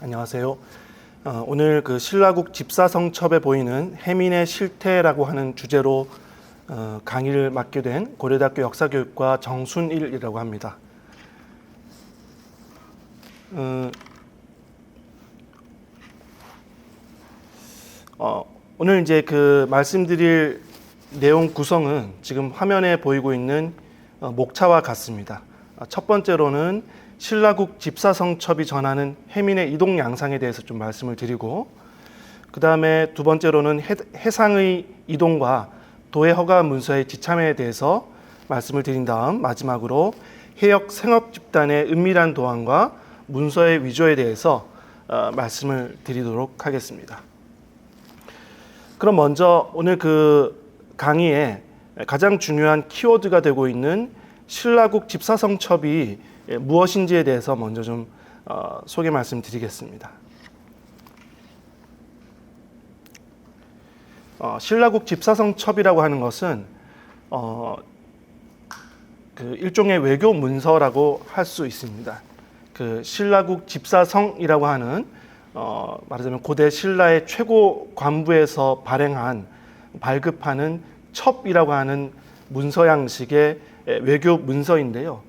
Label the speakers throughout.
Speaker 1: 안녕하세요. 오늘 그 신라국 집사성첩에 보이는 해민의 실태라고 하는 주제로 강의를 맡게 된 고려대학교 역사교육과 정순일이라고 합니다. 오늘 이제 그 말씀드릴 내용 구성은 지금 화면에 보이고 있는 목차와 같습니다. 첫 번째로는 신라국 집사성첩이 전하는 해민의 이동 양상에 대해서 좀 말씀을 드리고, 그 다음에 두 번째로는 해상의 이동과 도의 허가 문서의 지참에 대해서 말씀을 드린 다음, 마지막으로 해역 생업 집단의 은밀한 도안과 문서의 위조에 대해서 말씀을 드리도록 하겠습니다. 그럼 먼저 오늘 그 강의에 가장 중요한 키워드가 되고 있는 신라국 집사성첩이 무엇인지에 대해서 먼저 좀 소개 말씀드리겠습니다. 신라국 집사성첩이라고 하는 것은 그 일종의 외교 문서라고 할 수 있습니다. 그 신라국 집사성이라고 하는 말하자면 고대 신라의 최고 관부에서 발급하는 첩이라고 하는 문서 양식의 외교 문서인데요.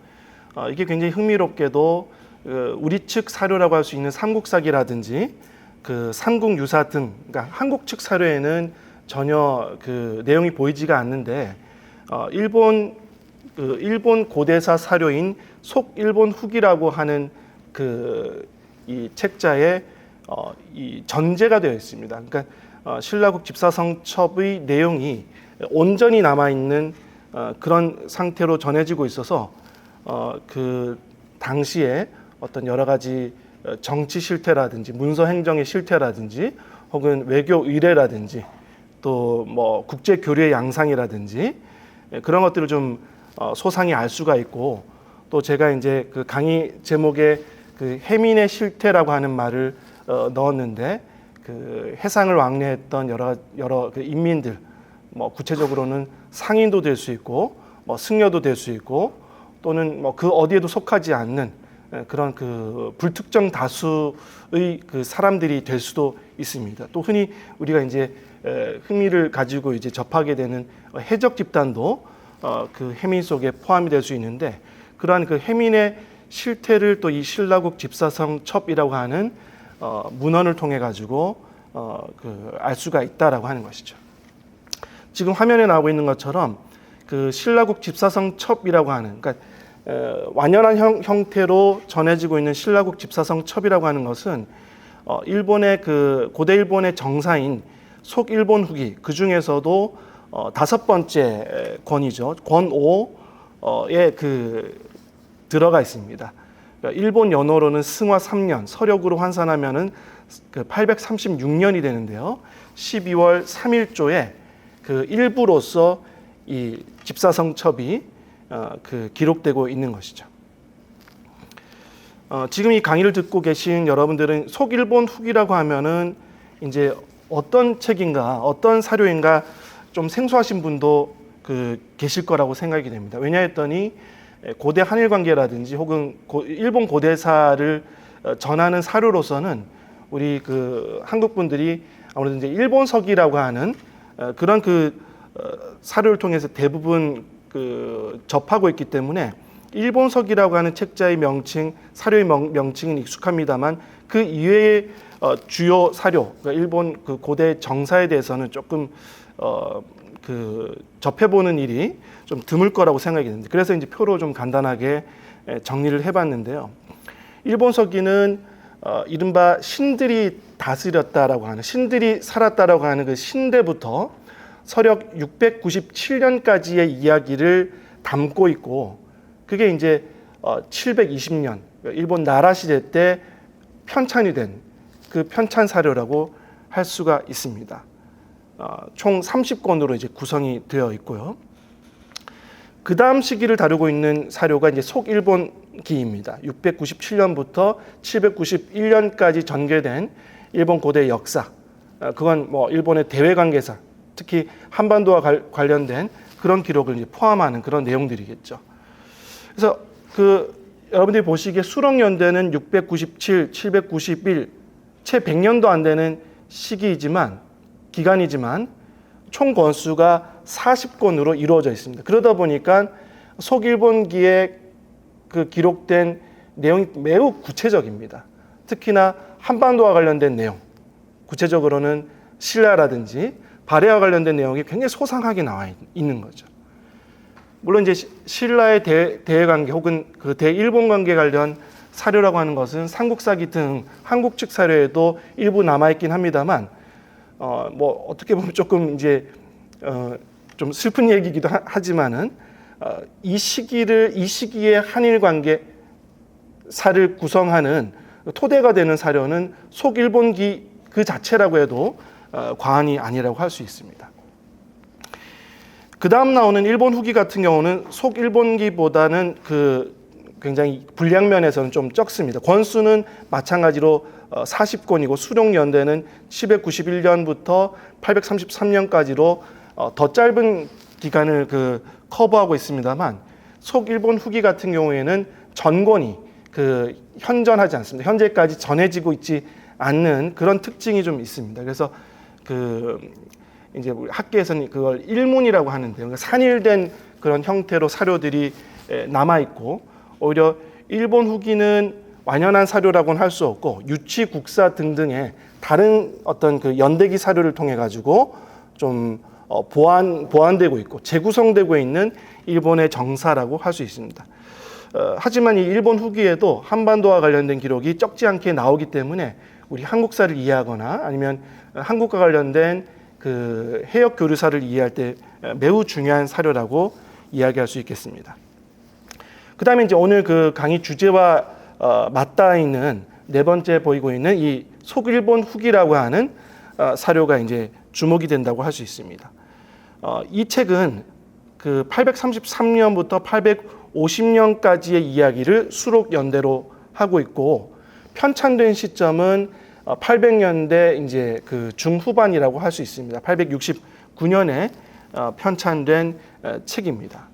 Speaker 1: 이게 굉장히 흥미롭게도 우리 측 사료라고 할 수 있는 삼국사기라든지 그 삼국유사 등, 그러니까 한국 측 사료에는 전혀 그 내용이 보이지가 않는데 일본 고대사 사료인 속일본후기라고 하는 이 책자에 이 전제가 되어 있습니다. 그러니까 신라국 집사성첩의 내용이 온전히 남아 있는 그런 상태로 전해지고 있어서 그 당시에 어떤 여러 가지 정치 실태라든지 문서 행정의 실태라든지 혹은 외교 의례라든지 또 뭐 국제 교류의 양상이라든지 그런 것들을 좀 소상히 알 수가 있고, 또 제가 이제 그 강의 제목에 그 해민의 실태라고 하는 말을 넣었는데, 그 해상을 왕래했던 여러 그 인민들, 뭐 구체적으로는 상인도 될 수 있고 뭐 승려도 될 수 있고 또는 뭐 그 어디에도 속하지 않는 그런 그 불특정 다수의 그 사람들이 될 수도 있습니다. 또 흔히 우리가 이제 흥미를 가지고 이제 접하게 되는 해적 집단도 그 해민 속에 포함이 될 수 있는데, 그러한 그 해민의 실태를 또 이 신라국 집사성첩이라고 하는 문헌을 통해 가지고 알 수가 있다라고 하는 것이죠. 지금 화면에 나오고 있는 것처럼 그 신라국 집사성첩이라고 하는, 그러니까 완연한 형태로 전해지고 있는 신라국 집사성첩이라고 하는 것은 일본의 그 고대 일본의 정사인 속일본후기, 그 중에서도 다섯 번째 권이죠. 권 5에 들어가 있습니다. 그러니까 일본 연호로는 승화 3년, 서력으로 환산하면은 그 836년이 되는데요. 12월 3일조에 그 일부로서 이 집사성첩이 기록되고 있는 것이죠. 지금 이 강의를 듣고 계신 여러분들은 속일본 후기라고 하면은 이제 어떤 책인가, 어떤 사료인가 좀 생소하신 분도 계실 거라고 생각이 됩니다. 왜냐했더니 고대 한일 관계라든지 혹은 일본 고대사를 전하는 사료로서는 우리 그 한국 분들이 아무래도 이제 일본서기라고 하는 그런 사료를 통해서 대부분 접하고 있기 때문에 일본서기라고 하는 책자의 명칭, 사료의 명칭은 익숙합니다만 그 이외의 주요 사료, 그러니까 일본 그 고대 정사에 대해서는 조금 접해보는 일이 좀 드물 거라고 생각이 드는데, 그래서 이제 표로 좀 간단하게 정리를 해봤는데요. 일본서기는 이른바 신들이 다스렸다라고 하는, 신들이 살았다라고 하는 그 신대부터 서력 697년까지의 이야기를 담고 있고, 그게 이제 720년 일본 나라 시대 때 편찬이 된 그 편찬 사료라고 할 수가 있습니다. 총 30권으로 이제 구성이 되어 있고요. 그 다음 시기를 다루고 있는 사료가 이제 속일본기입니다. 697년부터 791년까지 전개된 일본 고대 역사, 그건 뭐 일본의 대외 관계사, 특히 한반도와 관련된 그런 기록을 이제 포함하는 그런 내용들이겠죠. 그래서 여러분들이 보시기에 수록연대는 697, 791, 채 100년도 안 되는 기간이지만 총 권수가 40권으로 이루어져 있습니다. 그러다 보니까 속일본기에 기록된 내용이 매우 구체적입니다. 특히나 한반도와 관련된 내용, 구체적으로는 신라라든지 발해와 관련된 내용이 굉장히 소상하게 나와 있는 거죠. 물론 이제 신라의 대외관계 혹은 대일본 관계 관련 사료라고 하는 것은 삼국사기 등 한국 측 사료에도 일부 남아 있긴 합니다만, 뭐 어떻게 보면 조금 이제 좀 슬픈 얘기이기도 하지만은 이 시기의 한일 관계사를 구성하는 토대가 되는 사료는 속일본기 그 자체라고 해도 과언이 아니라고 할 수 있습니다. 그 다음 나오는 일본 후기 같은 경우는 속일본기보다는 굉장히 분량 면에서는 좀 적습니다. 권수는 마찬가지로 40권이고 수록연대는 791년부터 833년까지로 더 짧은 기간을 커버하고 있습니다만, 속일본 후기 같은 경우에는 전권이 현전하지 않습니다. 현재까지 전해지고 있지 않는 그런 특징이 좀 있습니다. 그래서 이제 우리 학계에서는 그걸 일문이라고 하는데요. 그러니까 산일된 그런 형태로 사료들이 남아 있고, 오히려 일본 후기는 완연한 사료라고는 할 수 없고 유치 국사 등등의 다른 어떤 연대기 사료를 통해 가지고 좀 보완되고 있고 재구성되고 있는 일본의 정사라고 할 수 있습니다. 하지만 이 일본 후기에도 한반도와 관련된 기록이 적지 않게 나오기 때문에 우리 한국사를 이해하거나 아니면 한국과 관련된 해역 교류사를 이해할 때 매우 중요한 사료라고 이야기할 수 있겠습니다. 그 다음에 이제 오늘 강의 주제와 맞닿아 있는 네 번째 보이고 있는 이 속일본 후기라고 하는 사료가 이제 주목이 된다고 할 수 있습니다. 이 책은 833년부터 850년까지의 이야기를 수록 연대로 하고 있고, 편찬된 시점은 800년대 이제 중후반이라고 할 수 있습니다. 869년에 편찬된 책입니다.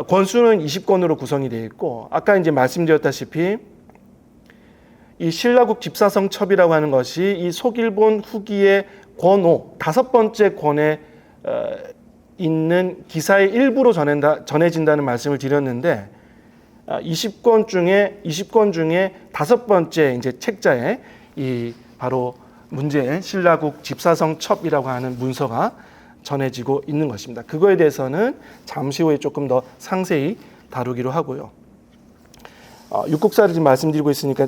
Speaker 1: 권수는 20권으로 구성이 되어 있고, 아까 이제 말씀드렸다시피 이 신라국 집사성 첩이라고 하는 것이 이 속일본 후기의 권5 다섯번째 권에 있는 기사의 일부로 전해진다는 말씀을 드렸는데, 20권 중에 다섯 번째 이제 책자에 이 바로 문제의 신라국 집사성 첩이라고 하는 문서가 전해지고 있는 것입니다. 그거에 대해서는 잠시 후에 조금 더 상세히 다루기로 하고요. 육국사를 지금 말씀드리고 있으니까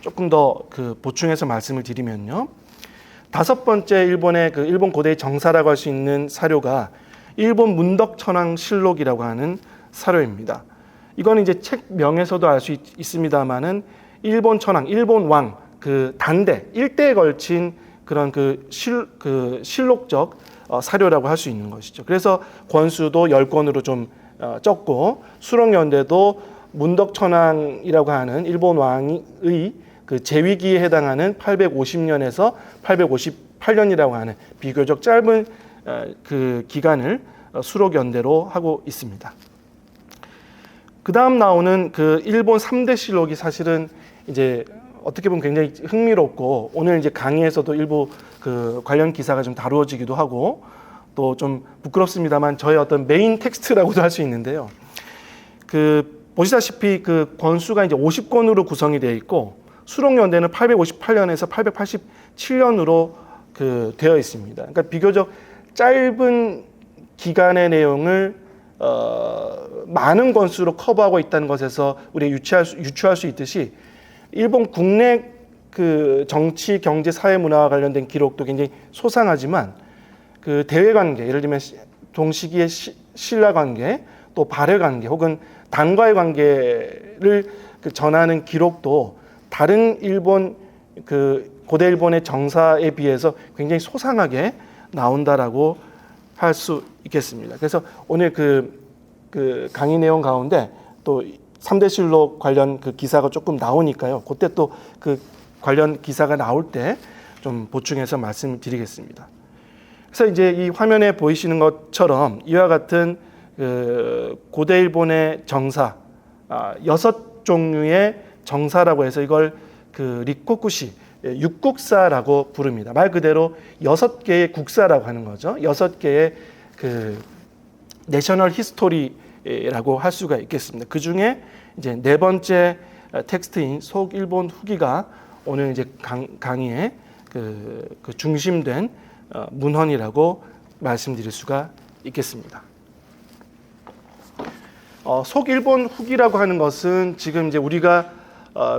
Speaker 1: 조금 더 보충해서 말씀을 드리면요. 다섯 번째 일본 고대의 정사라고 할 수 있는 사료가 일본 문덕천왕실록이라고 하는 사료입니다. 이거는 이제 책명에서도 알 수 있습니다만은 일본 천왕, 일본 왕 단대 일대에 걸친 그런 실록적 사료라고 할 수 있는 것이죠. 그래서 권수도 10권으로 좀 적고, 수록연대도 문덕천왕이라고 하는 일본 왕의 재위기에 해당하는 850년에서 858년이라고 하는 비교적 짧은 기간을 수록연대로 하고 있습니다. 그 다음 나오는 일본 3대 실록이 사실은 이제 어떻게 보면 굉장히 흥미롭고, 오늘 이제 강의에서도 일부 관련 기사가 좀 다루어지기도 하고, 또 좀 부끄럽습니다만 저의 어떤 메인 텍스트라고도 할 수 있는데요. 보시다시피 권수가 이제 50권으로 구성이 되어 있고, 수록연대는 858년에서 887년으로 되어 있습니다. 그러니까 비교적 짧은 기간의 내용을 많은 권수로 커버하고 있다는 것에서 우리가 유추할 수 있듯이, 일본 국내 정치, 경제, 사회, 문화와 관련된 기록도 굉장히 소상하지만 대외 관계, 예를 들면 동시기의 신라 관계, 또 발해 관계 혹은 당과의 관계를 전하는 기록도 다른 일본 고대 일본의 정사에 비해서 굉장히 소상하게 나온다라고 할 수 있겠습니다. 그래서 오늘 강의 내용 가운데 또 3대 실록 관련 기사가 조금 나오니까요. 그때 또 관련 기사가 나올 때 좀 보충해서 말씀드리겠습니다. 그래서 이제 이 화면에 보이시는 것처럼 이와 같은 그 고대 일본의 정사 6종류의 정사라고 해서 이걸 그 리코쿠시 육국사라고 부릅니다. 말 그대로 6개의 국사라고 하는 거죠. 6개의 그 내셔널 히스토리라고 할 수가 있겠습니다. 그 중에 이제 네 번째 텍스트인 속일본 후기가 오늘 이제 강의의 그 중심된 문헌이라고 말씀드릴 수가 있겠습니다. 속일본 후기라고 하는 것은 지금 이제 우리가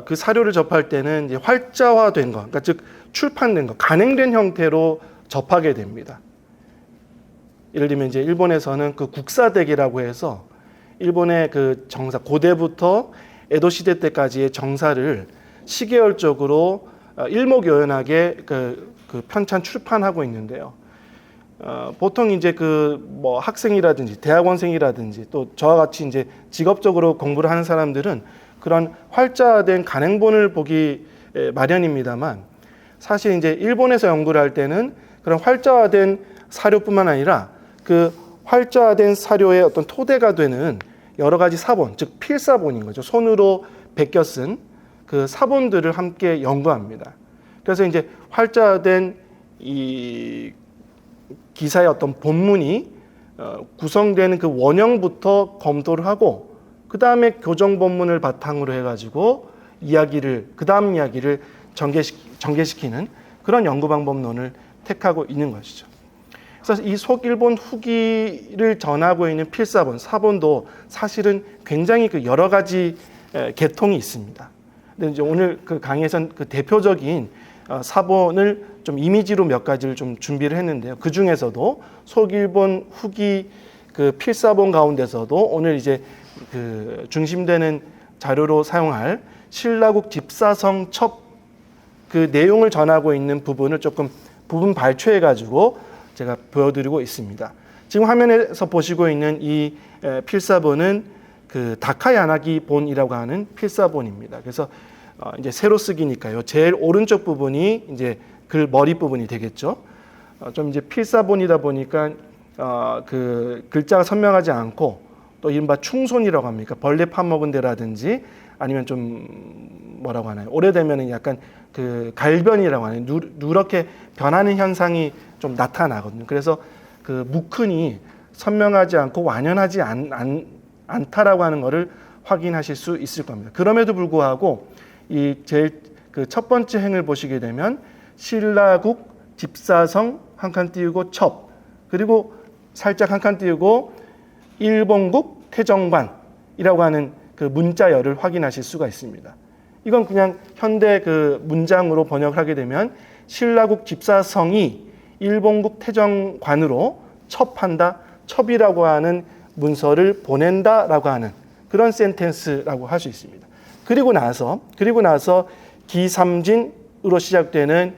Speaker 1: 그 사료를 접할 때는 이제 활자화된 것, 그러니까 즉 출판된 것, 간행된 형태로 접하게 됩니다. 예를 들면 이제 일본에서는 그 국사대기라고 해서 일본의 그 정사, 고대부터 에도 시대 때까지의 정사를 시계열적으로 일목요연하게 그 편찬 출판하고 있는데요. 보통 이제 그 뭐 학생이라든지 대학원생이라든지 또 저와 같이 이제 직업적으로 공부를 하는 사람들은 그런 활자된 간행본을 보기 마련입니다만, 사실 이제 일본에서 연구를 할 때는 그런 활자화된 사료뿐만 아니라 그 활자화된 사료의 어떤 토대가 되는 여러 가지 사본, 즉 필사본인 거죠. 손으로 베껴 쓴 그 사본들을 함께 연구합니다. 그래서 이제 활자화된 이 기사의 어떤 본문이 구성되는 그 원형부터 검토를 하고, 그 다음에 교정 본문을 바탕으로 해가지고 그 다음 이야기를 전개시키는 그런 연구 방법론을 택하고 있는 것이죠. 그래서 이 속일본 후기를 전하고 있는 필사본, 사본도 사실은 굉장히 그 여러 가지 계통이 있습니다. 근데 이제 오늘 그 강의에서는 그 대표적인 사본을 좀 이미지로 몇 가지를 좀 준비를 했는데요. 그 중에서도 속일본 후기 그 필사본 가운데서도 오늘 이제 그 중심되는 자료로 사용할 신라국 집사성 첩 그 내용을 전하고 있는 부분을 조금 부분 발췌해 가지고 제가 보여드리고 있습니다. 지금 화면에서 보시고 있는 이 필사본은 그 다카야나기 본이라고 하는 필사본입니다. 그래서 이제 세로 쓰기니까요. 제일 오른쪽 부분이 이제 글 머리 부분이 되겠죠. 좀 이제 필사본이다 보니까 그 글자가 선명하지 않고, 또 이른바 충손이라고 합니까? 벌레 파먹은 데라든지 아니면 좀 뭐라고 하나요? 오래되면 약간 그 갈변이라고 하는 누렇게 변하는 현상이 좀 나타나거든요. 그래서 그 무큰이 선명하지 않고 완연하지 않다라고 하는 것을 확인하실 수 있을 겁니다. 그럼에도 불구하고 이 제일 그 첫 번째 행을 보시게 되면 신라국 집사성 한 칸 띄우고 첩, 그리고 살짝 한 칸 띄우고 일본국 태정관이라고 하는 그 문자열을 확인하실 수가 있습니다. 이건 그냥 현대 그 문장으로 번역을 하게 되면 신라국 집사성이 일본국 태정관으로 첩한다, 첩이라고 하는 문서를 보낸다라고 하는 그런 센텐스라고 할 수 있습니다. 그리고 나서 기삼진으로 시작되는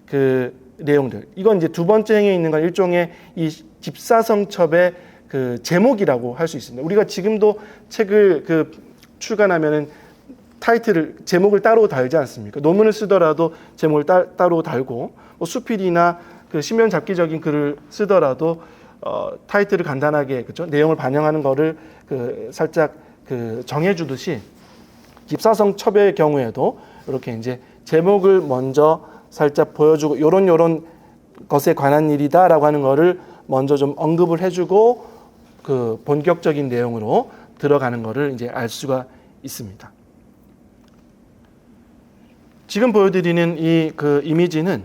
Speaker 1: 그 내용들, 이건 이제 두 번째 행에 있는 건 일종의 이 집사성첩의 그 제목이라고 할 수 있습니다. 우리가 지금도 책을 그 출간하면은 제목을 따로 달지 않습니까? 논문을 쓰더라도 제목을 따로 달고, 뭐 수필이나 그 신변 잡기적인 글을 쓰더라도 타이틀을 간단하게, 그렇죠? 내용을 반영하는 거를 그 살짝 그 정해주듯이 집사성 첩의 경우에도 이렇게 이제 제목을 먼저 살짝 보여주고, 요런 것에 관한 일이다라고 하는 거를 먼저 좀 언급을 해주고 그 본격적인 내용으로 들어가는 거를 이제 알 수가 있습니다. 지금 보여드리는 이 그 이미지는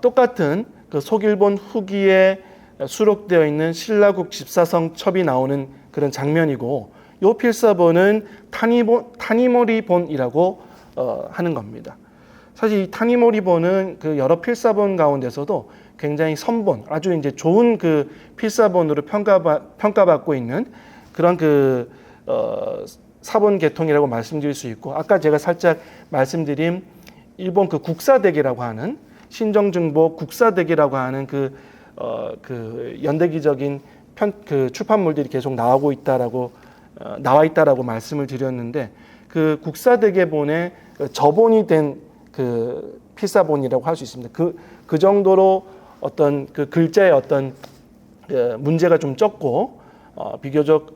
Speaker 1: 똑같은 그 속일본 후기에 수록되어 있는 신라국 집사성 첩이 나오는 그런 장면이고, 이 필사본은 타니모리본이라고 하는 겁니다. 사실 이 타니모리본은 그 여러 필사본 가운데서도 굉장히 선본, 아주 이제 좋은 그 필사본으로 평가받고 있는 그런 그 사본 계통이라고 말씀드릴 수 있고, 아까 제가 살짝 말씀드린 일본 그 국사대기라고 하는 신정증보 국사대기라고 하는 그 연대기적인 그 출판물들이 계속 나와 있다라고 말씀을 드렸는데, 그 국사대계본의 저본이 된 그 필사본이라고 할 수 있습니다. 그 정도로 어떤 그 글자의 어떤 그 문제가 좀 적고 비교적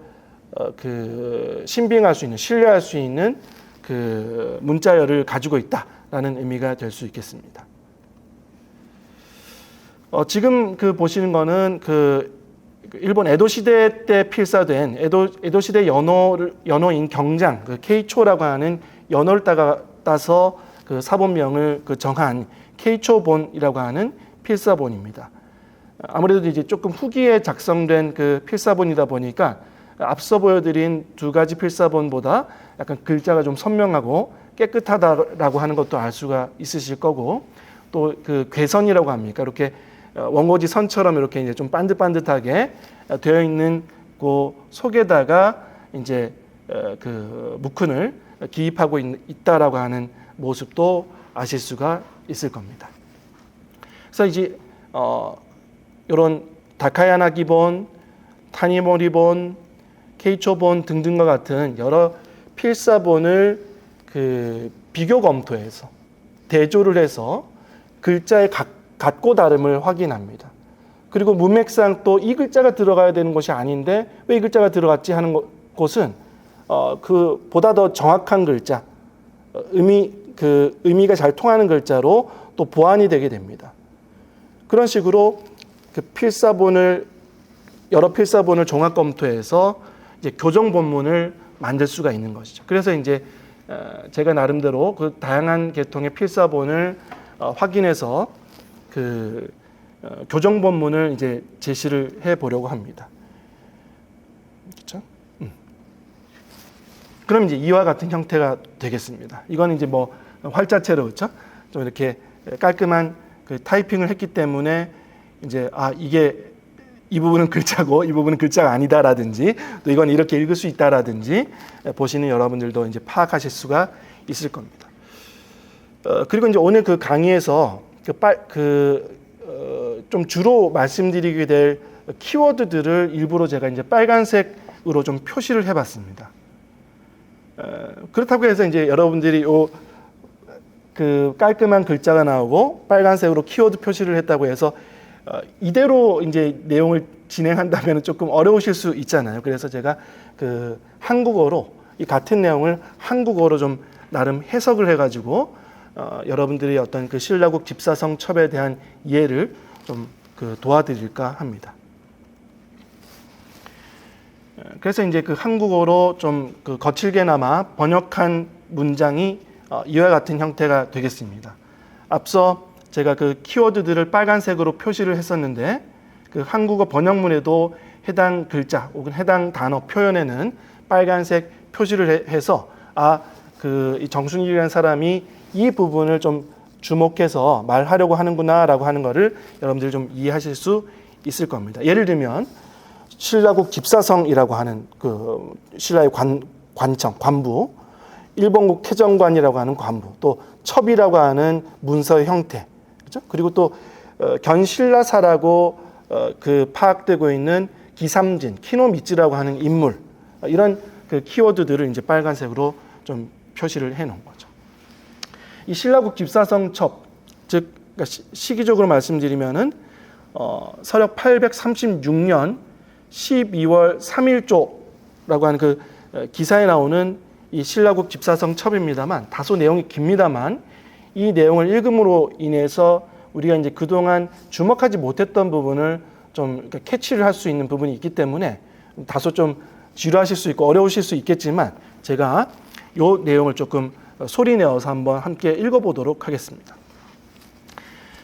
Speaker 1: 그 신빙할 수 있는, 신뢰할 수 있는 그 문자열을 가지고 있다라는 의미가 될 수 있겠습니다. 지금 그 보시는 거는 그 일본 에도 시대 때 필사된 에도 시대 연호인 경장 그 케이초라고 하는 연호를 따서 그 사본명을 그 정한 케이초본이라고 하는 필사본입니다. 아무래도 이제 조금 후기에 작성된 그 필사본이다 보니까 앞서 보여드린 두 가지 필사본보다 약간 글자가 좀 선명하고 깨끗하다라고 하는 것도 알 수가 있으실 거고, 또 그 괴선이라고 합니까? 이렇게 원고지 선처럼 이렇게 이제 좀 반듯반듯하게 되어 있는 그 속에다가 이제 그 무큰을 기입하고 있다라고 하는 모습도 아실 수가 있을 겁니다. 그래서 이제 이런 다카야나 기본, 타니모리본, 케이초본 등등과 같은 여러 필사본을 그 비교 검토해서 대조를 해서 글자의 같고 다름을 확인합니다. 그리고 문맥상 또 이 글자가 들어가야 되는 것이 아닌데 왜 이 글자가 들어갔지 하는 곳은 그 보다 더 정확한 글자, 의미가 잘 통하는 글자로 또 보완이 되게 됩니다. 그런 식으로 그 여러 필사본을 종합 검토해서 이제 교정 본문을 만들 수가 있는 것이죠. 그래서 이제 제가 나름대로 그 다양한 계통의 필사본을 확인해서 그 교정 본문을 이제 제시를 해 보려고 합니다. 그렇죠? 그럼 이제 이와 같은 형태가 되겠습니다. 이건 이제 뭐 활자체로 그렇죠? 좀 이렇게 깔끔한 그 타이핑을 했기 때문에 이제 이게 이 부분은 글자고 이 부분은 글자가 아니다라든지 또 이건 이렇게 읽을 수 있다라든지 보시는 여러분들도 이제 파악하실 수가 있을 겁니다. 그리고 이제 오늘 그 강의에서 좀 주로 말씀드리게 될 키워드들을 일부러 제가 이제 빨간색으로 좀 표시를 해봤습니다. 그렇다고 해서 이제 여러분들이 그 깔끔한 글자가 나오고 빨간색으로 키워드 표시를 했다고 해서 이대로 이제 내용을 진행한다면 조금 어려우실 수 있잖아요. 그래서 제가 그 한국어로 이 같은 내용을 한국어로 좀 나름 해석을 해가지고 여러분들이 어떤 그 신라국 집사성 첩에 대한 이해를 좀 그 도와드릴까 합니다. 그래서 이제 그 한국어로 좀 그 거칠게나마 번역한 문장이 이와 같은 형태가 되겠습니다. 앞서 제가 그 키워드들을 빨간색으로 표시를 했었는데 그 한국어 번역문에도 해당 글자 혹은 해당 단어 표현에는 빨간색 표시를 해서 그 정순일이라는 사람이 이 부분을 좀 주목해서 말하려고 하는구나라고 하는 것을 여러분들이 좀 이해하실 수 있을 겁니다. 예를 들면 신라국 집사성이라고 하는 그 신라의 관청, 관부, 일본국 태정관이라고 하는 관부, 또 첩이라고 하는 문서의 형태, 그렇죠? 그리고 또 견신라사라고 그 파악되고 있는 기삼진, 키노미츠라고 하는 인물, 이런 그 키워드들을 이제 빨간색으로 좀 표시를 해놓은 거죠. 이 신라국 집사성 첩, 즉 시기적으로 말씀드리면은 서력 836년 12월 3일조라고 하는 그 기사에 나오는 이 신라국 집사성 첩입니다만 다소 내용이 깁니다만 이 내용을 읽음으로 인해서 우리가 이제 그동안 주목하지 못했던 부분을 좀 캐치를 할 수 있는 부분이 있기 때문에 다소 좀 지루하실 수 있고 어려우실 수 있겠지만 제가 이 내용을 조금 소리내어서 한번 함께 읽어보도록 하겠습니다.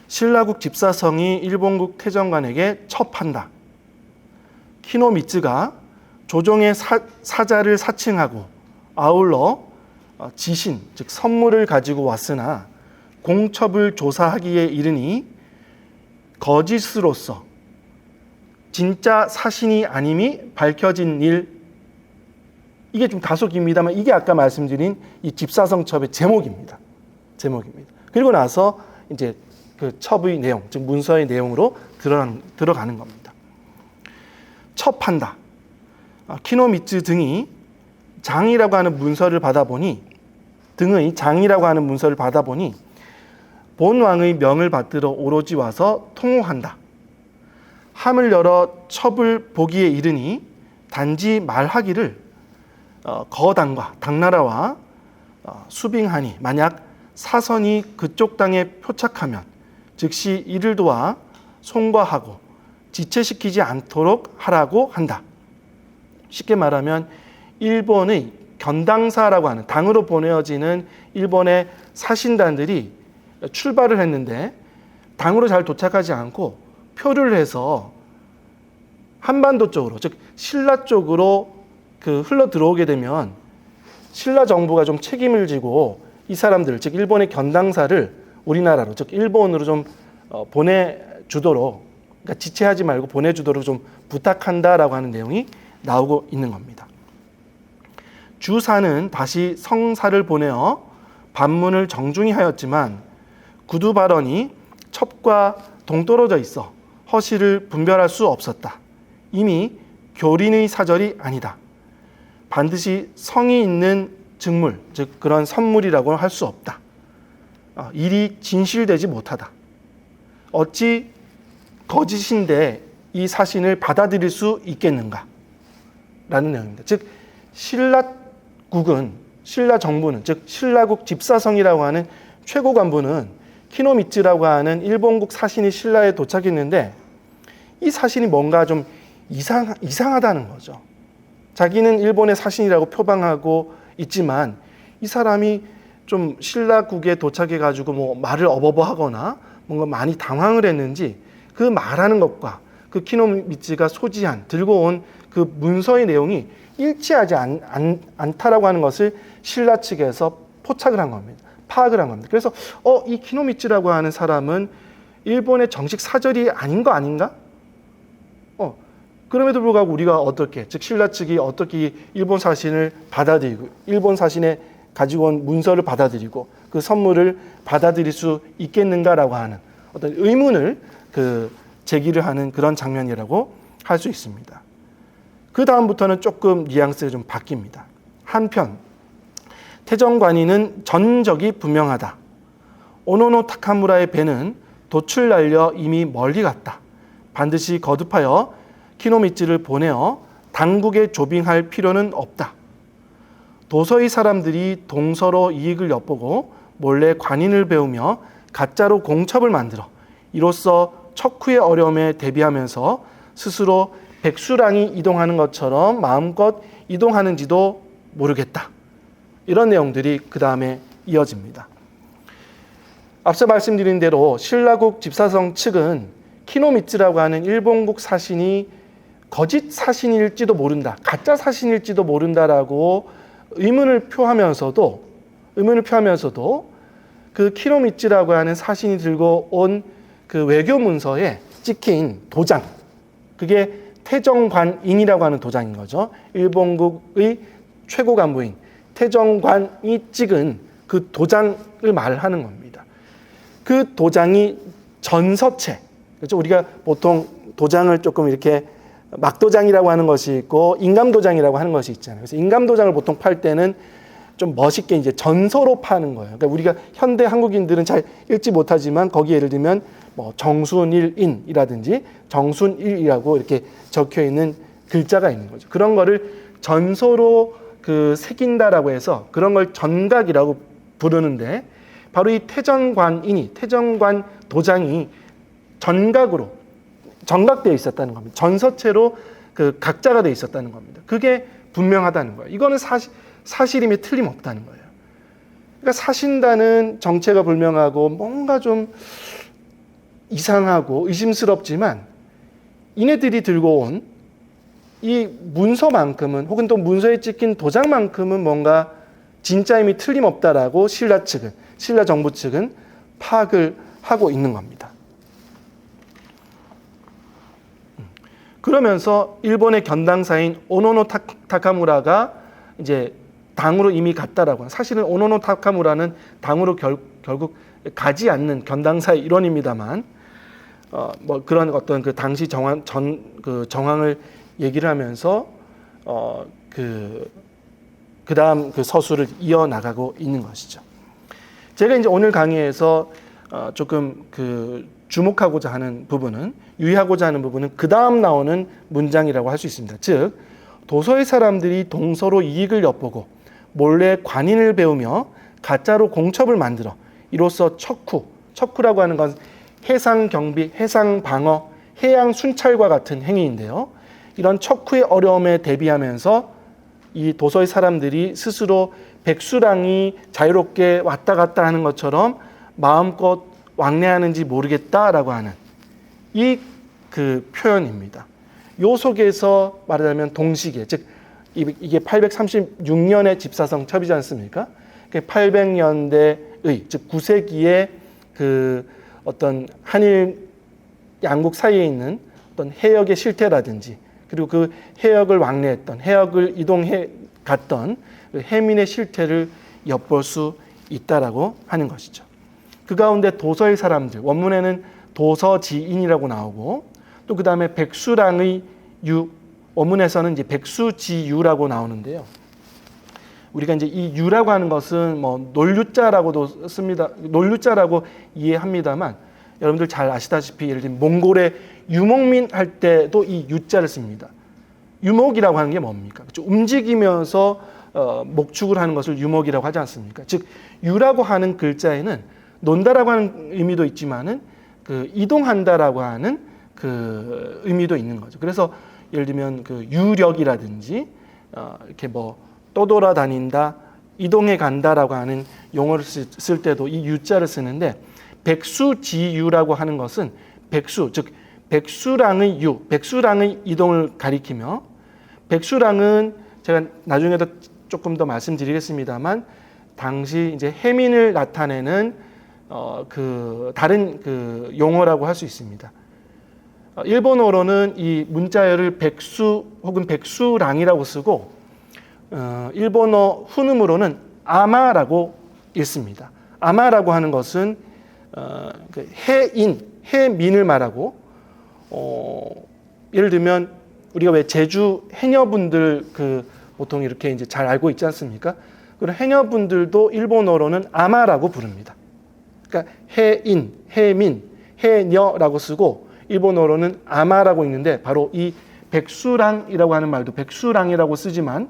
Speaker 1: 신라국 집사성이 일본국 태정관에게 첩한다. 키노미츠가 조정의 사자를 사칭하고 아울러 지신, 즉 선물을 가지고 왔으나 공첩을 조사하기에 이르니 거짓으로서 진짜 사신이 아님이 밝혀진 일. 이게 좀 다소 깁니다만 이게 아까 말씀드린 이 집사성첩의 제목입니다. 그리고 나서 이제 그 첩의 내용, 즉 문서의 내용으로 들어가는 겁니다. 첩한다. 키노미츠 등의 장이라고 하는 문서를 받아보니 본 왕의 명을 받들어 오로지 와서 통호한다. 함을 열어 첩을 보기에 이르니 단지 말하기를 거당과 당나라와 수빙하니 만약 사선이 그쪽 땅에 표착하면 즉시 이를 도와 송과하고 지체시키지 않도록 하라고 한다. 쉽게 말하면 일본의 견당사라고 하는 당으로 보내어지는 일본의 사신단들이 출발을 했는데 당으로 잘 도착하지 않고 표류를 해서 한반도 쪽으로, 즉 신라 쪽으로 흘러 들어오게 되면 신라 정부가 좀 책임을 지고 이 사람들, 즉 일본의 견당사를 우리나라로, 즉 일본으로 좀 보내주도록, 그러니까 지체하지 말고 보내주도록 좀 부탁한다라고 하는 내용이 나오고 있는 겁니다. 주사는 다시 성사를 보내어 반문을 정중히 하였지만 구두 발언이 첩과 동떨어져 있어 허실을 분별할 수 없었다. 이미 교린의 사절이 아니다. 반드시 성이 있는 즉물, 즉 그런 선물이라고 할 수 없다. 일이 진실되지 못하다. 어찌 거짓인데 이 사신을 받아들일 수 있겠는가? 라는 내용입니다. 즉 신라국은, 신라 정부는, 즉 신라국 집사성이라고 하는 최고 간부는 키노미츠라고 하는 일본국 사신이 신라에 도착했는데 이 사신이 뭔가 좀 이상하다는 거죠. 자기는 일본의 사신이라고 표방하고 있지만 이 사람이 좀 신라국에 도착해가지고 뭐 말을 어버버하거나 뭔가 많이 당황을 했는지 그 말하는 것과 그 키노미츠가 소지한 들고 온 그 문서의 내용이 일치하지 않다라고 하는 것을 신라 측에서 포착을 한 겁니다. 파악을 한 겁니다. 그래서 이 키노미츠라고 하는 사람은 일본의 정식 사절이 아닌 거 아닌가? 그럼에도 불구하고 우리가 어떻게, 즉 신라 측이 어떻게 일본 사신을 받아들이고 일본 사신에 가지고 온 문서를 받아들이고 그 선물을 받아들일 수 있겠는가라고 하는 어떤 의문을 제기를 하는 그런 장면이라고 할 수 있습니다. 그 다음부터는 조금 뉘앙스가 좀 바뀝니다. 한편 태정관이는 전적이 분명하다. 오노노 타카무라의 배는 돛을 날려 이미 멀리 갔다. 반드시 거듭하여 키노미츠를 보내어 당국에 조빙할 필요는 없다. 도서의 사람들이 동서로 이익을 엿보고 몰래 관인을 배우며 가짜로 공첩을 만들어 이로써 척후의 어려움에 대비하면서 스스로 백수랑이 이동하는 것처럼 마음껏 이동하는지도 모르겠다. 이런 내용들이 그 다음에 이어집니다. 앞서 말씀드린 대로 신라국 집사성 측은 키노미츠라고 하는 일본국 사신이 거짓 사신일지도 모른다, 가짜 사신일지도 모른다라고 의문을 표하면서도 그 키노미츠라고 하는 사신이 들고 온 그 외교 문서에 찍힌 도장, 그게 태정관인이라고 하는 도장인 거죠. 일본국의 최고 간부인 태정관이 찍은 그 도장을 말하는 겁니다. 그 도장이 전서체, 그렇죠? 우리가 보통 도장을 조금 이렇게 막도장이라고 하는 것이 있고 인감도장이라고 하는 것이 있잖아요. 그래서 인감도장을 보통 팔 때는 좀 멋있게 이제 전서로 파는 거예요. 그러니까 우리가 현대 한국인들은 잘 읽지 못하지만 거기에 예를 들면 뭐 정순일인이라든지 정순일이라고 이렇게 적혀 있는 글자가 있는 거죠. 그런 거를 전서로 새긴다라고 해서 그런 걸 전각이라고 부르는데 바로 이 태정관 도장이 전각되어 있었다는 겁니다. 전서체로 각자가 되어 있었다는 겁니다. 그게 분명하다는 거예요. 이거는 사실임에 틀림없다는 거예요. 그러니까 사신단은 정체가 불명하고 뭔가 좀 이상하고 의심스럽지만 이네들이 들고 온 이 문서만큼은 혹은 또 문서에 찍힌 도장만큼은 뭔가 진짜임이 틀림없다라고 신라 정부 측은 파악을 하고 있는 겁니다. 그러면서 일본의 견당사인 오노노 타카무라가 이제 당으로 이미 갔다라고 하는, 사실은 오노노 타카무라는 당으로 결국 가지 않는 견당사의 일원입니다만 뭐 그런 어떤 그 당시 정황을 얘기를 하면서 그다음 그 서술을 이어나가고 있는 것이죠. 제가 이제 오늘 강의에서 조금 주목하고자 하는 부분은, 유의하고자 하는 부분은 그 다음 나오는 문장이라고 할 수 있습니다. 즉, 도서의 사람들이 동서로 이익을 엿보고 몰래 관인을 배우며 가짜로 공첩을 만들어 이로써 척후라고 하는 건 해상 경비, 해상 방어, 해양 순찰과 같은 행위인데요. 이런 척후의 어려움에 대비하면서 이 도서의 사람들이 스스로 백수랑이 자유롭게 왔다 갔다 하는 것처럼 마음껏 왕래하는지 모르겠다라고 하는 이 표현입니다. 요 속에서 말하자면 동시기에, 즉 이게 836년의 집사성 첩이지 않습니까? 800년대의, 즉 9세기의 어떤 한일 양국 사이에 있는 어떤 해역의 실태라든지, 그리고 그 해역을 왕래했던, 해역을 이동해 갔던 해민의 실태를 엿볼 수 있다라고 하는 것이죠. 그 가운데 도서의 사람들, 원문에는 도서지인이라고 나오고, 또 그 다음에 백수랑의 유, 원문에서는 이제 백수지유라고 나오는데요. 우리가 이제 이 유라고 하는 것은 뭐 논류자라고도 씁니다. 논류자라고 이해합니다만, 여러분들 잘 아시다시피 예를 들면 몽골의 유목민 할 때도 이 유자를 씁니다. 유목이라고 하는 게 뭡니까? 그렇죠? 움직이면서 목축을 하는 것을 유목이라고 하지 않습니까? 즉 유라고 하는 글자에는 논다라고 하는 의미도 있지만은 이동한다라고 하는 의미도 있는 거죠. 그래서 예를 들면 유력이라든지 이렇게 뭐 떠돌아다닌다, 이동해 간다라고 하는 용어를 쓸 때도 이 유자를 쓰는데, 백수지유라고 하는 것은 백수, 즉 백수랑의 유, 백수랑의 이동을 가리키며, 백수랑은 제가 나중에도 조금 더 말씀드리겠습니다만, 당시 이제 해민을 나타내는 다른 용어라고 할 수 있습니다. 일본어로는 이 문자열을 백수 혹은 백수랑이라고 쓰고, 일본어 훈음으로는 아마라고 읽습니다. 아마라고 하는 것은 해민을 말하고, 예를 들면 우리가 왜 제주 해녀분들 보통 이렇게 이제 잘 알고 있지 않습니까? 그런 해녀분들도 일본어로는 아마라고 부릅니다. 그러니까 해민, 해녀라고 쓰고 일본어로는 아마라고 읽는데, 바로 이 백수랑이라고 하는 말도 백수랑이라고 쓰지만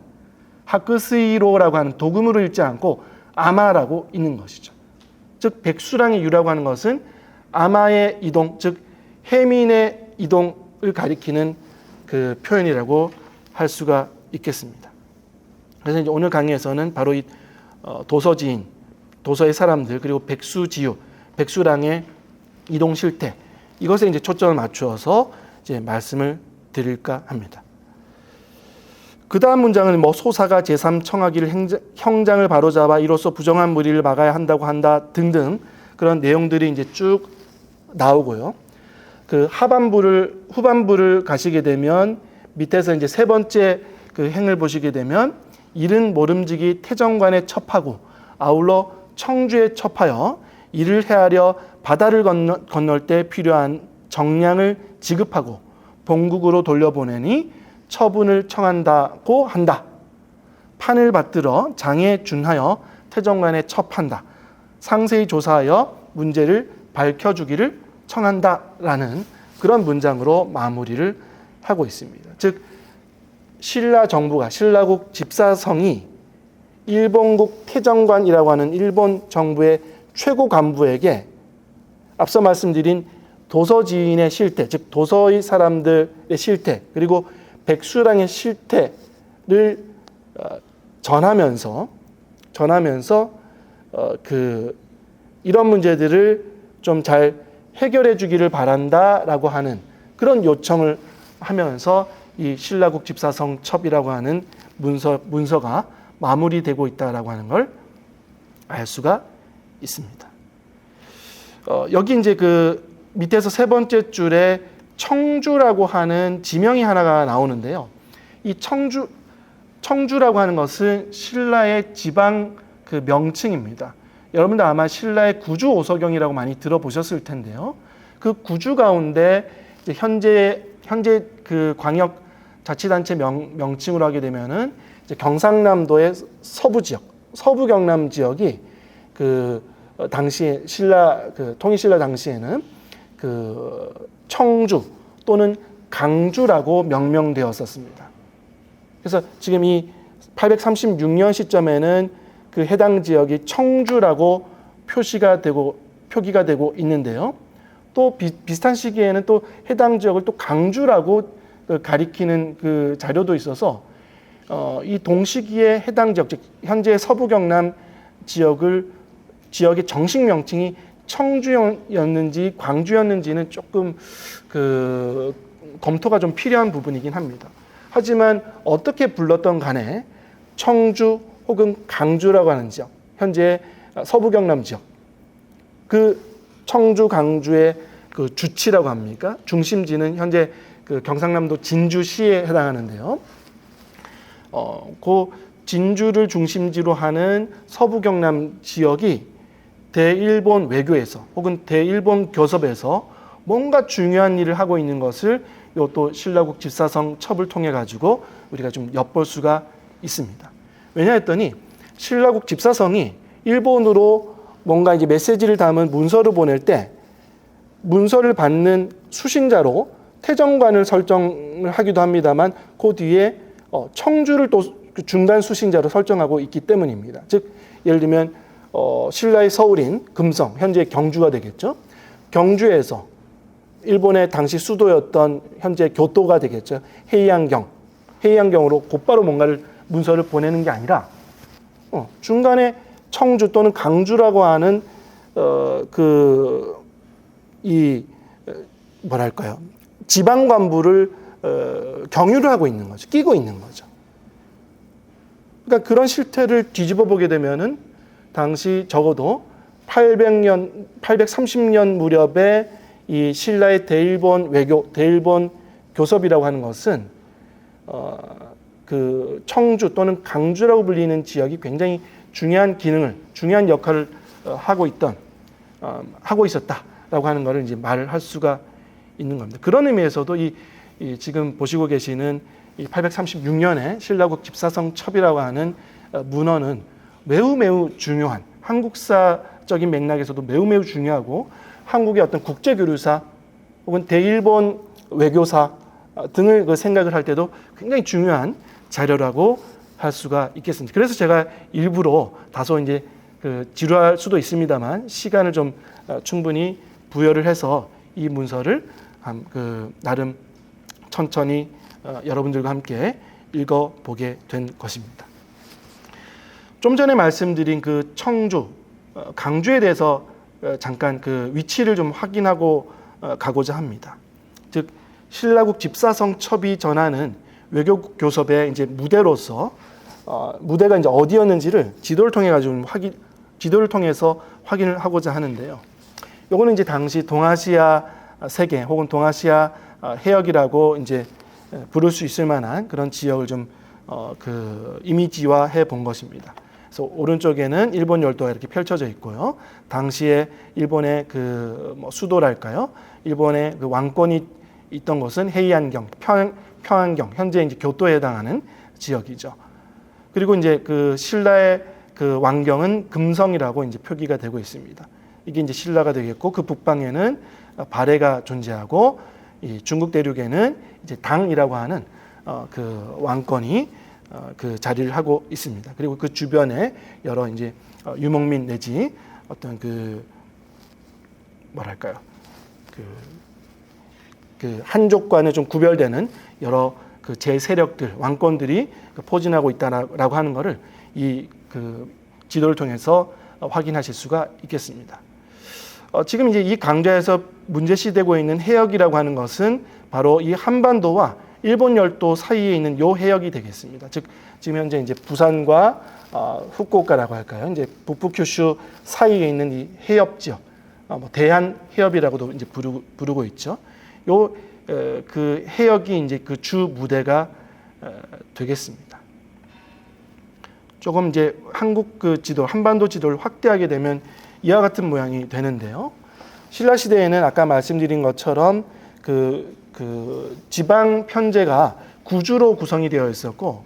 Speaker 1: 하크스이로라고 하는 도금으로 읽지 않고 아마라고 읽는 것이죠. 즉 백수랑의 유라고 하는 것은 아마의 이동, 즉 해민의 이동을 가리키는 표현이라고 할 수가 있겠습니다. 그래서 이제 오늘 강의에서는 바로 이 도서지인, 도서의 사람들, 그리고 백수지유, 백수랑의 이동 실태, 이것에 이제 초점을 맞추어서 이제 말씀을 드릴까 합니다. 그 다음 문장은 뭐 소사가 제3청하기를 형장을 바로잡아 이로써 부정한 무리를 막아야 한다고 한다 등등 그런 내용들이 이제 쭉 나오고요. 후반부를 가시게 되면 밑에서 이제 세 번째 행을 보시게 되면, 이른 모름지기 태정관에 첩하고 아울러 청주에 첩하여 이를 헤아려 바다를 건널 때 필요한 정량을 지급하고 본국으로 돌려보내니 처분을 청한다고 한다. 판을 받들어 장에 준하여 태정관에 첩한다. 상세히 조사하여 문제를 밝혀주기를 청한다라는 그런 문장으로 마무리를 하고 있습니다. 즉 신라 정부가, 신라국 집사성이 일본국 태정관이라고 하는 일본 정부의 최고 간부에게 앞서 말씀드린 도서지인의 실태, 즉 도서의 사람들의 실태, 그리고 백수랑의 실태를 전하면서 이런 문제들을 좀 잘 해결해 주기를 바란다라고 하는 그런 요청을 하면서 이 신라국 집사성 첩이라고 하는 문서가 마무리되고 있다라고 하는 걸 알 수가 있습니다. 여기 이제 밑에서 세 번째 줄에 청주라고 하는 지명이 하나가 나오는데요. 이 청주라고 하는 것은 신라의 지방 명칭입니다. 여러분들 아마 신라의 구주 오서경이라고 많이 들어보셨을 텐데요. 그 구주 가운데 이제 현재 광역 자치단체 명칭으로 하게 되면은 이제 경상남도의 서부 지역, 서부 경남 지역이 당시에 통일신라 당시에는 그 청주 또는 강주라고 명명되었었습니다. 그래서 지금 이 836년 시점에는 그 해당 지역이 청주라고 표기가 되고 있는데요. 또 비슷한 시기에는 또 해당 지역을 또 강주라고 가리키는 그 자료도 있어서 이 동시기에 해당 지역, 즉 현재 서부 경남 지역의 정식 명칭이 청주였는지 광주였는지는 조금 그 검토가 좀 필요한 부분이긴 합니다. 하지만 어떻게 불렀던 간에 청주 혹은 강주라고 하는 지역, 현재 서부 경남 지역, 그 청주 강주의 그 주치라고 합니까? 중심지는 현재 그 경상남도 진주시에 해당하는데요. 그 진주를 중심지로 하는 서부 경남 지역이 대일본 외교에서 혹은 대일본 교섭에서 뭔가 중요한 일을 하고 있는 것을 또 신라국 집사성 첩을 통해 가지고 우리가 좀 엿볼 수가 있습니다. 왜냐 했더니 신라국 집사성이 일본으로 뭔가 이제 메시지를 담은 문서를 보낼 때 문서를 받는 수신자로 태정관을 설정을 하기도 합니다만 그 뒤에 청주를 또 중간 수신자로 설정하고 있기 때문입니다. 즉 예를 들면 신라의 서울인 금성, 현재 경주가 되겠죠. 경주에서 일본의 당시 수도였던 현재 교토가 되겠죠. 헤이안경으로 곧바로 뭔가를 문서를 보내는 게 아니라 중간에 청주 또는 강주라고 하는 뭐랄까요, 지방 관부를 경유를 하고 있는 거죠. 끼고 있는 거죠. 그러니까 그런 실태를 뒤집어 보게 되면은 당시 적어도 830년 무렵에 이 신라의 대일본 외교, 대일본 교섭이라고 하는 것은 그 청주 또는 강주라고 불리는 지역이 굉장히 중요한 역할을 하고 있었다라고 하는 것을 이제 말을 할 수가 있는 겁니다. 그런 의미에서도 이 지금 보시고 계시는 이 836년에 신라국 집사성 첩이라고 하는 문헌은 매우 중요한, 한국사적인 맥락에서도 매우 중요하고 한국의 어떤 국제교류사 혹은 대일본 외교사 등을 그 생각을 할 때도 굉장히 중요한 자료라고 할 수가 있겠습니다. 그래서 제가 일부러 다소 이제 그 지루할 수도 있습니다만 시간을 좀 충분히 부여를 해서 이 문서를 나름 천천히 여러분들과 함께 읽어보게 된 것입니다. 좀 전에 말씀드린 그 청주, 강주에 대해서 잠깐 그 위치를 좀 확인하고 가고자 합니다. 즉 신라국 집사성 첩이 전하는 외교 교섭의 이제 무대로서 무대가 이제 어디였는지를 지도를 통해서 확인을 하고자 하는데요. 요거는 이제 당시 동아시아 세계 혹은 동아시아 해역이라고 이제 부를 수 있을 만한 그런 지역을 좀 그 이미지화해 본 것입니다. 그래서 오른쪽에는 일본 열도가 이렇게 펼쳐져 있고요. 당시에 일본의 그 수도랄까요? 일본의 그 왕권이 있던 곳은 헤이안경, 평안경, 현재 이제 교토에 해당하는 지역이죠. 그리고 이제 그 신라의 그 왕경은 금성이라고 이제 표기가 되고 있습니다. 이게 이제 신라가 되겠고 그 북방에는 발해가 존재하고 이 중국 대륙에는 이제 당이라고 하는 그 왕권이 그 자리를 하고 있습니다. 그리고 그 주변에 여러 이제 유목민 내지 어떤 그 뭐랄까요, 그 한족과는 좀 구별되는 여러 그 제세력들, 왕권들이 포진하고 있다라고 하는 것을 이 그 지도를 통해서 확인하실 수가 있겠습니다. 지금 이제 이 강좌에서 문제시되고 있는 해역이라고 하는 것은 바로 이 한반도와 일본 열도 사이에 있는 요 해역이 되겠습니다. 즉 지금 현재 이제 부산과 후쿠오카라고 할까요? 이제 북부 큐슈 사이에 있는 이 해협 지역, 뭐 대한 해협이라고도 이제 부르고 있죠. 요 그 해역이 이제 그 주 무대가 되겠습니다. 조금 이제 한국 그 지도, 한반도 지도를 확대하게 되면 이와 같은 모양이 되는데요. 신라 시대에는 아까 말씀드린 것처럼 그 지방 편제가 구주로 구성이 되어 있었고,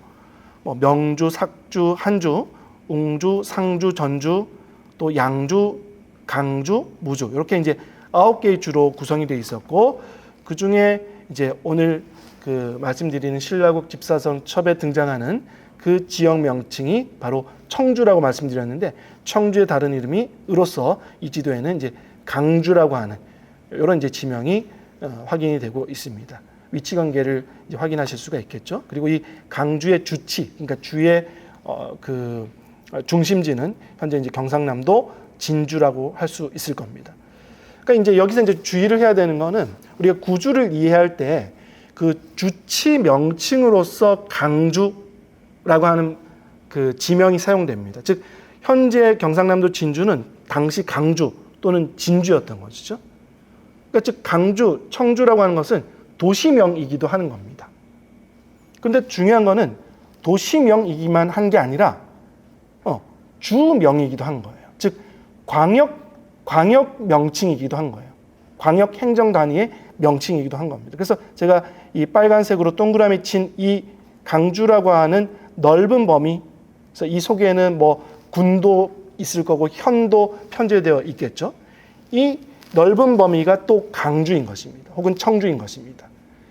Speaker 1: 뭐 명주, 삭주, 한주, 웅주, 상주, 전주, 또 양주, 강주, 무주 이렇게 이제 9개의 주로 구성이 되어 있었고 그 중에 이제 오늘 그 말씀드리는 신라국 집사성 첩에 등장하는 그 지역 명칭이 바로 청주라고 말씀드렸는데 청주의 다른 이름이 으로서 이 지도에는 이제 강주라고 하는 이런 이제 지명이 확인이 되고 있습니다. 위치 관계를 이제 확인하실 수가 있겠죠. 그리고 이 강주의 주치, 그러니까 주의 그 중심지는 현재 이제 경상남도 진주라고 할 수 있을 겁니다. 그러니까 이제 여기서 이제 주의를 해야 되는 거는 우리가 구주를 이해할 때 그 주치 명칭으로서 강주라고 하는 그 지명이 사용됩니다. 즉 현재 경상남도 진주는 당시 강주 또는 진주였던 것이죠. 그러니까 즉 강주, 청주라고 하는 것은 도시명이기도 하는 겁니다. 그런데 중요한 거는 도시명이기만 한 게 아니라 주명이기도 한 거예요. 즉 광역 명칭이기도 한 거예요. 광역 행정 단위의 명칭이기도 한 겁니다. 그래서 제가 이 빨간색으로 동그라미 친 이 강주라고 하는 넓은 범위, 그래서 이 속에는 뭐 군도 있을 거고 현도 편제되어 있겠죠. 이 넓은 범위가 또 강주인 것입니다. 혹은 청주인 것입니다.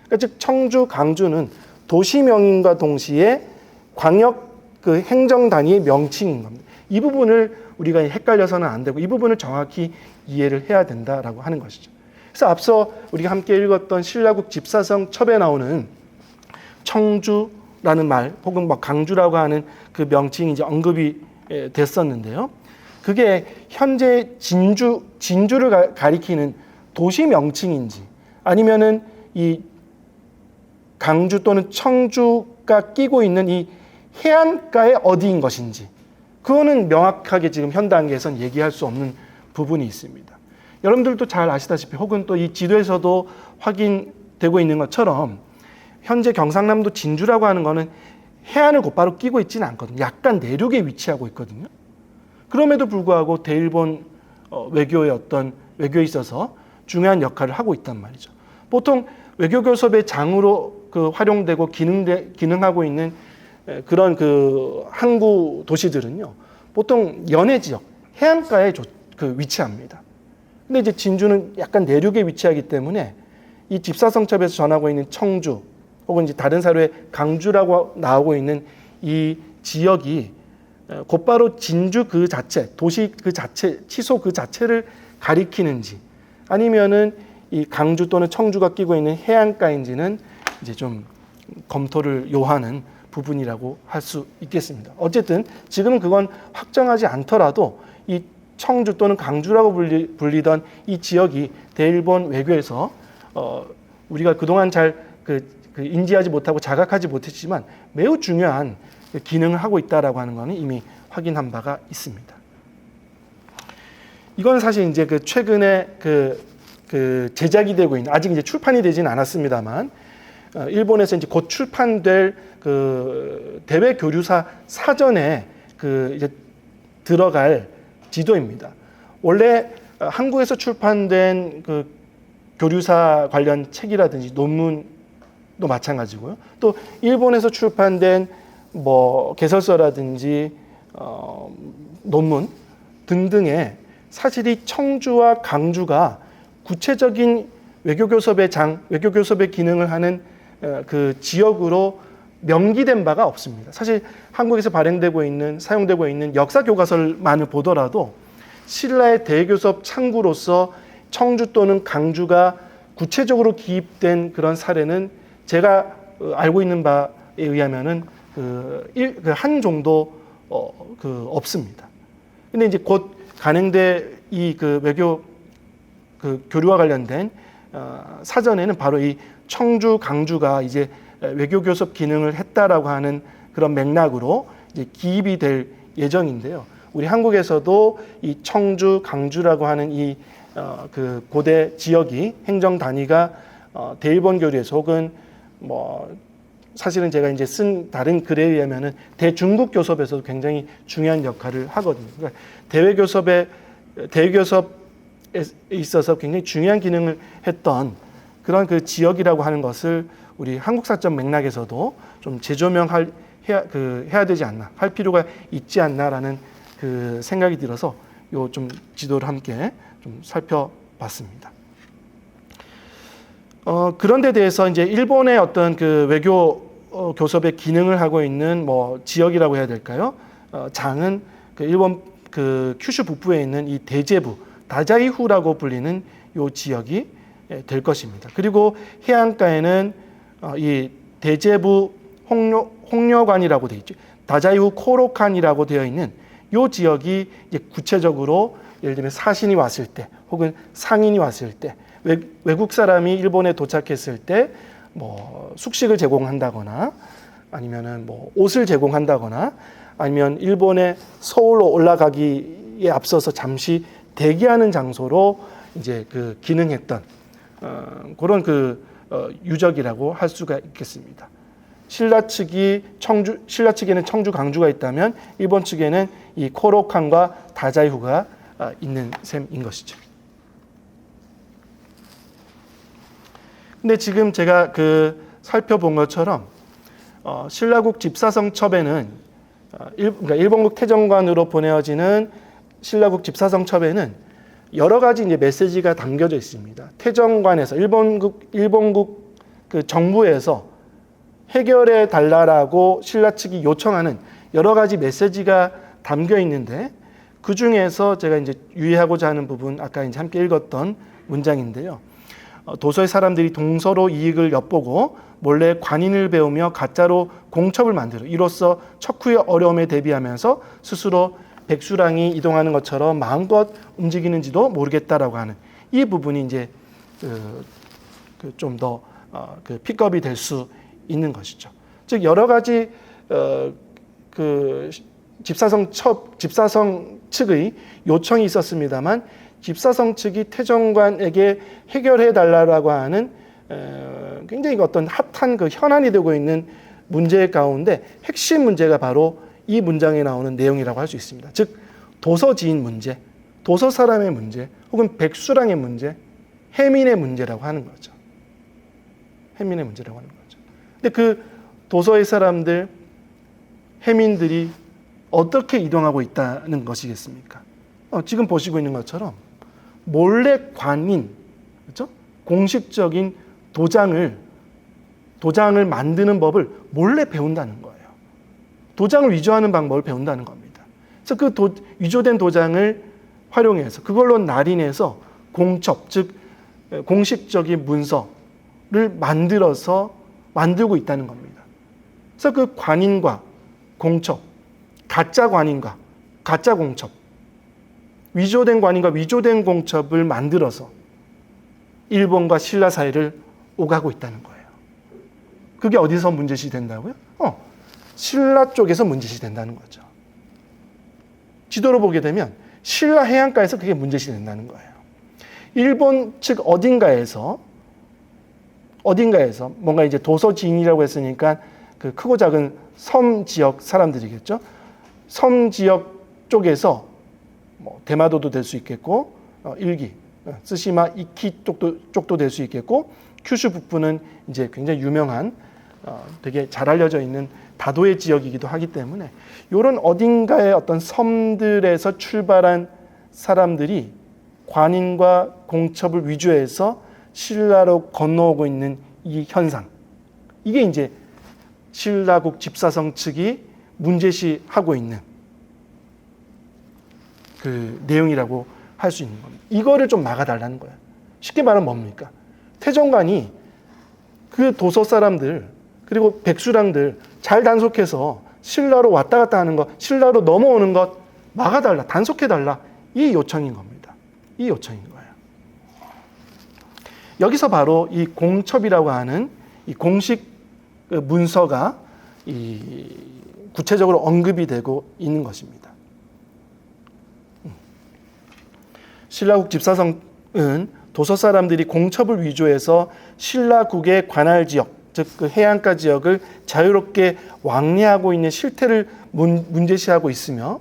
Speaker 1: 그러니까 즉 청주, 강주는 도시명인과 동시에 광역 그 행정 단위의 명칭인 겁니다. 이 부분을 우리가 헷갈려서는 안 되고 이 부분을 정확히 이해를 해야 된다라고 하는 것이죠. 그래서 앞서 우리가 함께 읽었던 신라국 집사성 첩에 나오는 청주라는 말 혹은 뭐 강주라고 하는 그 명칭이 이제 언급이 됐었는데요. 그게 현재 진주를 가리키는 도시 명칭인지 아니면은 이 강주 또는 청주가 끼고 있는 이 해안가의 어디인 것인지 그거는 명확하게 지금 현 단계에서는 얘기할 수 없는 부분이 있습니다. 여러분들도 잘 아시다시피 혹은 또 이 지도에서도 확인되고 있는 것처럼 현재 경상남도 진주라고 하는 거는 해안을 곧바로 끼고 있지는 않거든요. 약간 내륙에 위치하고 있거든요. 그럼에도 불구하고 대일본 외교의 어떤 외교에 있어서 중요한 역할을 하고 있단 말이죠. 보통 외교교섭의 장으로 그 활용되고 기능하고 있는 그런 그 항구 도시들은요, 보통 연해 지역, 해안가에 위치합니다. 근데 이제 진주는 약간 내륙에 위치하기 때문에 이 집사성첩에서 전하고 있는 청주 혹은 이제 다른 사료에 강주라고 나오고 있는 이 지역이 곧바로 진주 그 자체, 도시 그 자체, 치소 그 자체를 가리키는지 아니면은 이 강주 또는 청주가 끼고 있는 해안가인지는 이제 좀 검토를 요하는 부분이라고 할 수 있겠습니다. 어쨌든 지금은 그건 확정하지 않더라도 이 청주 또는 강주라고 불리던 이 지역이 대일본 외교에서 우리가 그동안 잘 인지하지 못하고 자각하지 못했지만 매우 중요한 기능을 하고 있다라고 하는 것은 이미 확인한 바가 있습니다. 이건 사실 이제 그 최근에 그 제작이 되고 있는 아직 이제 출판이 되지는 않았습니다만 일본에서 이제 곧 출판될 그 대외 교류사 사전에 그 이제 들어갈 지도입니다. 원래 한국에서 출판된 그 교류사 관련 책이라든지 논문도 마찬가지고요. 또 일본에서 출판된 뭐 개설서라든지 논문 등등의 사실 이 청주와 강주가 구체적인 외교교섭의 기능을 하는 그 지역으로 명기된 바가 없습니다. 사실 한국에서 사용되고 있는 역사 교과서만을 보더라도 신라의 대교섭 창구로서 청주 또는 강주가 구체적으로 기입된 그런 사례는 제가 알고 있는 바에 의하면은 한 정도 없습니다. 근데 이제 곧 간행될 이 외교 교류와 관련된 사전에는 바로 이 청주, 강주가 이제 외교 교섭 기능을 했다라고 하는 그런 맥락으로 이제 기입이 될 예정인데요. 우리 한국에서도 이 청주, 강주라고 하는 이 그 고대 지역이 행정 단위가 대일본 교류에서 혹은 뭐 사실은 제가 이제 쓴 다른 글에 의하면은 대중국 교섭에서도 굉장히 중요한 역할을 하거든요. 그러니까 대외교섭에 있어서 굉장히 중요한 기능을 했던 그런 그 지역이라고 하는 것을 우리 한국사적 맥락에서도 좀 재조명해야 되지 않나, 할 필요가 있지 않나라는 그 생각이 들어서 요 좀 지도를 함께 좀 살펴봤습니다. 그런 데 대해서 이제 일본의 어떤 그 외교 교섭의 기능을 하고 있는 뭐 지역이라고 해야 될까요? 장은 그 일본 그 큐슈 북부에 있는 이 대제부 다자이후라고 불리는 요 지역이 될 것입니다. 그리고 해안가에는 이 대제부 홍려관이라고 되어 있죠. 다자이후 코로칸이라고 되어 있는 요 지역이 이제 구체적으로 예를 들면 사신이 왔을 때 혹은 상인이 왔을 때 외국 사람이 일본에 도착했을 때 뭐 숙식을 제공한다거나 아니면은 뭐 옷을 제공한다거나 아니면 일본의 서울로 올라가기에 앞서서 잠시 대기하는 장소로 이제 그 기능했던 그런 그 유적이라고 할 수가 있겠습니다. 신라 측에는 청주 강주가 있다면 일본 측에는 이 코로칸과 다자이후가 있는 셈인 것이죠. 근데 지금 제가 그 살펴본 것처럼 신라국 집사성첩에는 그러니까 일본국 태정관으로 보내어지는 신라국 집사성첩에는 여러 가지 이제 메시지가 담겨져 있습니다. 태정관에서 일본국 그 정부에서 해결해 달라라고 신라 측이 요청하는 여러 가지 메시지가 담겨 있는데 그 중에서 제가 이제 유의하고자 하는 부분 아까 이제 함께 읽었던 문장인데요. 도서의 사람들이 동서로 이익을 엿보고 몰래 관인을 배우며 가짜로 공첩을 만들어 이로써 척후의 어려움에 대비하면서 스스로 백수랑이 이동하는 것처럼 마음껏 움직이는지도 모르겠다라고 하는 이 부분이 이제 좀 더 픽업이 될 수 있는 것이죠. 즉 여러 가지 그 집사성 측의 요청이 있었습니다만 집사성 측이 태정관에게 해결해 달라고 하는 굉장히 어떤 핫한 그 현안이 되고 있는 문제 가운데 핵심 문제가 바로 이 문장에 나오는 내용이라고 할 수 있습니다. 즉 도서지인 문제, 도서 사람의 문제, 혹은 백수랑의 문제, 해민의 문제라고 하는 거죠. 해민의 문제라고 하는 거죠. 근데 그 도서의 사람들, 해민들이 어떻게 이동하고 있다는 것이겠습니까? 지금 보시고 있는 것처럼 몰래 관인, 그렇죠? 공식적인 도장을 만드는 법을 몰래 배운다는 거예요. 도장을 위조하는 방법을 배운다는 겁니다. 그래서 그 위조된 도장을 활용해서 그걸로 날인해서 공첩, 즉 공식적인 문서를 만들고 있다는 겁니다. 그래서 그 관인과 공첩, 가짜 관인과 가짜 공첩, 위조된 관인과 위조된 공첩을 만들어서 일본과 신라 사이를 오가고 있다는 거예요. 그게 어디서 문제시 된다고요? 신라 쪽에서 문제시 된다는 거죠. 지도로 보게 되면 신라 해안가에서 그게 문제시 된다는 거예요. 일본 측 어딘가에서 뭔가 이제 도서지인이라고 했으니까 그 크고 작은 섬 지역 사람들이겠죠. 섬 지역 쪽에서 뭐 대마도도 될 수 있겠고 일기, 쓰시마 이키 쪽도 될 수 있겠고 큐슈 북부는 이제 굉장히 유명한 되게 잘 알려져 있는 다도의 지역이기도 하기 때문에 이런 어딘가의 어떤 섬들에서 출발한 사람들이 관인과 공첩을 위조해서 신라로 건너오고 있는 이 현상, 이게 이제 신라국 집사성 측이 문제시하고 있는 그 내용이라고 할 수 있는 겁니다. 이거를 좀 막아달라는 거예요. 쉽게 말하면 뭡니까? 태정관이 그 도서 사람들 그리고 백수랑들 잘 단속해서 신라로 왔다 갔다 하는 것, 신라로 넘어오는 것 막아달라, 단속해달라, 이 요청인 겁니다. 이 요청인 거예요. 여기서 바로 이 공첩이라고 하는 이 공식 문서가 구체적으로 언급이 되고 있는 것입니다. 신라국 집사성은 도서 사람들이 공첩을 위조해서 신라국의 관할 지역, 즉 그 해안가 지역을 자유롭게 왕래하고 있는 실태를 문제시하고 있으며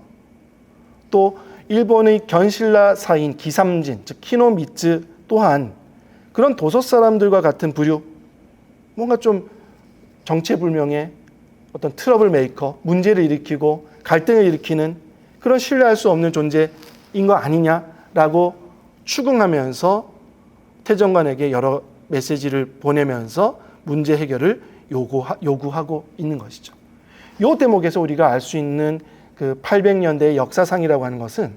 Speaker 1: 또 일본의 견신라 사인 기삼진, 즉 키노미츠 또한 그런 도서 사람들과 같은 부류, 뭔가 좀 정체불명의 어떤 트러블 메이커, 문제를 일으키고 갈등을 일으키는 그런 신뢰할 수 없는 존재인 거 아니냐라고 추궁하면서 태정관에게 여러 메시지를 보내면서 문제 해결을 요구하고 있는 것이죠. 이 대목에서 우리가 알 수 있는 그 800년대의 역사상이라고 하는 것은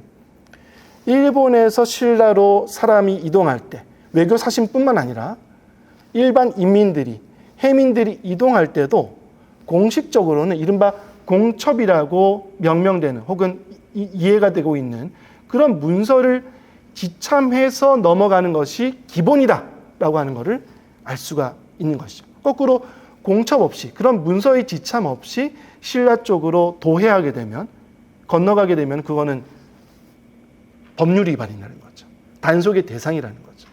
Speaker 1: 일본에서 신라로 사람이 이동할 때 외교 사신뿐만 아니라 일반 인민들이 해민들이 이동할 때도 공식적으로는 이른바 공첩이라고 명명되는 혹은 이해가 되고 있는 그런 문서를 지참해서 넘어가는 것이 기본이다라고 하는 것을 알 수가 있는 것이죠. 거꾸로 공첩 없이 그런 문서의 지참 없이 신라 쪽으로 도해하게 되면 건너가게 되면 그거는 법률 위반이라는 거죠. 단속의 대상이라는 거죠.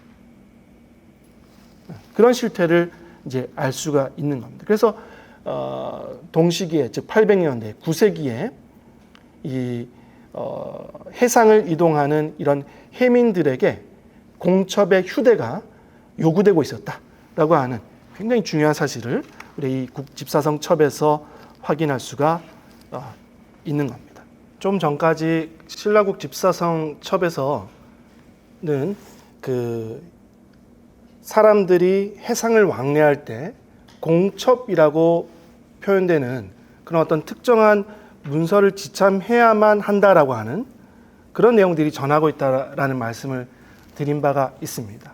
Speaker 1: 그런 실태를 이제 알 수가 있는 겁니다. 그래서 동시기에 즉 800년대 9세기에 이 해상을 이동하는 이런 해민들에게 공첩의 휴대가 요구되고 있었다라고 하는 굉장히 중요한 사실을 우리 이 국집사성 첩에서 확인할 수가 있는 겁니다. 좀 전까지 신라국 집사성 첩에서는 그 사람들이 해상을 왕래할 때 공첩이라고 표현되는 그런 어떤 특정한 문서를 지참해야만 한다라고 하는 그런 내용들이 전하고 있다라는 말씀을 드린 바가 있습니다.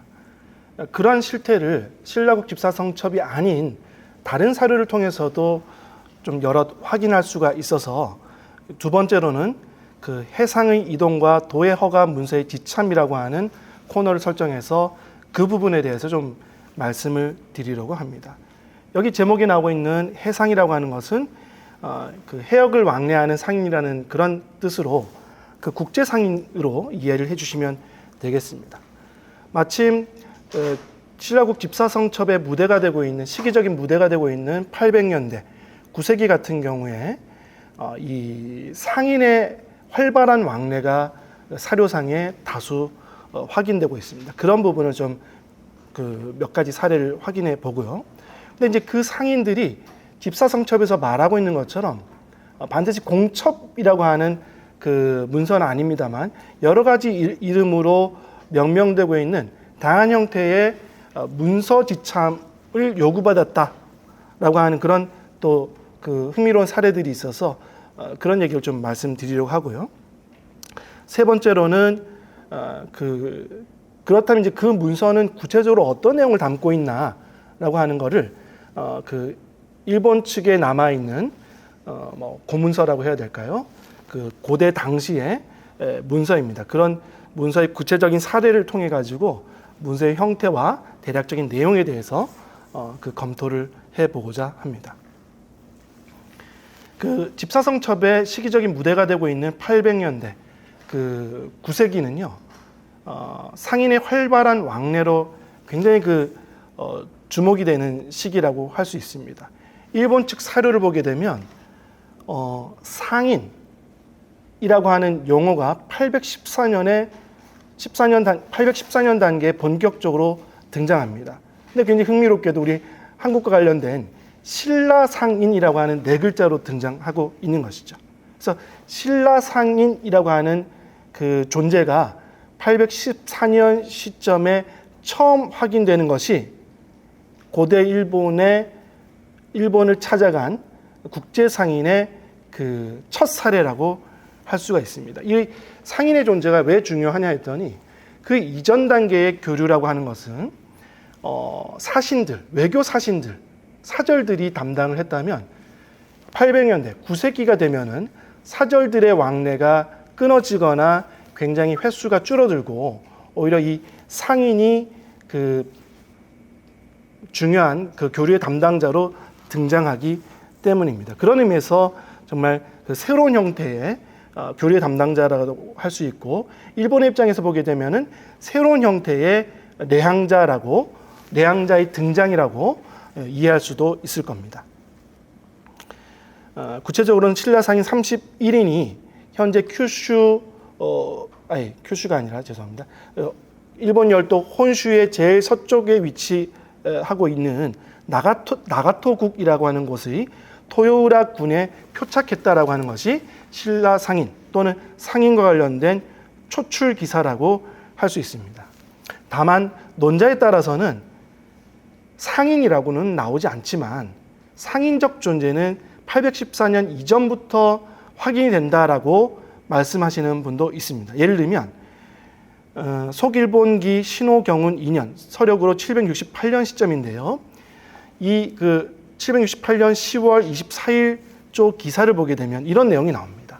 Speaker 1: 그러한 실태를 신라국 집사성첩이 아닌 다른 사료를 통해서도 좀 여러 확인할 수가 있어서 두 번째로는 그 해상의 이동과 도해 허가 문서의 지참이라고 하는 코너를 설정해서 그 부분에 대해서 좀 말씀을 드리려고 합니다. 여기 제목에 나오고 있는 해상이라고 하는 것은 그 해역을 왕래하는 상인이라는 그런 뜻으로 그 국제 상인으로 이해를 해주시면 되겠습니다. 마침 신라국 집사성첩의 무대가 되고 있는 시기적인 무대가 되고 있는 800년대 9세기 같은 경우에 이 상인의 활발한 왕래가 사료상에 다수 확인되고 있습니다. 그런 부분을 좀 그 몇 가지 사례를 확인해 보고요. 근데 이제 그 상인들이 집사성첩에서 말하고 있는 것처럼 반드시 공첩이라고 하는 그 문서는 아닙니다만 여러 가지 이름으로 명명되고 있는 다양한 형태의 문서 지참을 요구받았다라고 하는 그런 또 그 흥미로운 사례들이 있어서 그런 얘기를 좀 말씀드리려고 하고요. 세 번째로는 그렇다면 이제 그 문서는 구체적으로 어떤 내용을 담고 있나라고 하는 거를 그 일본 측에 남아 있는 뭐 고문서라고 해야 될까요? 그 고대 당시의 문서입니다. 그런 문서의 구체적인 사례를 통해 가지고 문서의 형태와 대략적인 내용에 대해서 그 검토를 해보고자 합니다. 그 집사성첩의 시기적인 무대가 되고 있는 800년대 그 9세기는요 상인의 활발한 왕래로 굉장히 주목이 되는 시기라고 할 수 있습니다. 일본 측 사료를 보게 되면 상인이라고 하는 용어가 814년 단계에 본격적으로 등장합니다. 근데 굉장히 흥미롭게도 우리 한국과 관련된 신라상인이라고 하는 네 글자로 등장하고 있는 것이죠. 그래서 신라상인이라고 하는 그 존재가 814년 시점에 처음 확인되는 것이 고대 일본을 찾아간 국제상인의 그 첫 사례라고 할 수가 있습니다. 이 상인의 존재가 왜 중요하냐 했더니 그 이전 단계의 교류라고 하는 것은 사신들, 외교 사신들, 사절들이 담당을 했다면 800년대, 9세기가 되면은 사절들의 왕래가 끊어지거나 굉장히 횟수가 줄어들고 오히려 이 상인이 그 중요한 그 교류의 담당자로 등장하기 때문입니다. 그런 의미에서 정말 그 새로운 형태의 교류의 담당자라고 할 수 있고 일본의 입장에서 보게 되면은 새로운 형태의 내항자의 등장이라고 이해할 수도 있을 겁니다. 구체적으로는 신라상인 31인이 현재 큐슈가 아니라 죄송합니다. 일본 열도 혼슈의 제일 서쪽에 위치하고 있는 나가토국이라고 하는 곳의 토요우라 군에 표착했다라고 하는 것이 신라 상인 또는 상인과 관련된 초출 기사라고 할 수 있습니다. 다만 논자에 따라서는 상인이라고는 나오지 않지만 상인적 존재는 814년 이전부터 확인이 된다라고 말씀하시는 분도 있습니다. 예를 들면 속일본기 신호경운 2년 서력으로 768년 시점인데요. 이 768년 10월 24일 쪽 기사를 보게 되면 이런 내용이 나옵니다.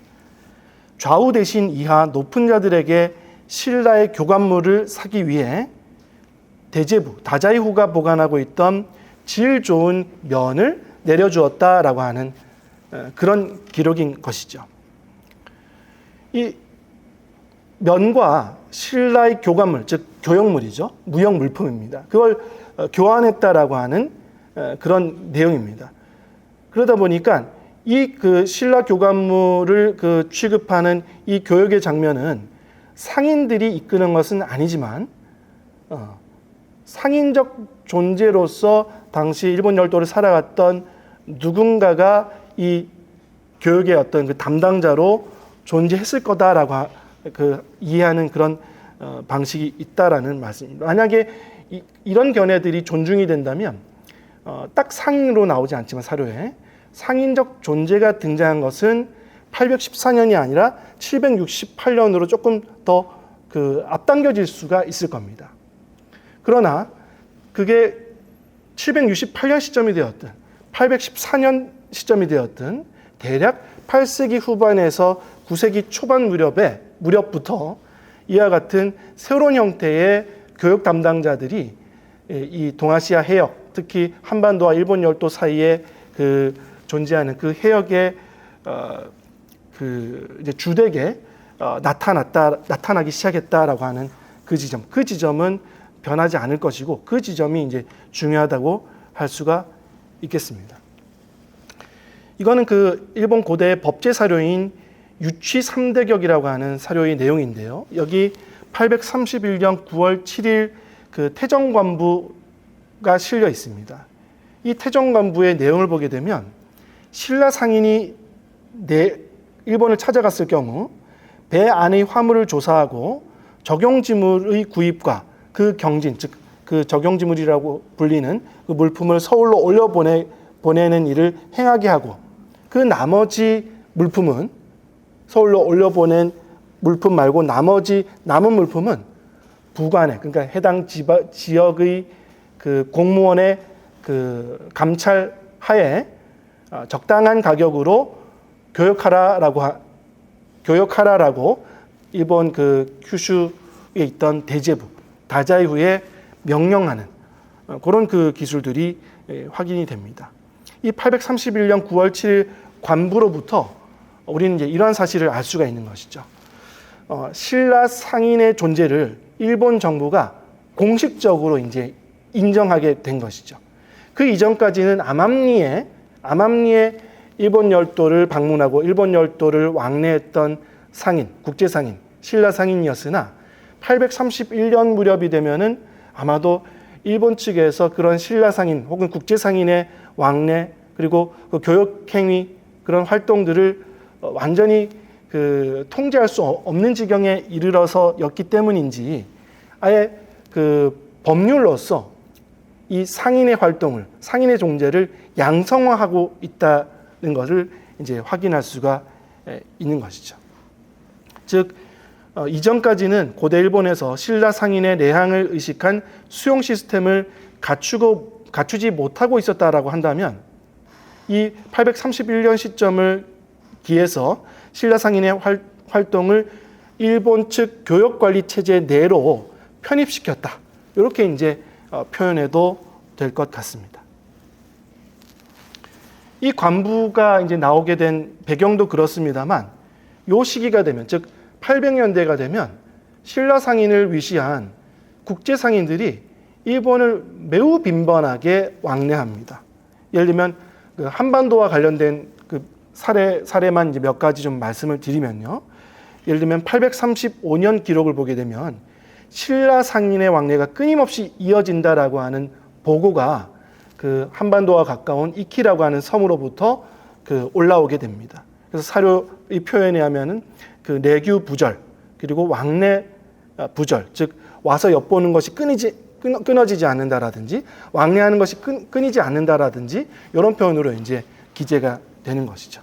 Speaker 1: 좌우 대신 이하 높은 자들에게 신라의 교관물을 사기 위해 대제부 다자이후가 보관하고 있던 질 좋은 면을 내려주었다라고 하는 그런 기록인 것이죠. 이 면과 신라의 교관물, 즉 교역물이죠. 무역 물품입니다. 그걸 교환했다라고 하는 그런 내용입니다. 그러다 보니까 이 신라 교관물을 취급하는 이 교역의 장면은 상인들이 이끄는 것은 아니지만 상인적 존재로서 당시 일본 열도를 살아갔던 누군가가 이 교역의 어떤 담당자로 존재했을 거다라고 이해하는 그런 방식이 있다라는 말씀입니다. 만약에 이런 견해들이 존중이 된다면 딱 상인으로 나오지 않지만 사료에 상인적 존재가 등장한 것은 814년이 아니라 768년으로 조금 더 앞당겨질 수가 있을 겁니다. 그러나 그게 768년 시점이 되었든 814년 시점이 되었든 대략 8세기 후반에서 9세기 초반 무렵부터 이와 같은 새로운 형태의 교역 담당자들이 이 동아시아 해역, 특히 한반도와 일본 열도 사이에 존재하는 그 해역의 이제 주되게 나타나기 시작했다라고 하는 그 지점은 변하지 않을 것이고 그 지점이 이제 중요하다고 할 수가 있겠습니다. 이거는 일본 고대의 법제 사료인 유취 3대격이라고 하는 사료의 내용인데요. 여기 831년 9월 7일 태정관부가 실려 있습니다. 이 태정관부의 내용을 보게 되면 신라 상인이 일본을 찾아갔을 경우 배 안의 화물을 조사하고 적용지물의 구입과 그 경진, 즉 적용지물이라고 불리는 그 물품을 서울로 올려보내는 일을 행하게 하고 그 나머지 물품은 서울로 올려보낸 물품 말고 남은 물품은 부관에, 그러니까 해당 지역의 공무원의 감찰 하에 적당한 가격으로 교역하라라고 일본 큐슈에 있던 대제부 다자이후에 명령하는 그런 기술들이 확인이 됩니다. 이 831년 9월 7일 관부로부터 우리는 이제 이러한 사실을 알 수가 있는 것이죠. 신라 상인의 존재를 일본 정부가 공식적으로 이제 인정하게 된 것이죠. 그 이전까지는 암암리에 일본 열도를 방문하고 일본 열도를 왕래했던 상인, 국제 상인, 신라 상인이었으나 831년 무렵이 되면은 아마도 일본 측에서 그런 신라 상인 혹은 국제 상인의 왕래 그리고 교역 행위 그런 활동들을 완전히 통제할 수 없는 지경에 이르러서였기 때문인지 아예 법률로서 이 상인의 활동을, 상인의 존재를 양성화하고 있다는 것을 이제 확인할 수가 있는 것이죠. 즉, 이전까지는 고대 일본에서 신라 상인의 내향을 의식한 수용 시스템을 갖추지 못하고 있었다라고 한다면 이 831년 시점을 기해서 신라 상인의 활동을 일본 측 교역관리 체제 내로 편입시켰다. 이렇게 이제 표현해도 될 것 같습니다. 이 관부가 이제 나오게 된 배경도 그렇습니다만, 요 시기가 되면, 즉 800년대가 되면 신라 상인을 위시한 국제 상인들이 일본을 매우 빈번하게 왕래합니다. 예를 들면 한반도와 관련된 사례만 이제 몇 가지 좀 말씀을 드리면요. 예를 들면 835년 기록을 보게 되면 신라 상인의 왕래가 끊임없이 이어진다라고 하는 보고가 한반도와 가까운 이키라고 하는 섬으로부터 올라오게 됩니다. 그래서 사료의 표현에 하면은 내규 부절, 그리고 왕래 부절, 즉 와서 엿보는 것이 끊어지지 않는다라든지 왕래하는 것이 끊이지 않는다라든지 이런 표현으로 이제 기재가 되는 것이죠.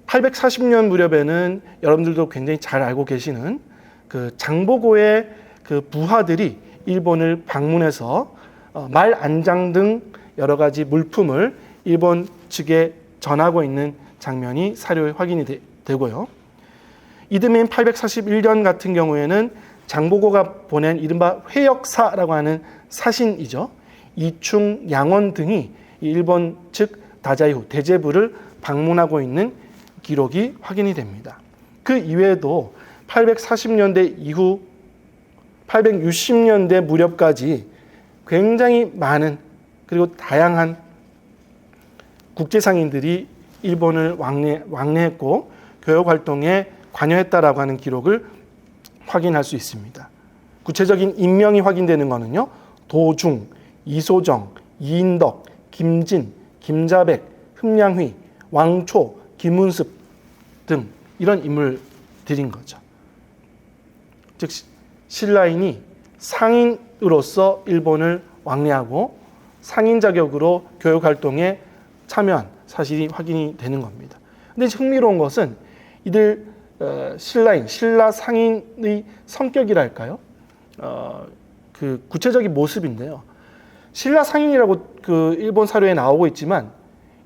Speaker 1: 840년 무렵에는 여러분들도 굉장히 잘 알고 계시는 그 장보고의 그 부하들이 일본을 방문해서 말 안장 등 여러 가지 물품을 일본 측에 전하고 있는 장면이 사료에 확인이 되고요. 이듬해인 841년 같은 경우에는 장보고가 보낸 이른바 회역사라고 하는 사신이죠. 이충, 양원 등이 일본 측 다자이후, 대제부를 방문하고 있는 기록이 확인이 됩니다. 그 이외에도 840년대 이후 860년대 무렵까지 굉장히 많은 그리고 다양한 국제상인들이 일본을 왕래했고 교역활동에 관여했다라고 하는 기록을 확인할 수 있습니다. 구체적인 인명이 확인되는 것은요. 도중, 이소정, 이인덕, 김진, 김자백, 흠양휘, 왕초, 김운습 등 이런 인물들인 거죠. 즉 신라인이 상인으로서 일본을 왕래하고 상인 자격으로 교육활동에 참여한 사실이 확인이 되는 겁니다. 그런데 흥미로운 것은 이들 신라인, 신라 상인의 성격이랄까요? 그 구체적인 모습인데요. 신라 상인이라고 그 일본 사료에 나오고 있지만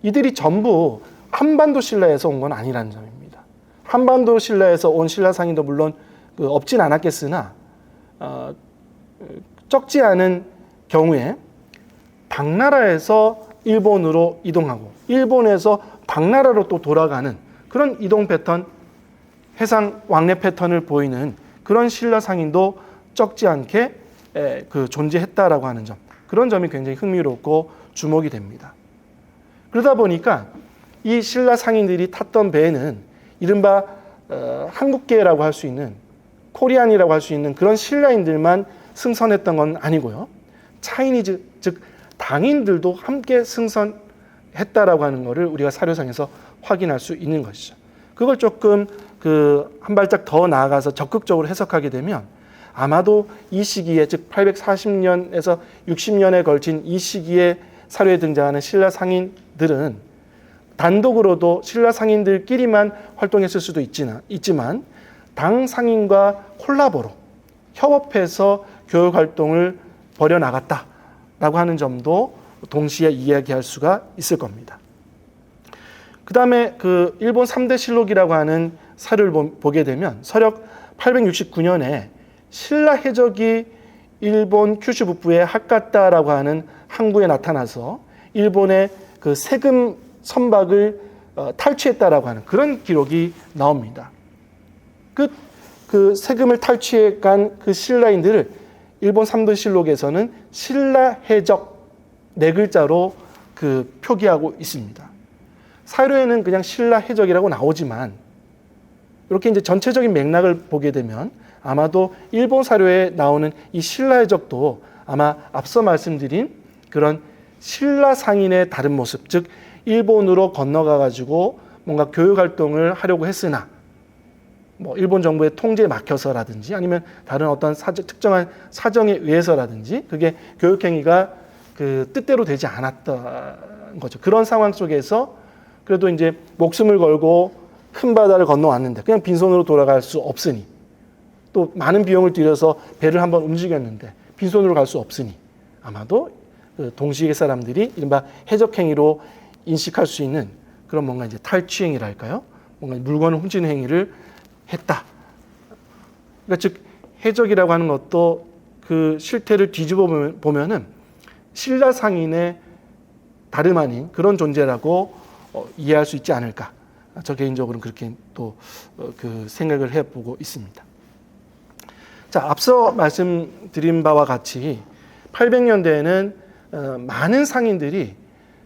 Speaker 1: 이들이 전부 한반도 신라에서 온 건 아니라는 점입니다. 한반도 신라에서 온 신라 상인도 물론 없진 않았겠으나 적지 않은 경우에 당나라에서 일본으로 이동하고 일본에서 당나라로 또 돌아가는 그런 이동 패턴, 해상 왕래 패턴을 보이는 그런 신라 상인도 적지 않게 존재했다라고 하는 점, 그런 점이 굉장히 흥미롭고 주목이 됩니다. 그러다 보니까 이 신라 상인들이 탔던 배에는 이른바 한국계라고 할 수 있는 코리안이라고 할 수 있는 그런 신라인들만 승선했던 건 아니고요. 차이니즈, 즉 당인들도 함께 승선했다라고 하는 것을 우리가 사료상에서 확인할 수 있는 것이죠. 그걸 조금 한 발짝 더 나아가서 적극적으로 해석하게 되면 아마도 이 시기에, 즉 840년에서 60년에 걸친 이 시기에 사료에 등장하는 신라 상인들은 단독으로도 신라 상인들끼리만 활동했을 수도 있지만 당 상인과 콜라보로 협업해서 교육 활동을 벌여나갔다라고 하는 점도 동시에 이야기할 수가 있을 겁니다. 그 다음에 그 일본 3대 실록이라고 하는 사료를 보게 되면 서력 869년에 신라 해적이 일본 큐슈 북부의 하카타라고 하는 항구에 나타나서 일본의 그 세금 선박을 탈취했다라고 하는 그런 기록이 나옵니다. 그 세금을 탈취해 간 그 신라인들을 일본 3대 실록에서는 신라 해적 네 글자로 표기하고 있습니다. 사료에는 그냥 신라 해적이라고 나오지만 이렇게 이제 전체적인 맥락을 보게 되면 아마도 일본 사료에 나오는 이 신라 해적도 아마 앞서 말씀드린 그런 신라 상인의 다른 모습, 즉 일본으로 건너가 가지고 뭔가 교육 활동을 하려고 했으나 일본 정부의 통제에 막혀서라든지 아니면 다른 어떤 특정한 사정에 의해서라든지 그게 교육 행위가 그 뜻대로 되지 않았던 거죠. 그런 상황 속에서 그래도 이제 목숨을 걸고 큰 바다를 건너왔는데 그냥 빈손으로 돌아갈 수 없으니 또 많은 비용을 들여서 배를 한번 움직였는데 빈손으로 갈 수 없으니 아마도 그 동시에 사람들이 이른바 해적 행위로 인식할 수 있는 그런 뭔가 이제 탈취 행위랄까요? 뭔가 물건을 훔치는 행위를 했다. 그러니까 즉 해적이라고 하는 것도 그 실태를 뒤집어 보면은 신라 상인의 다름 아닌 그런 존재라고 이해할 수 있지 않을까. 저 개인적으로는 그렇게 또 그 생각을 해보고 있습니다. 자, 앞서 말씀드린 바와 같이 800년대에는 많은 상인들이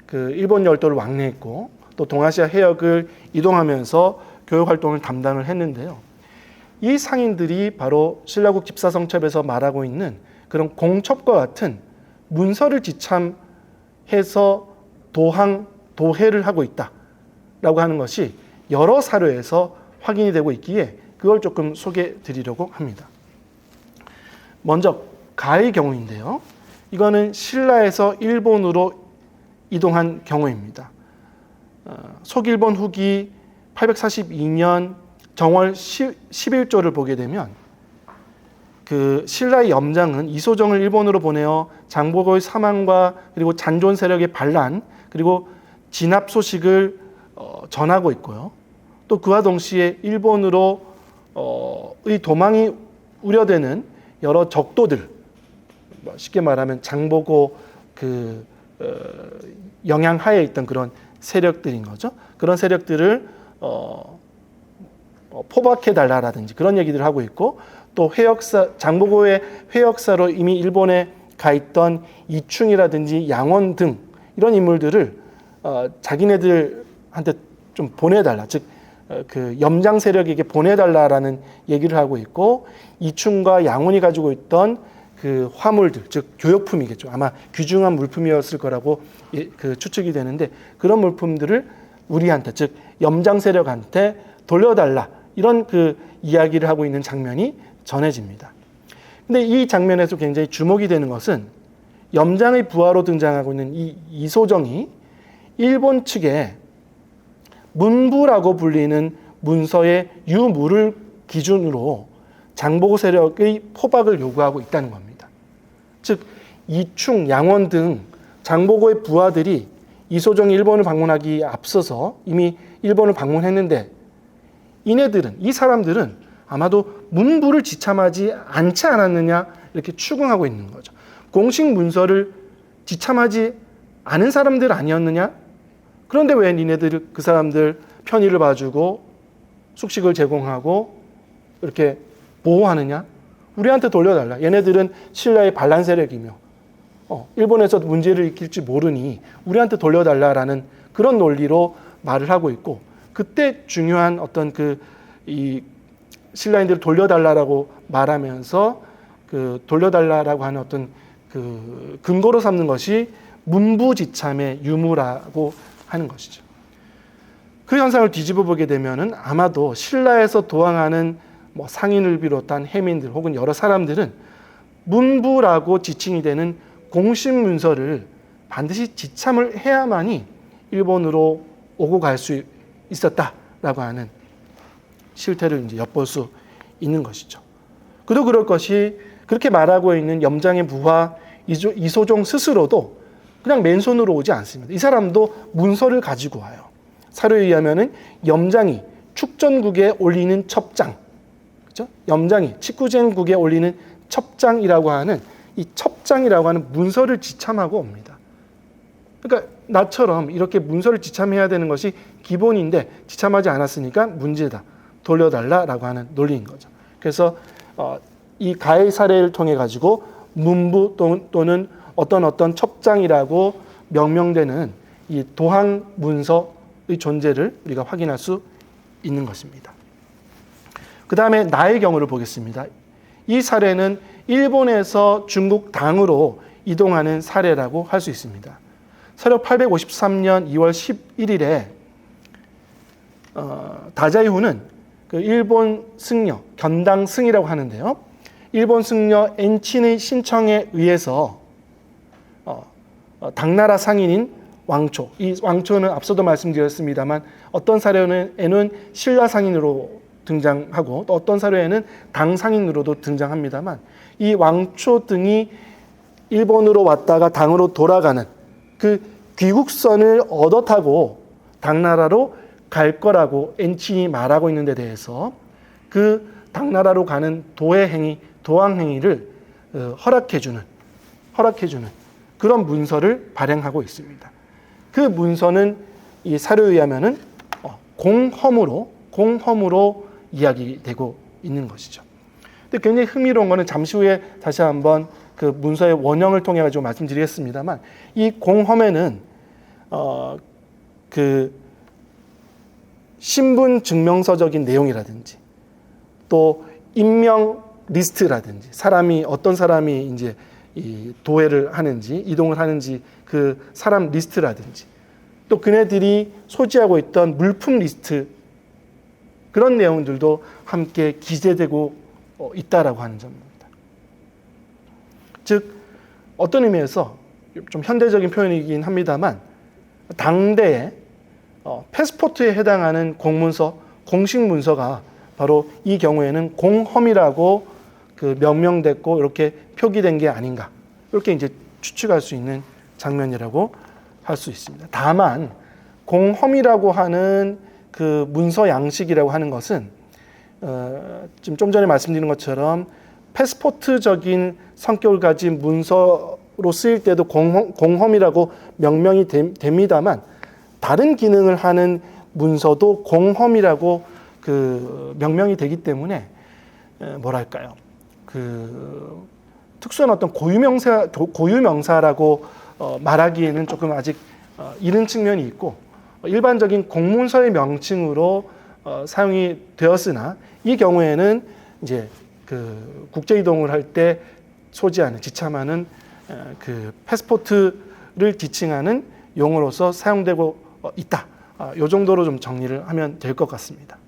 Speaker 1: 그 일본 열도를 왕래했고 또 동아시아 해역을 이동하면서 교육 활동을 담당을 했는데요. 이 상인들이 바로 신라국 집사성첩에서 말하고 있는 그런 공첩과 같은 문서를 지참해서 도해를 하고 있다라고 하는 것이 여러 사료에서 확인이 되고 있기에 그걸 조금 소개해 드리려고 합니다. 먼저 가의 경우인데요. 이거는 신라에서 일본으로 이동한 경우입니다. 속일본 후기 842년 정월 11조를 보게 되면 그 신라의 염장은 이소정을 일본으로 보내어 장보고의 사망과 그리고 잔존 세력의 반란 그리고 진압 소식을 전하고 있고요. 또 그와 동시에 일본으로 의 도망이 우려되는 여러 적도들, 쉽게 말하면 장보고 그 영향 하에 있던 그런 세력들인 거죠. 그런 세력들을 포박해 달라라든지 그런 얘기들을 하고 있고, 또 장보고의 회역사로 이미 일본에 가 있던 이충이라든지 양원 등 이런 인물들을 자기네들한테 좀 보내달라, 즉 그 염장 세력에게 보내달라라는 얘기를 하고 있고, 이충과 양원이 가지고 있던 그 화물들, 즉 교역품이겠죠. 아마 귀중한 물품이었을 거라고 그 추측이 되는데, 그런 물품들을 우리한테, 즉 염장 세력한테 돌려달라, 이런 그 이야기를 하고 있는 장면이 전해집니다. 근데 이 장면에서 굉장히 주목이 되는 것은 염장의 부하로 등장하고 있는 이 이소정이 일본 측에 문부라고 불리는 문서의 유무를 기준으로 장보고 세력의 포박을 요구하고 있다는 겁니다. 즉 이충, 양원 등 장보고의 부하들이 이소정이 일본을 방문하기 앞서서 이미 일본을 방문했는데, 이 사람들은 아마도 문부를 지참하지 않지 않았느냐, 이렇게 추궁하고 있는 거죠. 공식 문서를 지참하지 않은 사람들 아니었느냐? 그런데 왜 니네들 그 사람들 편의를 봐주고 숙식을 제공하고 이렇게 보호하느냐? 우리한테 돌려달라. 얘네들은 신라의 반란 세력이며 일본에서 문제를 일으킬지 모르니 우리한테 돌려달라라는 그런 논리로 말을 하고 있고, 그때 중요한 어떤 이 신라인들을 돌려달라라고 말하면서 그 돌려달라라고 하는 어떤 그 근거로 삼는 것이 문부지참의 유무라고 하는 것이죠. 그 현상을 뒤집어 보게 되면은 아마도 신라에서 도항하는 상인을 비롯한 해민들 혹은 여러 사람들은 문부라고 지칭이 되는 공식 문서를 반드시 지참을 해야만이 일본으로 오고 갈 수 있었다라고 하는 실태를 이제 엿볼 수 있는 것이죠. 그도 그럴 것이, 그렇게 말하고 있는 염장의 부하 이소정 스스로도 그냥 맨손으로 오지 않습니다. 이 사람도 문서를 가지고 와요. 사료에 의하면은 염장이 축전국에 올리는 첩장, 그렇죠? 염장이 직구쟁국에 올리는 첩장이라고 하는 이 첩장이라고 하는 문서를 지참하고 옵니다. 그러니까 나처럼 이렇게 문서를 지참해야 되는 것이 기본인데 지참하지 않았으니까 문제다, 돌려달라라고 하는 논리인 거죠. 그래서 이 가해 사례를 통해 가지고 문부 또는 어떤 첩장이라고 명명되는 이 도항 문서의 존재를 우리가 확인할 수 있는 것입니다. 그 다음에 나의 경우를 보겠습니다. 이 사례는 일본에서 중국 당으로 이동하는 사례라고 할 수 있습니다. 서력 853년 2월 11일에 다자이후는 그 일본 승려, 견당승이라고 하는데요. 일본 승려 엔친의 신청에 의해서 당나라 상인인 왕초, 이 왕초는 앞서도 말씀드렸습니다만 어떤 사례에는 신라 상인으로 등장하고 또 어떤 사례에는 당 상인으로도 등장합니다만, 이 왕초 등이 일본으로 왔다가 당으로 돌아가는 그 귀국선을 얻어 타고 당나라로 갈 거라고 엔친이 말하고 있는 데 대해서 그 당나라로 가는 도항행위를 허락해주는 그런 문서를 발행하고 있습니다. 그 문서는 이 사료에 의하면은 공허무로 이야기되고 있는 것이죠. 근데 굉장히 흥미로운 것은 잠시 후에 다시 한번 그 문서의 원형을 통해 가지고 말씀드리겠습니다만, 이 공허에는 그 신분 증명서적인 내용이라든지 또 임명 리스트라든지 어떤 사람이 이제 이 도회를 하는지 이동을 하는지 그 사람 리스트라든지 또 그네들이 소지하고 있던 물품 리스트 그런 내용들도 함께 기재되고 있다라고 하는 점입니다. 즉 어떤 의미에서 좀 현대적인 표현이긴 합니다만 당대의 패스포트에 해당하는 공문서, 공식 문서가 바로 이 경우에는 공험이라고 명명됐고 이렇게 표기된 게 아닌가, 이렇게 이제 추측할 수 있는 장면이라고 할 수 있습니다. 다만 공험이라고 하는 그 문서 양식이라고 하는 것은 지금 좀 전에 말씀드린 것처럼 패스포트적인 성격을 가진 문서로 쓰일 때도 공험이라고 명명이 됩니다만 다른 기능을 하는 문서도 공험이라고 명명이 되기 때문에 뭐랄까요, 특수한 어떤 고유명사라고 말하기에는 조금 아직 이른 측면이 있고 일반적인 공문서의 명칭으로 사용이 되었으나 이 경우에는 이제 국제 이동을 할 때 소지하는, 지참하는 패스포트를 지칭하는 용어로서 사용되고 있다. 이 정도로 좀 정리를 하면 될 것 같습니다.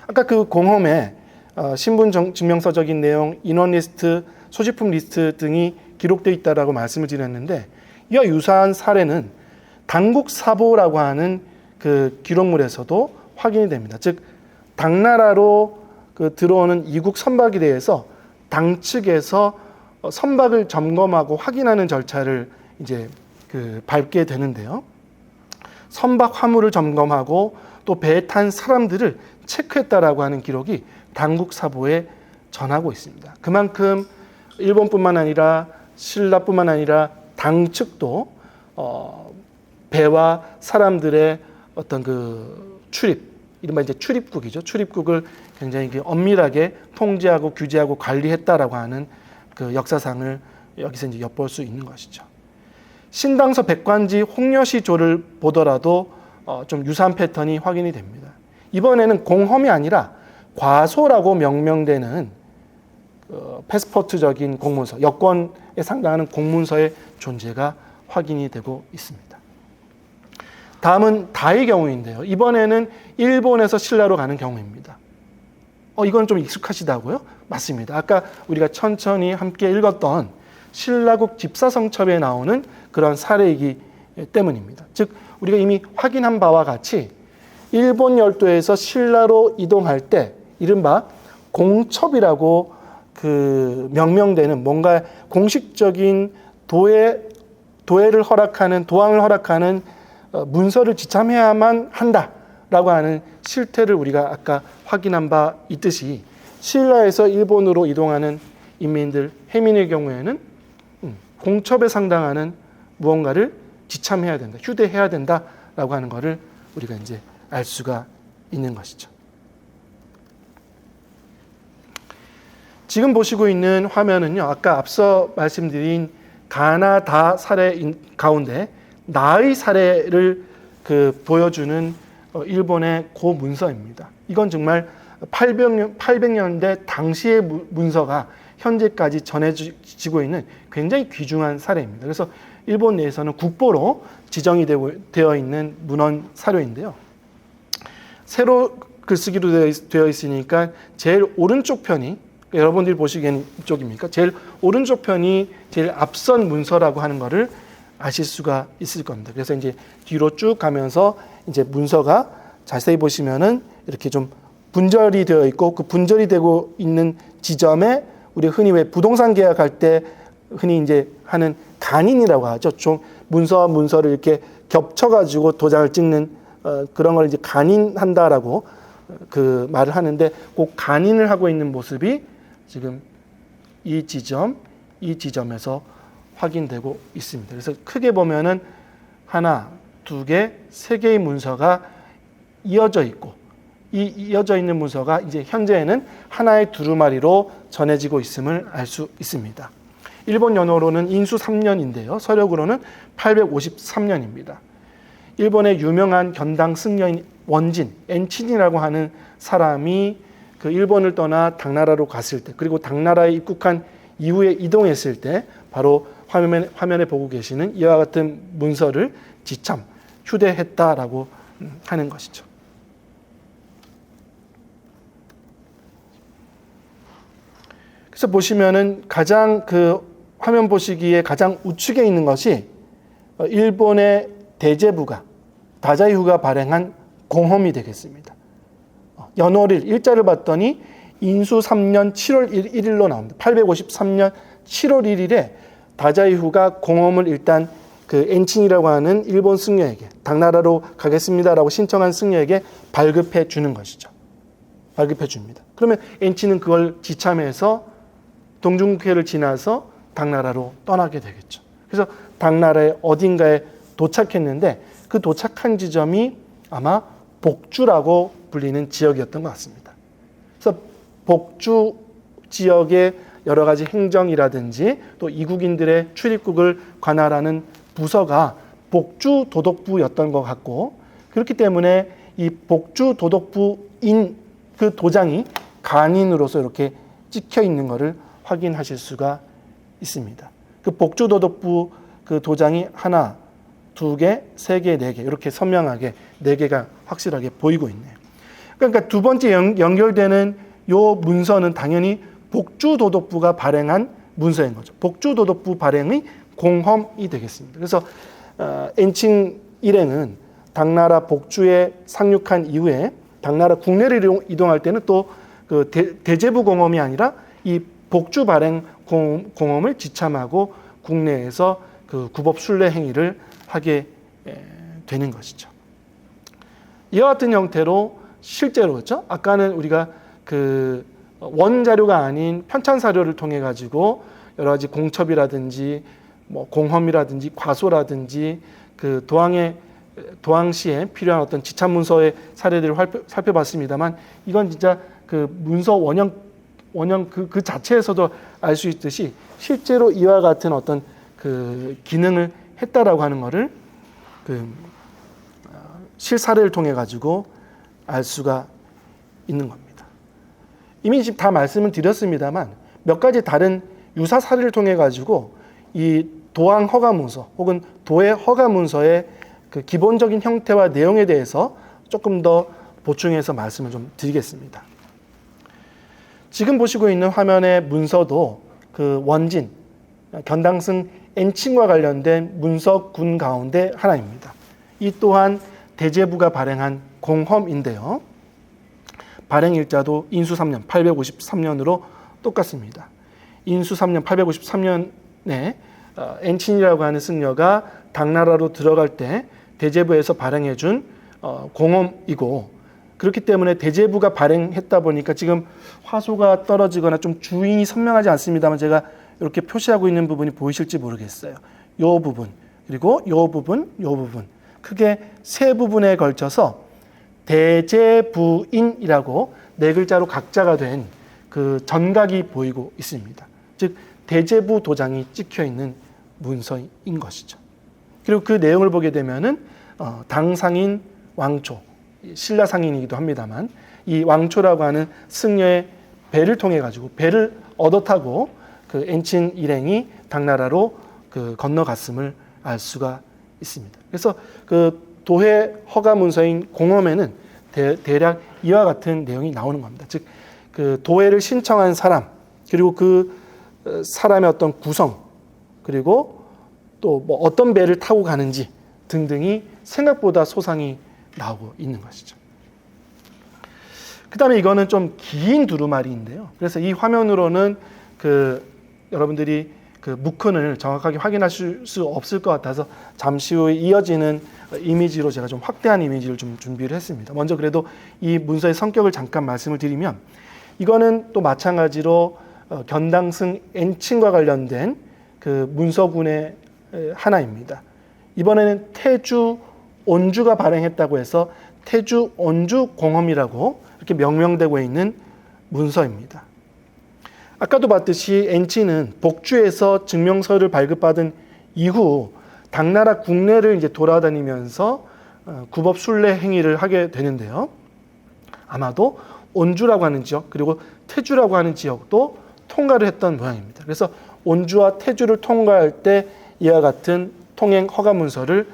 Speaker 1: 아까 공험에 신분 증명서적인 내용, 인원 리스트, 소지품 리스트 등이 기록되어 있다라고 말씀을 드렸는데 이와 유사한 사례는 당국사보라고 하는 기록물에서도 확인이 됩니다. 즉 당나라로 들어오는 이국 선박에 대해서 당 측에서 선박을 점검하고 확인하는 절차를 이제 밟게 되는데요. 선박 화물을 점검하고 또 배에 탄 사람들을 체크했다라고 하는 기록이 당국사보에 전하고 있습니다. 그만큼 일본뿐만 아니라 신라뿐만 아니라 당 측도 배와 사람들의 어떤 출입, 이른바 이제 출입국이죠. 출입국을 굉장히 엄밀하게 통제하고 규제하고 관리했다라고 하는 역사상을 여기서 이제 엿볼 수 있는 것이죠. 신당서 백관지 홍여시조를 보더라도 좀 유사한 패턴이 확인이 됩니다. 이번에는 공험이 아니라 과소라고 명명되는 패스포트적인 공문서, 여권에 상당하는 공문서의 존재가 확인이 되고 있습니다. 다음은 다의 경우인데요. 이번에는 일본에서 신라로 가는 경우입니다. 이건 좀 익숙하시다고요? 맞습니다. 아까 우리가 천천히 함께 읽었던 신라국 집사성첩에 나오는 그런 사례이기 때문입니다. 즉 우리가 이미 확인한 바와 같이 일본 열도에서 신라로 이동할 때 이른바 공첩이라고 명명되는 뭔가 공식적인 도해를 허락하는, 도항을 허락하는 문서를 지참해야만 한다라고 하는 실태를 우리가 아까 확인한 바 있듯이 신라에서 일본으로 이동하는 인민들, 해민의 경우에는 공첩에 상당하는 무언가를 지참해야 된다, 휴대해야 된다라고 하는 것을 우리가 이제 알 수가 있는 것이죠. 지금 보시고 있는 화면은요, 아까 앞서 말씀드린 가나다 사례 가운데 나의 사례를 보여주는 일본의 고 문서입니다. 이건 정말 800년대 당시의 문서가 현재까지 전해지고 있는 굉장히 귀중한 사례입니다. 그래서 일본 내에서는 국보로 지정이 되어 있는 문헌 사료인데요. 세로 글쓰기로 되어 있으니까 제일 오른쪽 편이, 여러분들이 보시기에는 이쪽입니까? 제일 오른쪽 편이 제일 앞선 문서라고 하는 것을 아실 수가 있을 겁니다. 그래서 이제 뒤로 쭉 가면서 이제 문서가 자세히 보시면은 이렇게 좀 분절이 되어 있고 그 분절이 되고 있는 지점에 우리 흔히 왜 부동산 계약할 때 흔히 이제 하는 간인이라고 하죠. 좀 문서와 문서를 이렇게 겹쳐가지고 도장을 찍는 그런 걸 이제 간인한다라고 말을 하는데 그 간인을 하고 있는 모습이 지금 이 지점에서 확인되고 있습니다. 그래서 크게 보면은 하나, 두 개, 세 개의 문서가 이어져 있고 이 이어져 있는 문서가 이제 현재에는 하나의 두루마리로 전해지고 있음을 알 수 있습니다. 일본 연호로는 인수 3년인데요. 서력으로는 853년입니다. 일본의 유명한 견당 승려인 원진, 엔친이라고 하는 사람이 일본을 떠나 당나라로 갔을 때, 그리고 당나라에 입국한 이후에 이동했을 때 바로 화면에 보고 계시는 이와 같은 문서를 지참, 휴대했다라고 하는 것이죠. 그래서 보시면은 가장 그 화면 보시기에 가장 우측에 있는 것이 일본의 대제부가 다자이후가 발행한 공험이 되겠습니다. 연월일 일자를 봤더니 인수 3년 7월 1일로 나옵니다. 853년 7월 1일에 다자이후가 공험을 일단 그 엔친이라고 하는 일본 승려에게 당나라로 가겠습니다라고 신청한 승려에게 발급해 주는 것이죠. 발급해 줍니다. 그러면 엔친은 그걸 지참해서 동중국해를 지나서 당나라로 떠나게 되겠죠. 그래서 당나라의 어딘가에 도착했는데 그 도착한 지점이 아마 복주라고 불리는 지역이었던 것 같습니다. 그래서 복주 지역의 여러 가지 행정이라든지 또 이국인들의 출입국을 관할하는 부서가 복주 도독부였던 것 같고, 그렇기 때문에 이 복주 도독부인 그 도장이 간인으로서 이렇게 찍혀 있는 것을 확인하실 수가 있습니다. 그 복주 도독부 그 도장이 하나, 두 개, 세 개, 네 개 이렇게 선명하게 네 개가 확실하게 보이고 있네요. 그러니까 두 번째 연결되는 요 문서는 당연히 복주 도독부가 발행한 문서인 거죠. 복주 도독부 발행의 공험이 되겠습니다. 그래서 엔칭 일행은 당나라 복주에 상륙한 이후에 당나라 국내를 이동할 때는 또 그 대제부 공험이 아니라 이 복주 발행 공험을 지참하고 국내에서 그 구법 순례 행위를 하게 되는 것이죠. 이와 같은 형태로 실제로 그렇죠? 아까는 우리가 그 원자료가 아닌 편찬 사료를 통해 가지고 여러 가지 공첩이라든지 뭐 공험이라든지 과소라든지 그 도항시에 필요한 어떤 지참 문서의 사례들을 살펴봤습니다만, 이건 진짜 그 문서 원형 그 자체에서도 알 수 있듯이 실제로 이와 같은 어떤 그 기능을 했다라고 하는 것을 그 실사례를 통해 가지고 알 수가 있는 겁니다. 이미 지금 다 말씀을 드렸습니다만 몇 가지 다른 유사 사례를 통해 가지고 이 도항 허가 문서 혹은 도의 허가 문서의 그 기본적인 형태와 내용에 대해서 조금 더 보충해서 말씀을 좀 드리겠습니다. 지금 보시고 있는 화면의 문서도 그 원진, 견당승 엔칭과 관련된 문서군 가운데 하나입니다. 이 또한 대제부가 발행한 공험인데요. 발행 일자도 인수 3년 853년으로 똑같습니다. 인수 3년 853년에 엔친이라고 하는 승려가 당나라로 들어갈 때 대제부에서 발행해 준 공험이고, 그렇기 때문에 대제부가 발행했다 보니까 지금 화소가 떨어지거나 좀 주인이 선명하지 않습니다만 제가 이렇게 표시하고 있는 부분이 보이실지 모르겠어요. 이 부분, 그리고 이 부분, 이 부분, 크게 세 부분에 걸쳐서 대제부인이라고 네 글자로 각자가 된 그 전각이 보이고 있습니다. 즉 대제부 도장이 찍혀 있는 문서인 것이죠. 그리고 그 내용을 보게 되면은 당상인 왕초, 신라 상인이기도 합니다만 이 왕초라고 하는 승려의 배를 통해 가지고 배를 얻어 타고 그 엔친 일행이 당나라로 그 건너갔음을 알 수가 있습니다. 그래서 그 도회 허가 문서인 공험에는 대략 이와 같은 내용이 나오는 겁니다. 즉 그 도회를 신청한 사람, 그리고 그 사람의 어떤 구성, 그리고 또 뭐 어떤 배를 타고 가는지 등등이 생각보다 소상히 나오고 있는 것이죠. 그 다음에 이거는 좀 긴 두루마리인데요. 그래서 이 화면으로는 그 여러분들이 그 무큰을 정확하게 확인하실 수 없을 것 같아서 잠시 후에 이어지는 이미지로 제가 좀 확대한 이미지를 좀 준비를 했습니다. 먼저 그래도 이 문서의 성격을 잠깐 말씀을 드리면, 이거는 또 마찬가지로 견당승 엔칭과 관련된 그 문서군의 하나입니다. 이번에는 태주 온주가 발행했다고 해서 태주 온주 공험이라고 이렇게 명명되고 있는 문서입니다. 아까도 봤듯이 엔치는 복주에서 증명서를 발급받은 이후 당나라 국내를 이제 돌아다니면서 구법 순례 행위를 하게 되는데요. 아마도 온주라고 하는 지역, 그리고 태주라고 하는 지역도 통과를 했던 모양입니다. 그래서 온주와 태주를 통과할 때 이와 같은 통행 허가 문서를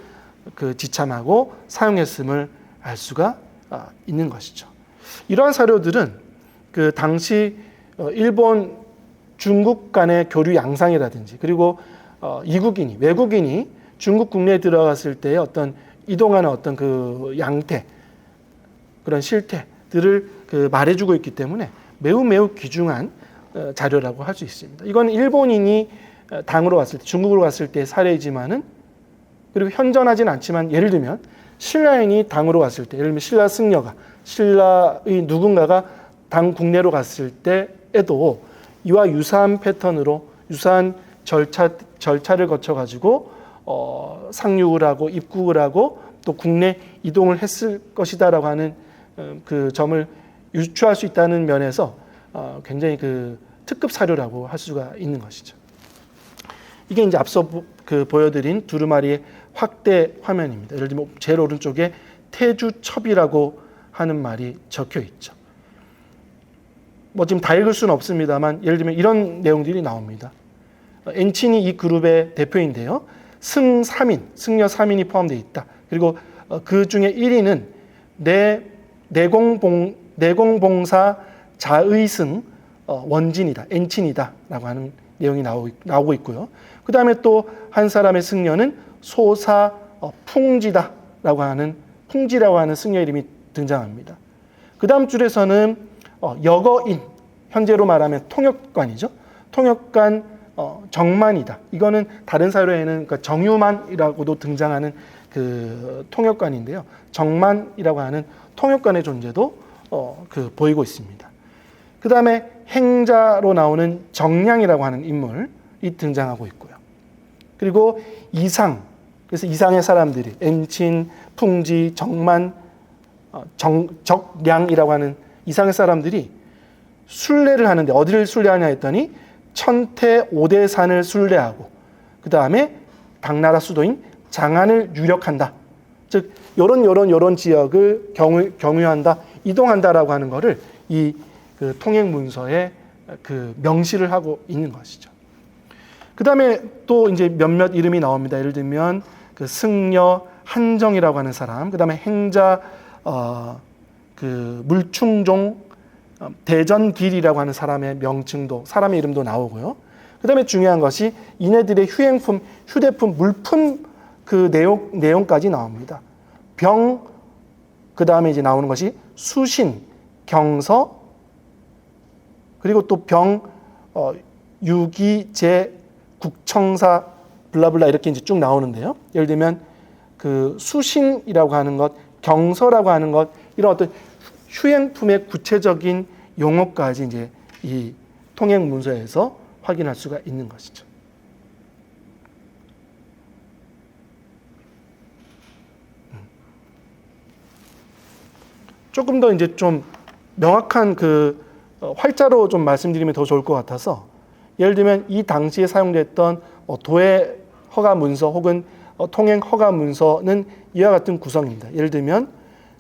Speaker 1: 그 지참하고 사용했음을 알 수가 있는 것이죠. 이러한 사료들은 그 당시 일본 중국 간의 교류 양상이라든지 그리고 외국인이 중국 국내에 들어갔을 때의 어떤 이동하는 어떤 그 양태, 그런 실태들을 말해주고 있기 때문에 매우 귀중한 자료라고 할 수 있습니다. 이건 일본인이 당으로 갔을 때, 중국으로 갔을 때의 사례이지만은, 그리고 현존하진 않지만, 예를 들면 신라인이 당으로 갔을 때, 예를 들면 신라의 누군가가 당 국내로 갔을 때에도 이와 유사한 패턴으로 유사한 절차를 거쳐 가지고 상륙을 하고 입국을 하고 또 국내 이동을 했을 것이다라고 하는 그 점을 유추할 수 있다는 면에서 굉장히 그 특급 사료라고 할 수가 있는 것이죠. 이게 이제 앞서 보여드린 두루마리의 확대 화면입니다. 예를 들면 제일 오른쪽에 태주첩이라고 하는 말이 적혀 있죠. 뭐 지금 다 읽을 수는 없습니다만 예를 들면 이런 내용들이 나옵니다. 엔친이 이 그룹의 대표인데요. 승여 3인이 포함되어 있다. 그리고 그 중에 1위는 내공봉사 자의승 원진이다. 엔친이다. 라고 하는 내용이 나오고 있고요. 그 다음에 또 한 사람의 승려는 소사 풍지라고 하는 승려 이름이 등장합니다. 그 다음 줄에서는 여거인, 현재로 말하면 통역관이죠. 통역관 정만이다. 이거는 다른 사료에는 그러니까 정유만이라고도 등장하는 그 통역관인데요. 정만이라고 하는 통역관의 존재도 보이고 있습니다. 그 다음에 행자로 나오는 정량이라고 하는 인물이 등장하고 있고요. 그리고 그래서 이상의 사람들이 엔친, 풍지, 정만, 적량이라고 하는 이상의 사람들이 순례를 하는데 어디를 순례하냐 했더니 천태 오대산을 순례하고 그 다음에 당나라 수도인 장안을 유력한다. 즉 요런 지역을 경유한다, 이동한다라고 하는 것을 이 그 통행 문서에 그 명시를 하고 있는 것이죠. 그 다음에 또 이제 몇몇 이름이 나옵니다. 예를 들면 그 승려 한정이라고 하는 사람, 그 다음에 행자 그 물충종 대전길이라고 하는 사람의 명칭도, 사람의 이름도 나오고요. 그 다음에 중요한 것이 이네들의 휴행품, 휴대품, 물품 그 내용까지 나옵니다. 그 다음에 이제 나오는 것이 수신, 경서, 그리고 또 유기제, 국청사, 블라블라 이렇게 이제 쭉 나오는데요. 예를 들면 그 수신이라고 하는 것, 경서라고 하는 것, 이런 어떤 휴행품의 구체적인 용어까지 이제 이 통행 문서에서 확인할 수가 있는 것이죠. 조금 더 이제 좀 명확한 그 활자로 좀 말씀드리면 더 좋을 것 같아서, 예를 들면 이 당시에 사용됐던 도해 허가 문서 혹은 통행 허가 문서는 이와 같은 구성입니다. 예를 들면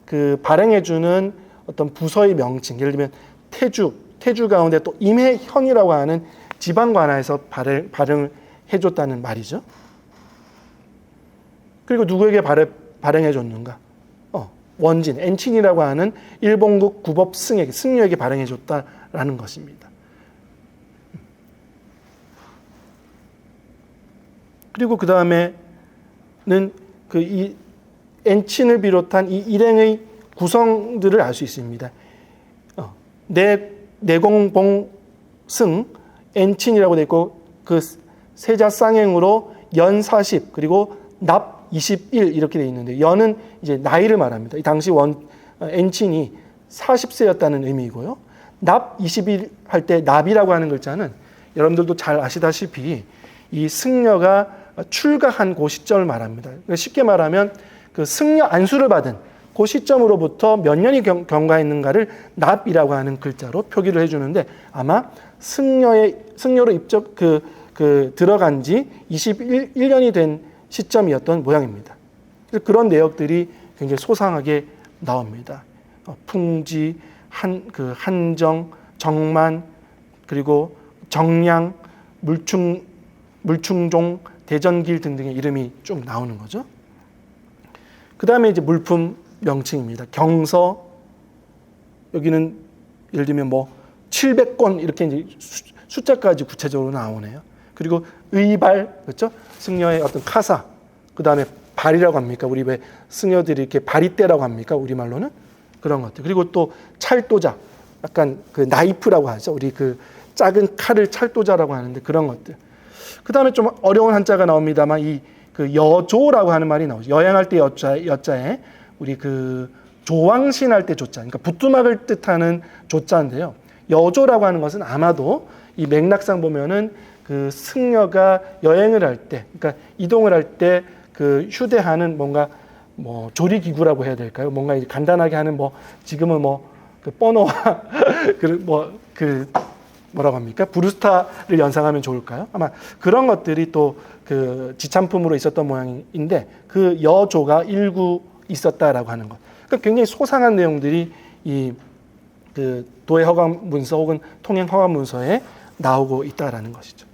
Speaker 1: 그 발행해주는 어떤 부서의 명칭, 예를 들면 태주 가운데 또 임해현이라고 하는 지방 관하에서 발행을 해줬다는 말이죠. 그리고 누구에게 발행해줬는가? 원진, 엔친이라고 하는 일본국 구법 승려에게 발행해줬다라는 것입니다. 그리고 그 다음에는 이 엔친을 비롯한 이 일행의 구성들을 알 수 있습니다. 내공봉승 엔친이라고 되어 있고 그 세자 쌍행으로 연 40 그리고 납 21 이렇게 되어 있는데, 연은 이제 나이를 말합니다. 이 당시 엔친이 40세였다는 의미이고요. 납 21 할 때 납이라고 하는 글자는 여러분들도 잘 아시다시피 이 승려가 출가한 그 시점을 말합니다. 그러니까 쉽게 말하면 그 승려 안수를 받은 그 시점으로부터 몇 년이 경과했는가를 납이라고 하는 글자로 표기를 해주는데, 아마 승려로 들어간 지 21년이 된 시점이었던 모양입니다. 그런 내역들이 굉장히 소상하게 나옵니다. 풍지, 한정, 정만, 그리고 정량, 물충종, 대전길 등등의 이름이 쭉 나오는 거죠. 그 다음에 이제 물품 명칭입니다. 경서, 여기는 예를 들면 700권 이렇게 이제 숫자까지 구체적으로 나오네요. 그리고 의발, 그렇죠? 승려의 어떤 카사, 그 다음에 발이라고 합니까? 우리 왜 승려들이 이렇게 발이대라고 합니까? 우리말로는 그런 것들. 그리고 또 찰도자, 약간 그 나이프라고 하죠. 우리 그 작은 칼을 찰도자라고 하는데 그런 것들. 그 다음에 좀 어려운 한자가 나옵니다만 이 그 여조라고 하는 말이 나오죠. 여행할 때 여자에 우리 그 조왕신할 때 조자, 그러니까 부뚜막을 뜻하는 조자인데요. 여조라고 하는 것은 아마도 이 맥락상 보면은 그 승려가 여행을 할 때, 그러니까 이동을 할 때 그 휴대하는 뭔가 뭐 조리기구라고 해야 될까요? 뭔가 이제 간단하게 하는 뭐 지금은 뭐 그 버너와 그 뭐라고 합니까? 브루스타를 연상하면 좋을까요? 아마 그런 것들이 또 그 지참품으로 있었던 모양인데 그 여조가 일구 있었다라고 하는 것. 그러니까 굉장히 소상한 내용들이 이 그 도해 허가 문서 혹은 통행 허가 문서에 나오고 있다라는 것이죠.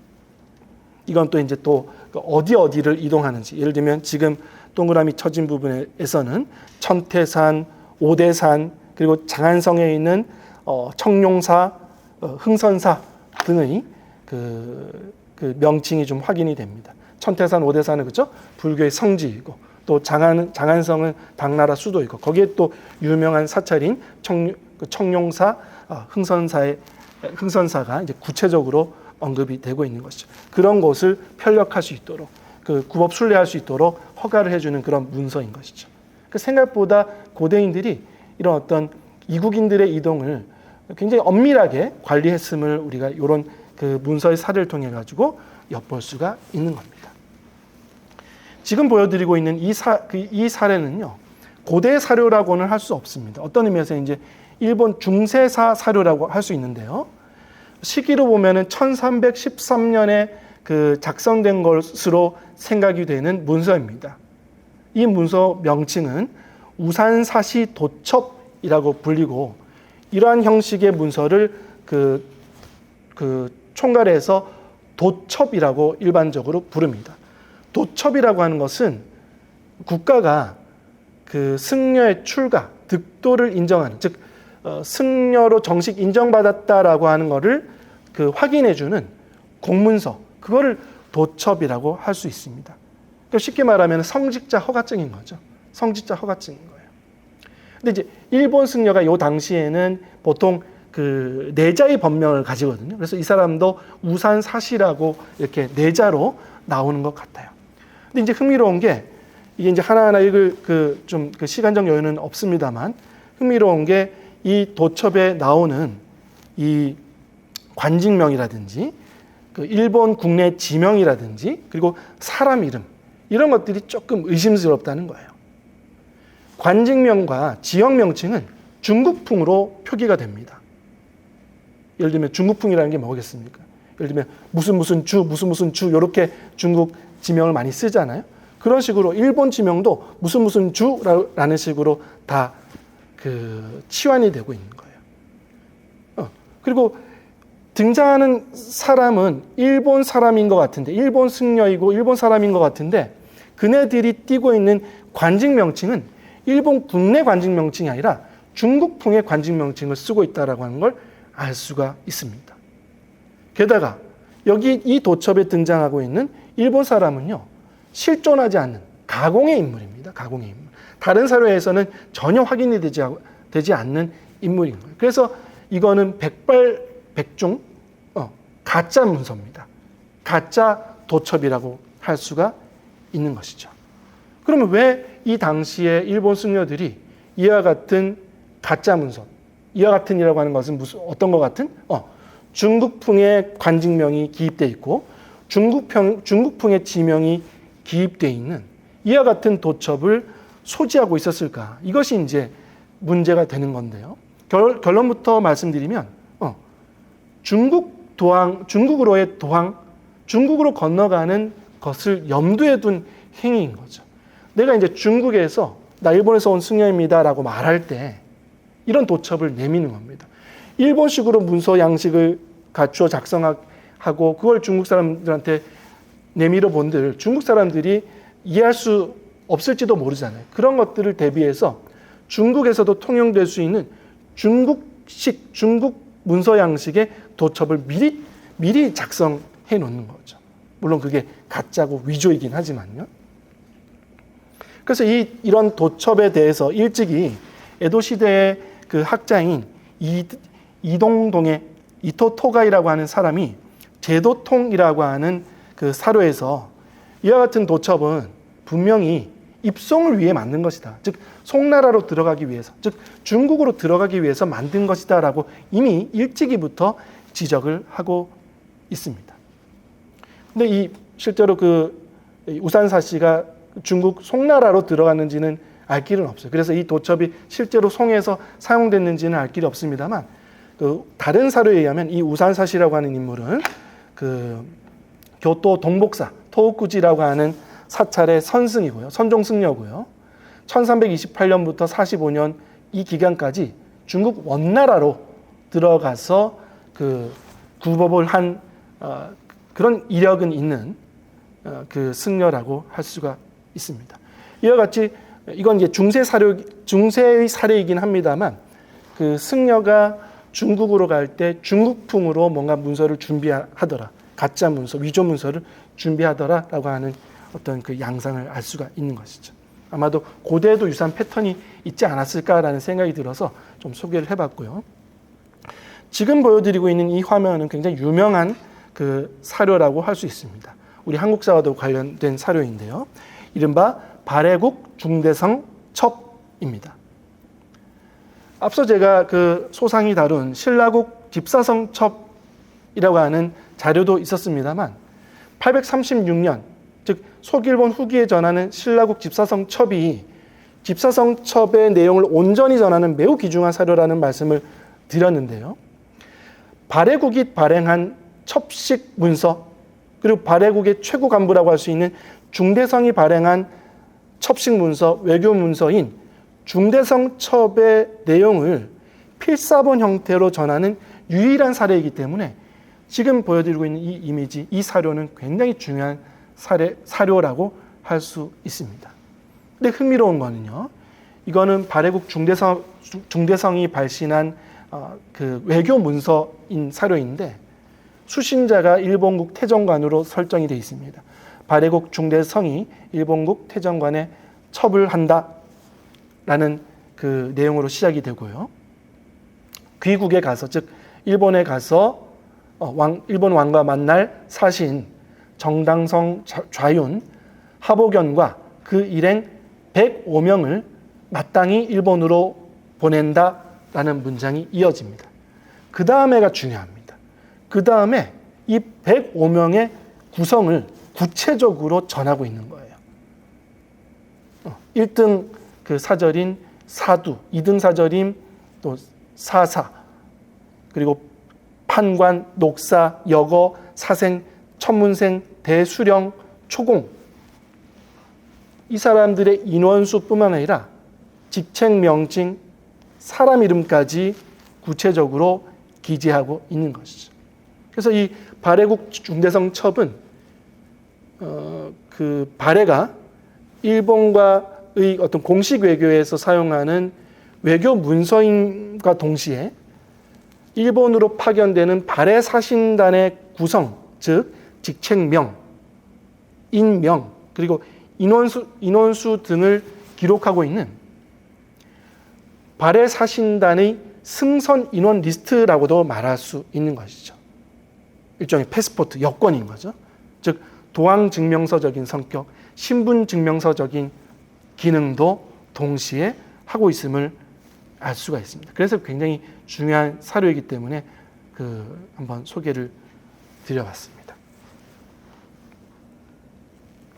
Speaker 1: 이건 또 이제 또 어디를 이동하는지, 예를 들면 지금 동그라미 쳐진 부분에서는 천태산, 오대산, 그리고 장안성에 있는 청룡사, 흥선사 등의 그 명칭이 좀 확인이 됩니다. 천태산, 오대산은 그렇죠? 불교의 성지이고, 또 장안성은 당나라 수도이고, 거기에 또 유명한 사찰인 청룡사, 흥선사가 이제 구체적으로 언급이 되고 있는 것이죠. 그런 곳을 편력할 수 있도록, 그 구법 순례할 수 있도록 허가를 해주는 그런 문서인 것이죠. 그 생각보다 고대인들이 이런 어떤 이국인들의 이동을 굉장히 엄밀하게 관리했음을 우리가 이런 그 문서의 사례를 통해 가지고 엿볼 수가 있는 겁니다. 지금 보여드리고 있는 이 사례는요, 고대 사료라고는 할 수 없습니다. 어떤 의미에서 이제 일본 중세사 사료라고 할 수 있는데요. 시기로 보면은 1313년에 그 작성된 것으로 생각이 되는 문서입니다. 이 문서 명칭은 우산사시 도첩이라고 불리고, 이러한 형식의 문서를 그 총괄해서 도첩이라고 일반적으로 부릅니다. 도첩이라고 하는 것은 국가가 그 승려의 출가, 득도를 인정하는, 즉 승려로 정식 인정받았다라고 하는 것을 그 확인해주는 공문서, 그거를 도첩이라고 할 수 있습니다. 그러니까 쉽게 말하면 성직자 허가증인 거죠. 성직자 허가증인 거예요. 근데 이제 일본 승려가 요 당시에는 보통 그 내자의 법명을 가지거든요. 그래서 이 사람도 우산사시라고 이렇게 내자로 나오는 것 같아요. 근데 이제 흥미로운 게, 이게 이제 하나하나 읽을 그 시간적 여유는 없습니다만, 흥미로운 게 이 도첩에 나오는 이 관직명이라든지 그 일본 국내 지명이라든지 그리고 사람 이름, 이런 것들이 조금 의심스럽다는 거예요. 관직명과 지역 명칭은 중국풍으로 표기가 됩니다. 예를 들면 중국풍이라는 게 뭐겠습니까? 예를 들면 무슨 주 이렇게 중국 지명을 많이 쓰잖아요. 그런 식으로 일본 지명도 무슨 주라는 식으로 다 그 치환이 되고 있는 거예요. 그리고 등장하는 사람은 일본 사람인 것 같은데, 일본 승려이고 일본 사람인 것 같은데, 그네들이 띠고 있는 관직 명칭은 일본 국내 관직 명칭이 아니라 중국풍의 관직 명칭을 쓰고 있다라고 하는 걸 알 수가 있습니다. 게다가 여기 이 도첩에 등장하고 있는 일본 사람은요, 실존하지 않는 가공의 인물입니다. 가공의 인물. 다른 사료에서는 전혀 확인이 되지 않는 인물인 거예요. 그래서 이거는 백발백중 가짜 문서입니다. 가짜 도첩이라고 할 수가 있는 것이죠. 그러면 왜 이 당시에 일본 승려들이 이와 같은 가짜 문서, 이와 같은이라고 하는 것은 어떤 것 같은? 중국풍의 관직명이 기입되어 있고 중국풍의 지명이 기입되어 있는 이와 같은 도첩을 소지하고 있었을까? 이것이 이제 문제가 되는 건데요. 결론부터 말씀드리면 중국으로의 도항, 중국으로 건너가는 것을 염두에 둔 행위인 거죠. 내가 이제 중국에서 나 일본에서 온 승려입니다라고 말할 때 이런 도첩을 내미는 겁니다. 일본식으로 문서 양식을 갖추어 작성하고 그걸 중국 사람들한테 내밀어 본들 중국 사람들이 이해할 수 없을지도 모르잖아요. 그런 것들을 대비해서 중국에서도 통용될 수 있는 중국 문서 양식의 도첩을 미리 작성해 놓는 거죠. 물론 그게 가짜고 위조이긴 하지만요. 그래서 이런 도첩에 대해서 일찍이 에도 시대의 그 학자인 이동동의 이토토가이라고 하는 사람이 제도통이라고 하는 그 사료에서 이와 같은 도첩은 분명히 입송을 위해 만든 것이다. 즉 송나라로 들어가기 위해서, 즉 중국으로 들어가기 위해서 만든 것이다라고 이미 일찍이부터 지적을 하고 있습니다. 근데 실제로 그 우산사씨가 중국 송나라로 들어갔는지는 알 길은 없어요. 그래서 이 도첩이 실제로 송에서 사용됐는지는 알 길이 없습니다만, 그 다른 사료에 의하면 이 우산사씨라고 하는 인물은 그 교토 동복사 토우쿠지라고 하는 사찰의 선승이고요, 선종승려고요. 1328년부터 45년 이 기간까지 중국 원나라로 들어가서 그 구법을 한 그런 이력은 있는 그 승려라고 할 수가 있습니다. 이와 같이 이건 이제 중세의 사례이긴 합니다만, 그 승려가 중국으로 갈 때 중국풍으로 뭔가 문서를 준비하더라, 가짜 문서, 위조 문서를 준비하더라라고 하는 어떤 그 양상을 알 수가 있는 것이죠. 아마도 고대에도 유사한 패턴이 있지 않았을까라는 생각이 들어서 좀 소개를 해봤고요. 지금 보여드리고 있는 이 화면은 굉장히 유명한 그 사료라고 할 수 있습니다. 우리 한국사와도 관련된 사료인데요. 이른바 발해국 중대성 첩입니다. 앞서 제가 그 소상히 다룬 신라국 집사성 첩이라고 하는 자료도 있었습니다만, 836년, 즉 소길본 후기에 전하는 신라국 집사성 첩이 집사성 첩의 내용을 온전히 전하는 매우 귀중한 사료라는 말씀을 드렸는데요. 발해국이 발행한 첩식 문서, 그리고 발해국의 최고 간부라고 할 수 있는 중대성이 발행한 첩식 문서, 외교 문서인 중대성 첩의 내용을 필사본 형태로 전하는 유일한 사례이기 때문에 지금 보여드리고 있는 이 이미지, 이 사료는 굉장히 중요한 사료라고 할 수 있습니다. 근데 흥미로운 거는요, 이거는 발해국 중대성이 발신한 그 외교 문서인 사료인데, 수신자가 일본국 태정관으로 설정이 되어 있습니다. 발해국 중대성이 일본국 태정관에 첩을 한다라는 그 내용으로 시작이 되고요. 귀국에 가서, 즉 일본에 가서 일본 왕과 만날 사신 정당성 좌윤 하보견과 그 일행 105명을 마땅히 일본으로 보낸다라는 문장이 이어집니다. 그 다음에가 중요합니다. 그 다음에 이 105명의 구성을 구체적으로 전하고 있는 거예요. 1등 그 사절인 사두, 2등 사절인 또 사사, 그리고 판관, 녹사, 여거, 사생, 천문생, 대수령, 초공, 이 사람들의 인원수뿐만 아니라 직책, 명칭, 사람 이름까지 구체적으로 기재하고 있는 것이죠. 그래서 이 발해국 중대성 첩은 그 발해가 일본과의 어떤 공식 외교에서 사용하는 외교 문서인과 동시에 일본으로 파견되는 발해 사신단의 구성, 즉 직책명, 인명, 그리고 인원수 등을 기록하고 있는 발해 사신단의 승선 인원 리스트라고도 말할 수 있는 것이죠. 일종의 패스포트, 여권인 거죠. 즉 도항증명서적인 성격, 신분증명서적인 기능도 동시에 하고 있음을 알 수가 있습니다. 그래서 굉장히 중요한 사료이기 때문에 한번 소개를 드려봤습니다.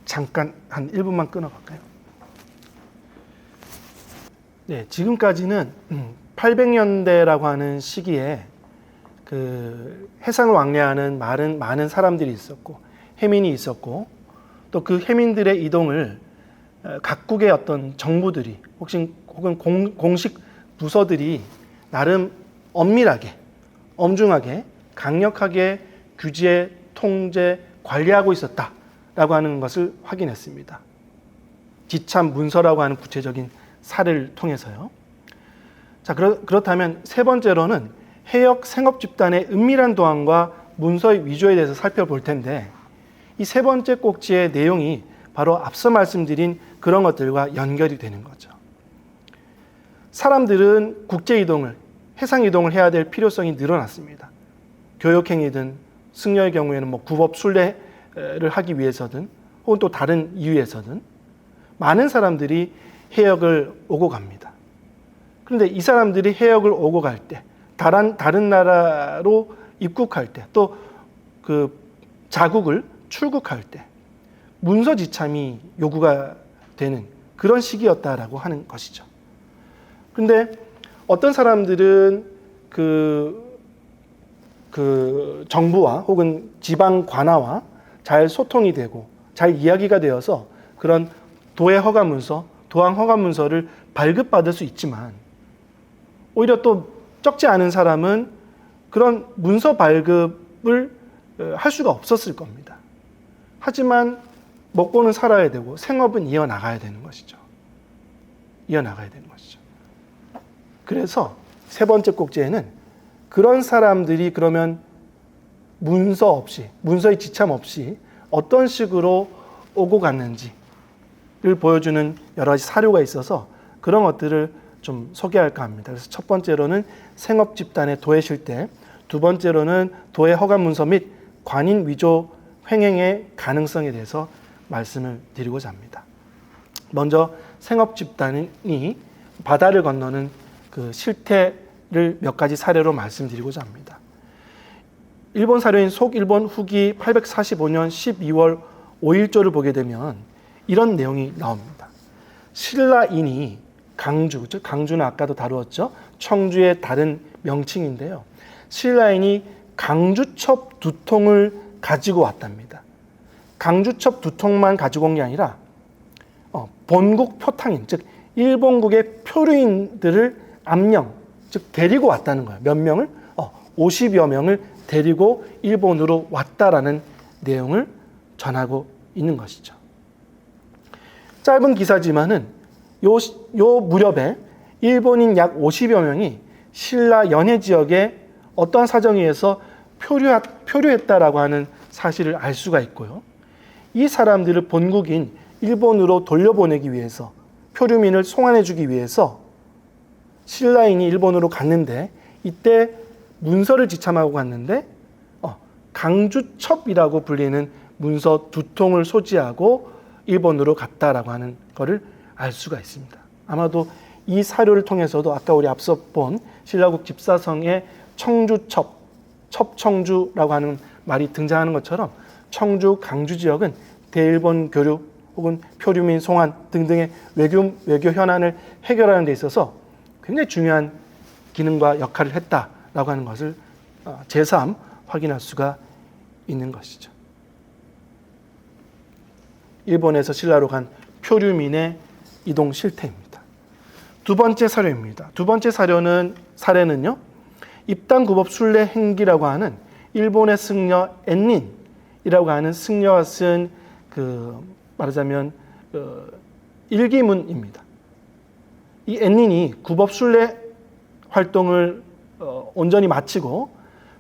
Speaker 1: 잠깐 한 1분만 끊어볼까요? 네, 지금까지는 800년대라고 하는 시기에 그 해상을 왕래하는 많은 사람들이 있었고 해민이 있었고, 또 그 해민들의 이동을 각국의 어떤 정부들이 혹은 공식 부서들이 나름 엄밀하게, 엄중하게, 강력하게 규제, 통제, 관리하고 있었다라고 하는 것을 확인했습니다. 지참 문서라고 하는 구체적인 사례를 통해서요. 자, 그렇다면 세 번째로는 해역 생업 집단의 은밀한 도항과 문서의 위조에 대해서 살펴볼 텐데 이 세 번째 꼭지의 내용이 바로 앞서 말씀드린 그런 것들과 연결이 되는 거죠. 사람들은 국제 이동을, 해상 이동을 해야 될 필요성이 늘어났습니다. 교역행위든 승려의 경우에는 굽업 순례를 하기 위해서든 혹은 또 다른 이유에서든 많은 사람들이 해역을 오고 갑니다. 그런데 이 사람들이 해역을 오고 갈 때, 다른 나라로 입국할 때, 또 그 자국을 출국할 때 문서 지참이 요구가 되는 그런 시기였다라고 하는 것이죠. 그런데 어떤 사람들은 그 정부와 혹은 지방 관아와 잘 소통이 되고 잘 이야기가 되어서 그런 도해 허가 문서, 도항 허가 문서를 발급받을 수 있지만 오히려 또 적지 않은 사람은 그런 문서 발급을 할 수가 없었을 겁니다. 하지만 먹고는 살아야 되고 생업은 이어나가야 되는 것이죠. 이어나가야 되는 것이죠. 그래서 세 번째 꼭지에는 그런 사람들이 그러면 문서 없이, 문서의 지참 없이 어떤 식으로 오고 갔는지를 보여주는 여러 가지 사료가 있어서 그런 것들을 좀 소개할까 합니다. 그래서 첫 번째로는 생업 집단의 도해 실태, 두 번째로는 도해 허가 문서 및 관인 위조 횡행의 가능성에 대해서 말씀을 드리고자 합니다. 먼저 생업 집단이 바다를 건너는 그 실태를 몇 가지 사례로 말씀드리고자 합니다. 일본 사료인 속일본 후기 845년 12월 5일조를 보게 되면 이런 내용이 나옵니다. 신라인이 강주, 즉 강주는 아까도 다루었죠. 청주의 다른 명칭인데요. 신라인이 강주첩 2통을 가지고 왔답니다. 강주첩 2통만 가지고 온 게 아니라 본국 표탕인, 즉 일본국의 표류인들을 암령, 즉 데리고 왔다는 거예요. 몇 명을? 50여 명을 데리고 일본으로 왔다라는 내용을 전하고 있는 것이죠. 짧은 기사지만은 요 무렵에 일본인 약 50여 명이 신라 연해 지역에 어떠한 사정에 의해서 표류했다라고 하는 사실을 알 수가 있고요. 이 사람들을 본국인 일본으로 돌려보내기 위해서, 표류민을 송환해주기 위해서 신라인이 일본으로 갔는데 이때 문서를 지참하고 갔는데 강주첩이라고 불리는 문서 2통을 소지하고 일본으로 갔다라고 하는 것을 알 수가 있습니다. 아마도 이 사료를 통해서도 아까 우리 앞서 본 신라국 집사성의 청주첩, 첩청주라고 하는 말이 등장하는 것처럼 청주, 강주 지역은 대일본 교류 혹은 표류민 송환 등등의 외교 현안을 해결하는 데 있어서 굉장히 중요한 기능과 역할을 했다라고 하는 것을 제3 확인할 수가 있는 것이죠. 일본에서 신라로 간 표류민의 이동 실태입니다. 두 번째 사료입니다. 두 번째 사례는요. 입당 구법 순례 행기라고 하는 일본의 승려 엔닌이라고 하는 승려가 쓴 말하자면 일기문입니다. 이 엔닌이 구법 순례 활동을 온전히 마치고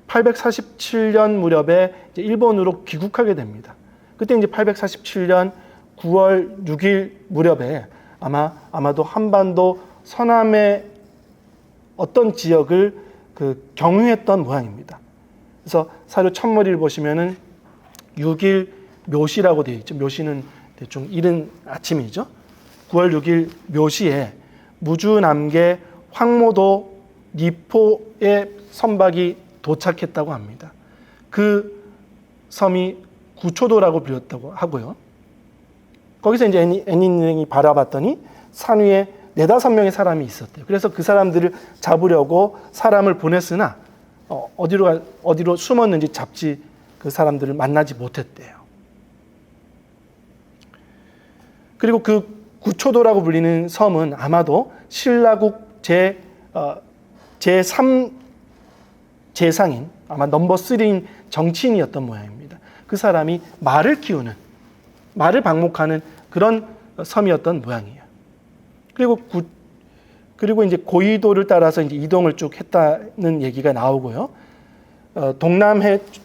Speaker 1: 847년 무렵에 이제 일본으로 귀국하게 됩니다. 그때 이제 847년 9월 6일 무렵에 아마도 한반도 서남의 어떤 지역을 경유했던 모양입니다. 그래서 사료 첫머리를 보시면은 6일 묘시라고 되어 있죠. 묘시는 대충 이른 아침이죠. 9월 6일 묘시에 무주남계 황모도 니포의 선박이 도착했다고 합니다. 그 섬이 구초도라고 불렸다고 하고요. 거기서 이제 엔닌이 바라봤더니 산 위에 4-5명의 사람이 있었대요. 그래서 그 사람들을 잡으려고 사람을 보냈으나 어디로 숨었는지 그 사람들을 만나지 못했대요. 그리고 그 구초도라고 불리는 섬은 아마도 신라국 제3 재상인, 아마 넘버 3인 정치인이었던 모양입니다. 그 사람이 말을 방목하는 그런 섬이었던 모양이에요. 그리고 이제 고이도를 따라서 이제 이동을 쭉 했다는 얘기가 나오고요.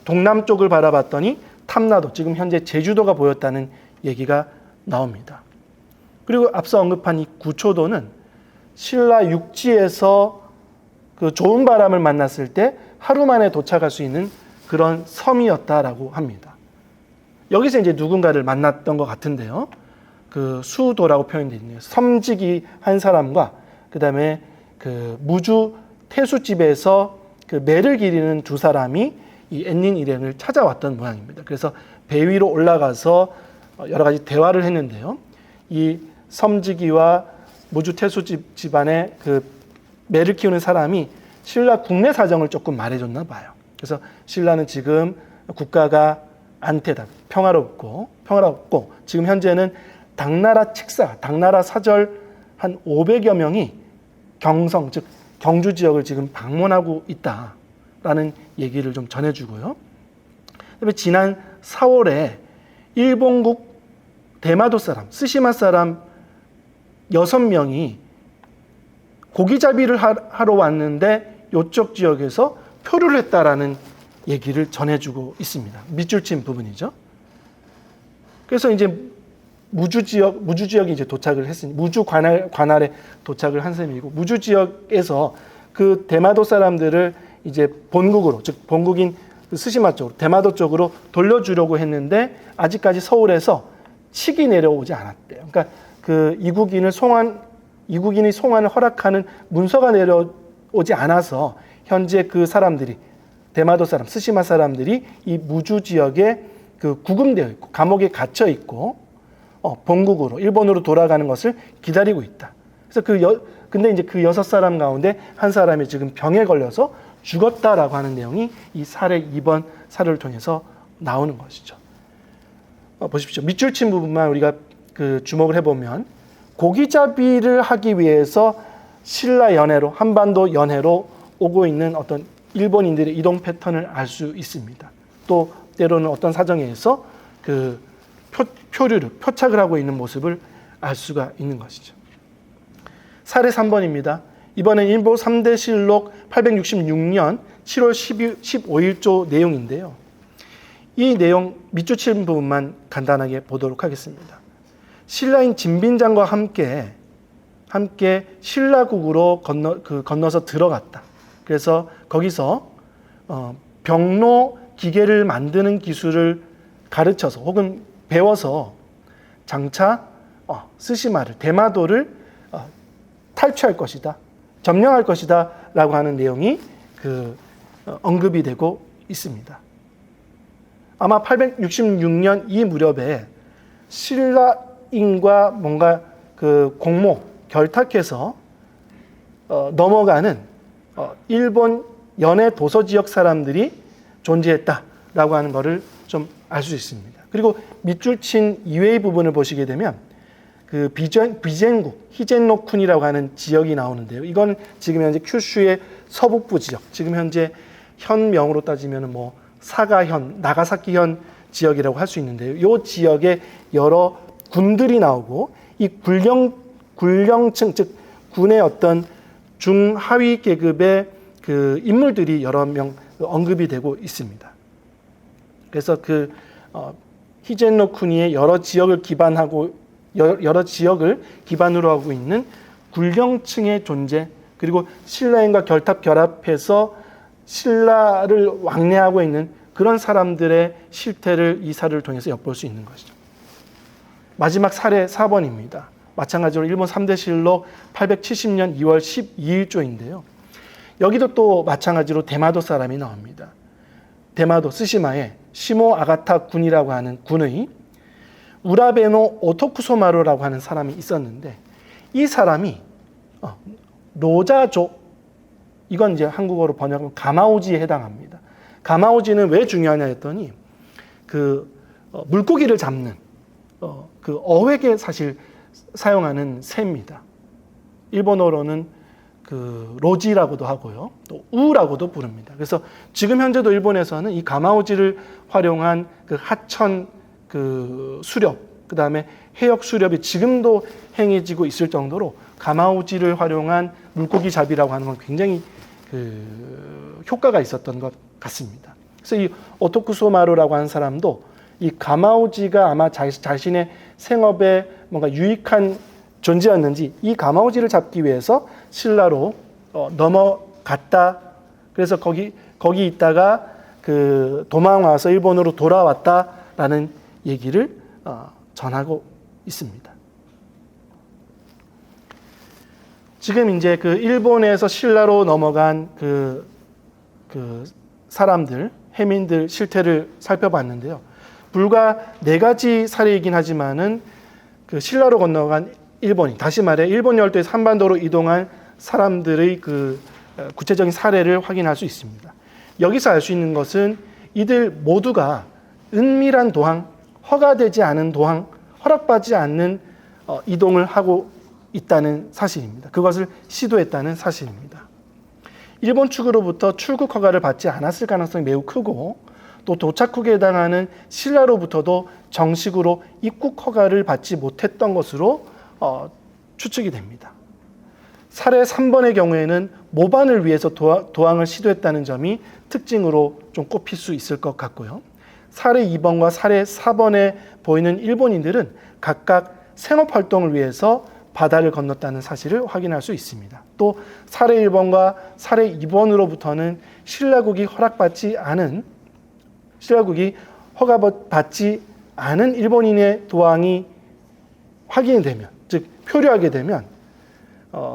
Speaker 1: 동남쪽을 바라봤더니 탐나도, 지금 현재 제주도가 보였다는 얘기가 나옵니다. 그리고 앞서 언급한 이 구초도는 신라 육지에서 그 좋은 바람을 만났을 때 하루 만에 도착할 수 있는 그런 섬이었다라고 합니다. 여기서 이제 누군가를 만났던 것 같은데요. 그 수도라고 표현되어 있네요. 섬지기 한 사람과 그 다음에 그 무주 태수집에서 그 매를 기리는 두 사람이 이 앤닌 일행을 찾아왔던 모양입니다. 그래서 배 위로 올라가서 여러 가지 대화를 했는데요. 이 섬지기와 무주 태수집 집안의 그 매를 키우는 사람이 신라 국내 사정을 조금 말해줬나 봐요. 그래서 신라는 지금 국가가 안태다, 평화롭고 지금 현재는 당나라 칙사, 당나라 사절 한 500여 명이 경성, 즉 경주 지역을 지금 방문하고 있다라는 얘기를 좀 전해주고요. 그다음에 지난 4월에 일본국 대마도 사람, 스시마 사람 6명이 고기잡이를 하러 왔는데 이쪽 지역에서 표류를 했다라는 얘기를 전해주고 있습니다. 밑줄 친 부분이죠. 그래서 이제 무주 지역이 이제 도착을 했으니 무주 관할에 도착을 한 셈이고, 무주 지역에서 그 대마도 사람들을 이제 본국으로, 즉 본국인 스시마 쪽으로, 대마도 쪽으로 돌려주려고 했는데 아직까지 서울에서 칙이 내려오지 않았대요. 그러니까 그 이국인이 송환을 허락하는 문서가 내려오지 않아서 현재 그 사람들이, 대마도 사람, 스시마 사람들이 이 무주 지역에 그 구금되어 있고 감옥에 갇혀 있고 본국으로, 일본으로 돌아가는 것을 기다리고 있다. 그래서 근데 이제 그 6사람 가운데 한 사람이 지금 병에 걸려서 죽었다라고 하는 내용이 이 사례 2번 사례를 통해서 나오는 것이죠. 보십시오. 밑줄 친 부분만 우리가 그 주목을 해보면 고기잡이를 하기 위해서 신라 연해로, 한반도 연해로 오고 있는 어떤 일본인들의 이동 패턴을 알 수 있습니다. 또 때로는 어떤 사정에 의해서 그 표착을 하고 있는 모습을 알 수가 있는 것이죠. 사례 3번입니다. 이번엔 일보 3대 실록 866년 7월 15일조 내용인데요. 이 내용 밑줄 친 부분만 간단하게 보도록 하겠습니다. 신라인 진빈장과 함께 신라국으로 건너서 들어갔다. 그래서 거기서 병로 기계를 만드는 기술을 가르쳐서 혹은 배워서 장차 스시마를, 대마도를 탈취할 것이다, 점령할 것이다 라고 하는 내용이 언급이 되고 있습니다. 아마 866년 이 무렵에 신라인과 뭔가 그 공모, 결탁해서 넘어가는 일본 연해 도서 지역 사람들이 존재했다라고 하는 것을 좀 알 수 있습니다. 그리고 밑줄 친 이외의 부분을 보시게 되면 그 비젠국, 히젠노쿤이라고 하는 지역이 나오는데요. 이건 지금 현재 큐슈의 서북부 지역, 지금 현재 현명으로 따지면 뭐 사가현, 나가사키현 지역이라고 할 수 있는데요. 이 지역에 여러 군들이 나오고 이 굴령층, 즉 군의 어떤 중하위 계급의 그 인물들이 여러 명 언급이 되고 있습니다. 그래서 히젠노쿠니의 여러 지역을 기반으로 하고 있는 굴령층의 존재, 그리고 신라인과 결합해서 신라를 왕래하고 있는 그런 사람들의 실태를 이 사례를 통해서 엿볼 수 있는 것이죠. 마지막 사례 4번입니다. 마찬가지로 일본 3대 실록 870년 2월 12일조인데요. 여기도 또 마찬가지로 대마도 사람이 나옵니다. 대마도 스시마에 시모 아가타 군이라고 하는 군의 우라베노 오토쿠소마루라고 하는 사람이 있었는데, 이 사람이 노자조, 이건 이제 한국어로 번역하면 가마오지에 해당합니다. 가마오지는 왜 중요하냐 했더니 물고기를 잡는 그 어획에 사실 사용하는 새입니다. 일본어로는 로지라고도 하고요, 또 우라고도 부릅니다. 그래서 지금 현재도 일본에서는 이 가마오지를 활용한 하천 수렵, 그 다음에 해역 수렵이 지금도 행해지고 있을 정도로 가마오지를 활용한 물고기 잡이라고 하는 건 굉장히 효과가 있었던 것 같습니다. 그래서 이 오토쿠소마루라고 하는 사람도 이 가마오지가 아마 자신의 생업에 뭔가 유익한 존재였는지 이 가마오지를 잡기 위해서 신라로 넘어갔다. 그래서 거기 있다가 그 도망 와서 일본으로 돌아왔다라는 얘기를 전하고 있습니다. 지금 이제 그 일본에서 신라로 넘어간 그 사람들, 해민들 실태를 살펴봤는데요. 불과 4가지 사례이긴 하지만은 그 신라로 건너간 일본인, 다시 말해 일본 열도에서 한반도로 이동한 사람들의 그 구체적인 사례를 확인할 수 있습니다. 여기서 알 수 있는 것은 이들 모두가 은밀한 도항, 허가되지 않은 도항, 허락받지 않는 이동을 하고 있다는 사실입니다. 그것을 시도했다는 사실입니다. 일본 측으로부터 출국 허가를 받지 않았을 가능성이 매우 크고 또 도착국에 해당하는 신라로부터도 정식으로 입국 허가를 받지 못했던 것으로 추측이 됩니다. 사례 3번의 경우에는 모반을 위해서 도항을 시도했다는 점이 특징으로 좀 꼽힐 수 있을 것 같고요. 사례 2번과 사례 4번에 보이는 일본인들은 각각 생업활동을 위해서 바다를 건넜다는 사실을 확인할 수 있습니다. 또 사례 1번과 사례 2번으로부터는 신라국이 허가받지 않은 일본인의 도항이 확인이 되면, 즉 표류하게 되면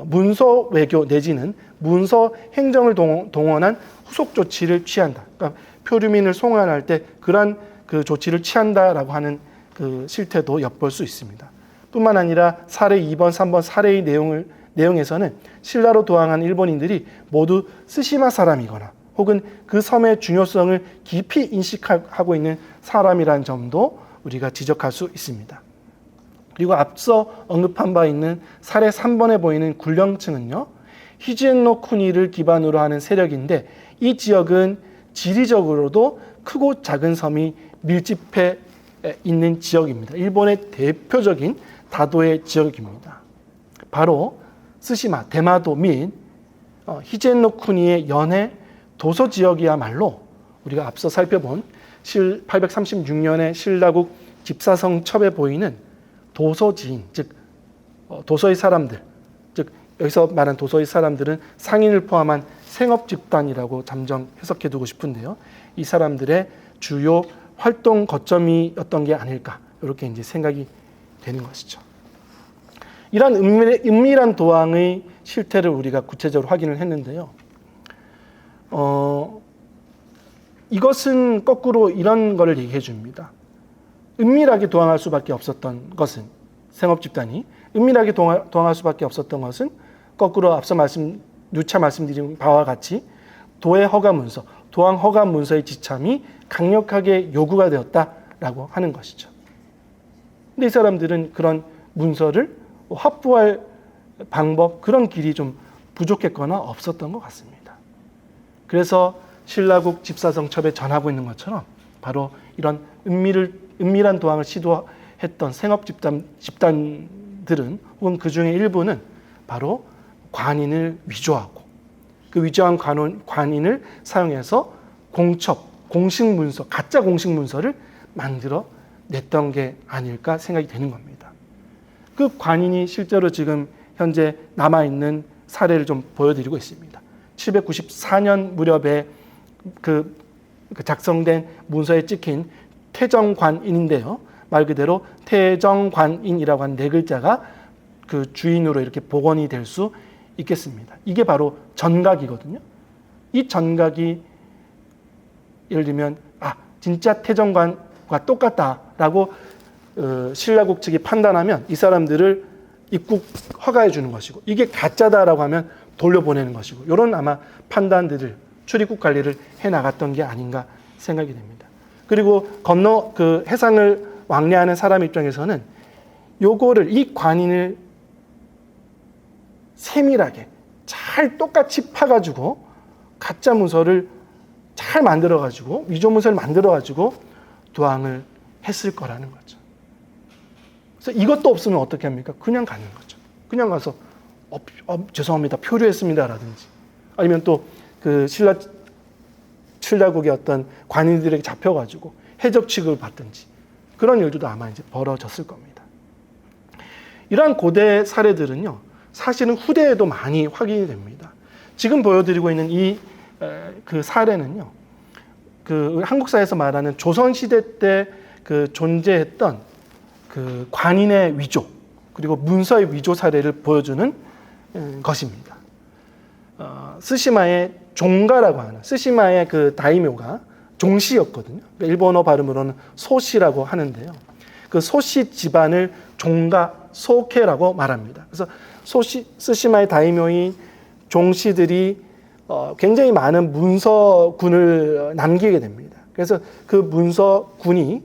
Speaker 1: 문서 외교 내지는 문서 행정을 동원한 후속 조치를 취한다. 그러니까 표류민을 송환할 때 그러한 그 조치를 취한다라고 하는 그 실태도 엿볼 수 있습니다. 뿐만 아니라 사례 2번, 3번 사례의 내용에서는 신라로 도항한 일본인들이 모두 스시마 사람이거나 혹은 그 섬의 중요성을 깊이 인식하고 있는 사람이라는 점도 우리가 지적할 수 있습니다. 그리고 앞서 언급한 바 있는 사례 3번에 보이는 굴령층은요, 히지엔노 쿠니를 기반으로 하는 세력인데 이 지역은 지리적으로도 크고 작은 섬이 밀집해 있는 지역입니다. 일본의 대표적인 다도의 지역입니다. 바로 스시마, 대마도 및 히제노 쿠니의 연해 도서 지역이야말로 우리가 앞서 살펴본 836년의 신라국 집사성 첩에 보이는 도서지인, 즉 도서의 사람들, 즉 여기서 말한 도서의 사람들은 상인을 포함한 생업 집단이라고 잠정 해석해 두고 싶은데요. 이 사람들의 주요 활동 거점이었던 게 아닐까 이렇게 이제 생각이 되는 것이죠. 이러한 은밀한 도항의 실태를 우리가 구체적으로 확인을 했는데요. 이것은 거꾸로 이런 것을 얘기해 줍니다. 은밀하게 도항할 수밖에 없었던 것은 생업 집단이 은밀하게 도항할 수밖에 없었던 것은 거꾸로 앞서 누차 말씀드린 바와 같이 도의 허가 문서, 도항 허가 문서의 지참이 강력하게 요구가 되었다라고 하는 것이죠. 근데 이 사람들은 그런 문서를 확보할 방법, 그런 길이 좀 부족했거나 없었던 것 같습니다. 그래서 신라국 집사성 첩에 전하고 있는 것처럼 바로 이런 은밀한 도항을 시도했던 생업 집단들은 혹은 그 중에 일부는 바로 관인을 위조하고 그 위조한 관인을 사용해서 공식 문서, 가짜 공식 문서를 만들어 냈던 게 아닐까 생각이 되는 겁니다. 그 관인이 실제로 지금 현재 남아있는 사례를 좀 보여드리고 있습니다. 794년 무렵에 그 작성된 문서에 찍힌 태정관인인데요. 말 그대로 태정관인이라고 하는 4글자가 그 주인으로 이렇게 복원이 될 수 있겠습니다. 이게 바로 전각이거든요. 이 전각이 예를 들면 진짜 태정관과 똑같다라고 신라국 측이 판단하면 이 사람들을 입국 허가해 주는 것이고 이게 가짜다라고 하면 돌려보내는 것이고 이런 아마 판단들을 출입국 관리를 해나갔던 게 아닌가 생각이 됩니다. 그리고 그 해상을 왕래하는 사람 입장에서는 이 관인을 세밀하게 잘 똑같이 파가지고 가짜 문서를 잘 만들어가지고 위조 문서를 만들어가지고 도항을 했을 거라는 거죠. 그래서 이것도 없으면 어떻게 합니까? 그냥 가는 거죠. 그냥 가서 죄송합니다. 표류했습니다라든지 아니면 또 그 신라 신라국의 어떤 관인들에게 잡혀가지고 해적 취급을 받든지 그런 일들도 아마 이제 벌어졌을 겁니다. 이러한 고대 사례들은요, 사실은 후대에도 많이 확인이 됩니다. 지금 보여드리고 있는 이 그 사례는요, 그 한국사에서 말하는 조선시대 때 그 존재했던 그 관인의 위조, 그리고 문서의 위조 사례를 보여주는 것입니다. 스시마의 종가라고 하는, 스시마의 그 다이묘가 종시였거든요. 그러니까 일본어 발음으로는 소시라고 하는데요. 그 소시 집안을 종가, 소케라고 말합니다. 그래서 스시마의 다이묘인 종시들이 굉장히 많은 문서군을 남기게 됩니다. 그래서 그 문서군이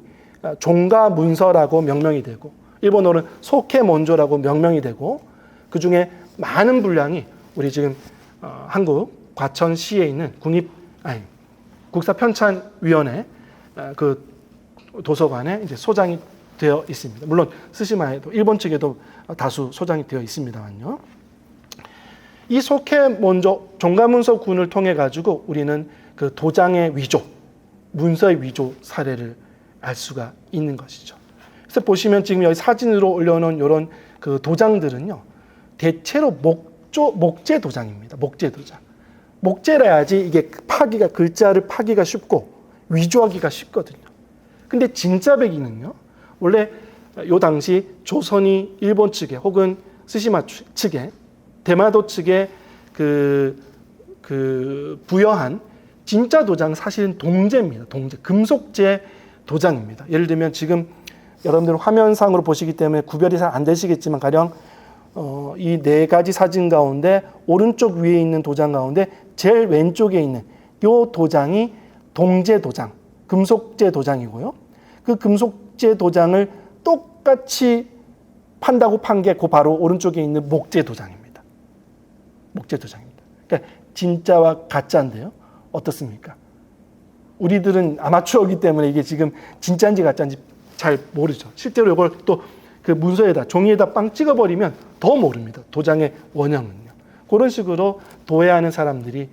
Speaker 1: 종가 문서라고 명명이 되고, 일본어로는 소케몬조라고 명명이 되고, 그 중에 많은 분량이 우리 지금 한국 과천시에 있는 국사편찬위원회 그 도서관에 이제 소장이 되어 있습니다. 물론 스시마에도 일본 측에도 다수 소장이 되어 있습니다만요. 이 소케몬조 종가문서군을 통해 가지고 우리는 그 도장의 위조, 문서의 위조 사례를 알 수가 있는 것이죠. 그래서 보시면 지금 여기 사진으로 올려놓은 이런 그 도장들은요, 대체로 목재 도장입니다. 목재 도장. 목재라야지 이게 파기가, 글자를 파기가 쉽고 위조하기가 쉽거든요. 근데 진짜 백이는요, 원래 요 당시 조선이 일본 측에 혹은 스시마 측에, 대마도 측에 부여한 진짜 도장, 사실은 동재입니다. 동재, 금속재 도장입니다. 예를 들면 지금 여러분들 화면상으로 보시기 때문에 구별이 잘 안 되시겠지만, 가령 이 네 가지 사진 가운데 오른쪽 위에 있는 도장 가운데 제일 왼쪽에 있는 이 도장이 동재 도장, 금속재 도장이고요. 그 금속재 도장을 똑같이 판다고 판 게 그 바로 오른쪽에 있는 목재 도장입니다. 목재 도장입니다. 그러니까 진짜와 가짜인데요. 어떻습니까? 우리들은 아마추어이기 때문에 이게 지금 진짜인지 가짜인지 잘 모르죠. 실제로 이걸 또 그 문서에다, 종이에다 빵 찍어버리면 더 모릅니다. 도장의 원형은요. 그런 식으로 도애하는 사람들이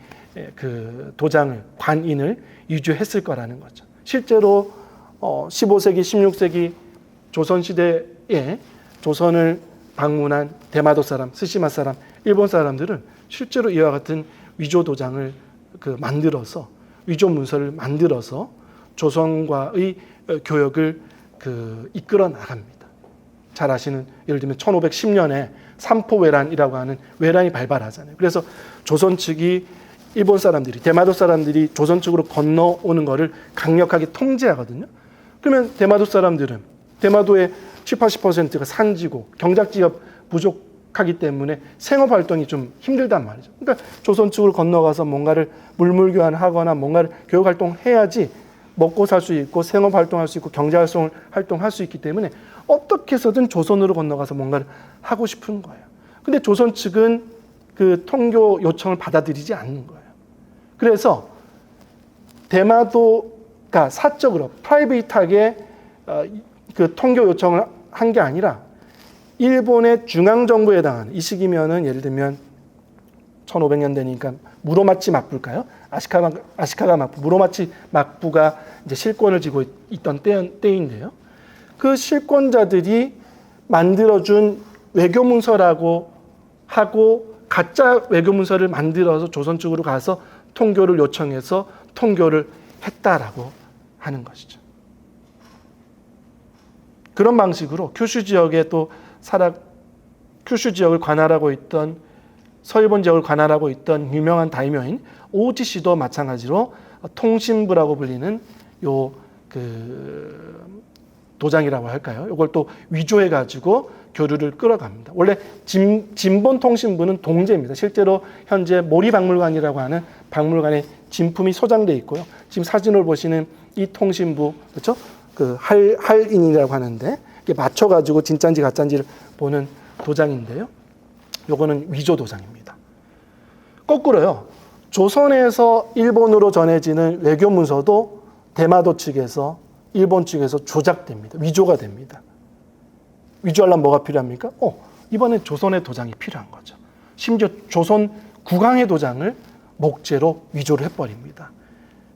Speaker 1: 그 도장을, 관인을 위조했을 거라는 거죠. 실제로 15세기, 16세기 조선시대에 조선을 방문한 대마도 사람, 스시마 사람, 일본 사람들은 실제로 이와 같은 위조 도장을 만들어서, 위조 문서를 만들어서 조선과의 교역을 이끌어 나갑니다. 잘 아시는, 예를 들면 1510년에 삼포외란이라고 하는 외란이 발발하잖아요. 그래서 조선 측이 일본 사람들이, 대마도 사람들이 조선 측으로 건너오는 것을 강력하게 통제하거든요. 그러면 대마도 사람들은, 대마도의 70-80%가 산지고 경작지가 부족하기 때문에 생업활동이 좀 힘들단 말이죠. 그러니까 조선 측으로 건너가서 뭔가를 물물교환을 하거나 뭔가를 교육활동을 해야지 먹고 살 수 있고 생업활동할 수 있고 경제활동을 활동할 수 있기 때문에 어떻게 해서든 조선으로 건너가서 뭔가를 하고 싶은 거예요. 근데 조선 측은 그 통교 요청을 받아들이지 않는 거예요. 그래서 대마도가 사적으로 프라이베이트하게 그 통교 요청을 한 게 아니라 일본의 중앙정부에 해당하는, 이 시기면은 예를 들면 1500년대니까 무로마치 막부일까요? 아시카가 막부, 무로마치 막부가 이제 실권을 쥐고 있던 때인데요. 그 실권자들이 만들어준 외교문서라고 하고 가짜 외교문서를 만들어서 조선 쪽으로 가서 통교를 요청해서 통교를 했다라고 하는 것이죠. 그런 방식으로 큐슈 지역에 또 큐슈 지역을 관할하고 있던, 서일본 지역을 관할하고 있던 유명한 다이묘인 오우치 씨도 마찬가지로 통신부라고 불리는 도장이라고 할까요? 이걸 또 위조해 가지고 교류를 끌어갑니다. 원래 진본 통신부는 동재입니다. 실제로 현재 모리박물관이라고 하는 박물관에 진품이 소장되어 있고요. 지금 사진을 보시는 이 통신부, 그렇죠? 그 할인이라고 하는데 이게 맞춰 가지고 진짜인지 가짜인지를 보는 도장인데요. 요거는 위조 도장입니다. 거꾸로요. 조선에서 일본으로 전해지는 외교 문서도 대마도 측에서, 일본 측에서 조작됩니다. 위조가 됩니다. 위조하려면 뭐가 필요합니까? 이번엔 조선의 도장이 필요한 거죠. 심지어 조선 국왕의 도장을 목재로 위조를 해버립니다.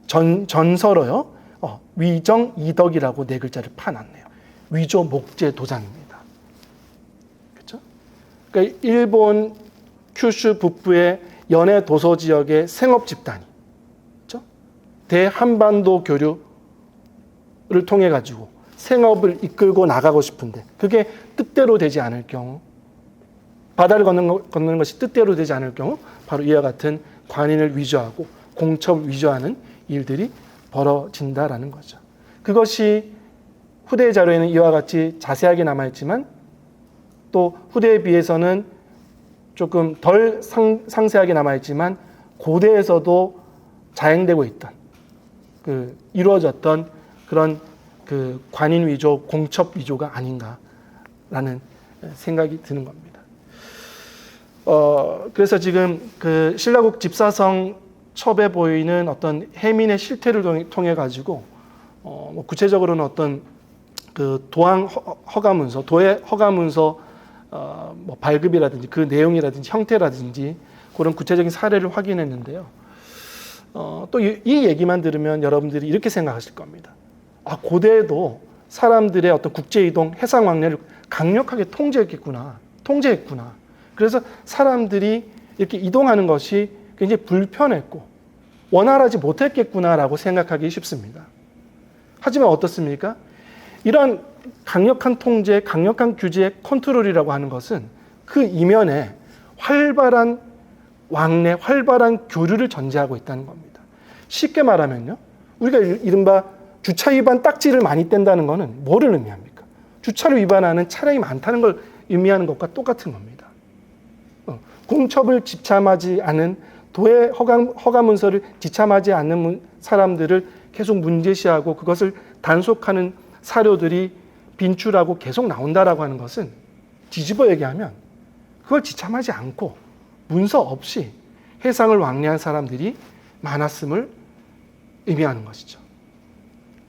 Speaker 1: 전서로요. 위정 이덕이라고 네 글자를 파놨네요. 위조 목재 도장입니다. 그렇죠? 그러니까 일본 큐슈 북부의 연해 도서 지역의 생업 집단이, 그렇죠? 대한반도 교류를 통해 가지고 생업을 이끌고 나가고 싶은데 그게 뜻대로 되지 않을 경우, 바다를 건너는 것이 뜻대로 되지 않을 경우 바로 이와 같은 관인을 위조하고 공첩을 위조하는 일들이 벌어진다라는 거죠. 그것이 후대 자료에는 이와 같이 자세하게 남아있지만 또 후대에 비해서는 조금 덜 상세하게 남아있지만 고대에서도 자행되고 있던 이루어졌던 그런 관인 위조, 공첩 위조가 아닌가라는 생각이 드는 겁니다. 그래서 지금 신라국 집사성 첩에 보이는 어떤 해민의 실태를 통해 가지고 구체적으로는 어떤 도항 허가문서, 도의 허가문서 발급이라든지 그 내용이라든지 형태라든지 그런 구체적인 사례를 확인했는데요. 또 이 얘기만 들으면 여러분들이 이렇게 생각하실 겁니다. 고대에도 사람들의 어떤 국제 이동, 해상 왕래를 강력하게 통제했구나. 그래서 사람들이 이렇게 이동하는 것이 굉장히 불편했고 원활하지 못했겠구나라고 생각하기 쉽습니다. 하지만 어떻습니까? 이러한 강력한 통제, 강력한 규제의 컨트롤이라고 하는 것은 그 이면에 활발한 왕래, 활발한 교류를 전제하고 있다는 겁니다. 쉽게 말하면요, 우리가 이른바 주차 위반 딱지를 많이 뗀다는 것은 뭐를 의미합니까? 주차를 위반하는 차량이 많다는 걸 의미하는 것과 똑같은 겁니다. 공첩을 지참하지 않은 도의 허가 문서를 지참하지 않는 사람들을 계속 문제시하고 그것을 단속하는 사료들이 빈출하고 계속 나온다라고 하는 것은 뒤집어 얘기하면 그걸 지참하지 않고 문서 없이 해상을 왕래한 사람들이 많았음을 의미하는 것이죠.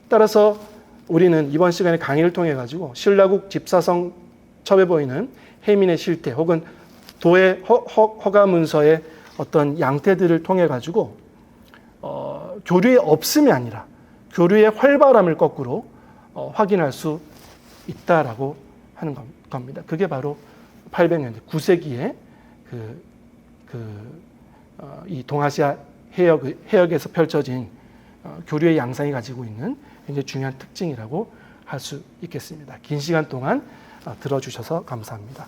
Speaker 1: 따라서 우리는 이번 시간에 강의를 통해 가지고 신라국 집사성 첩에 보이는 해민의 실태 혹은 도의 허가 문서의 어떤 양태들을 통해 가지고 교류의 없음이 아니라 교류의 활발함을 거꾸로 확인할 수 있다라고 하는 겁니다. 그게 바로 800년대 9세기에 이 동아시아 해역에서 펼쳐진 교류의 양상이 가지고 있는 굉장히 중요한 특징이라고 할 수 있겠습니다. 긴 시간 동안 들어주셔서 감사합니다.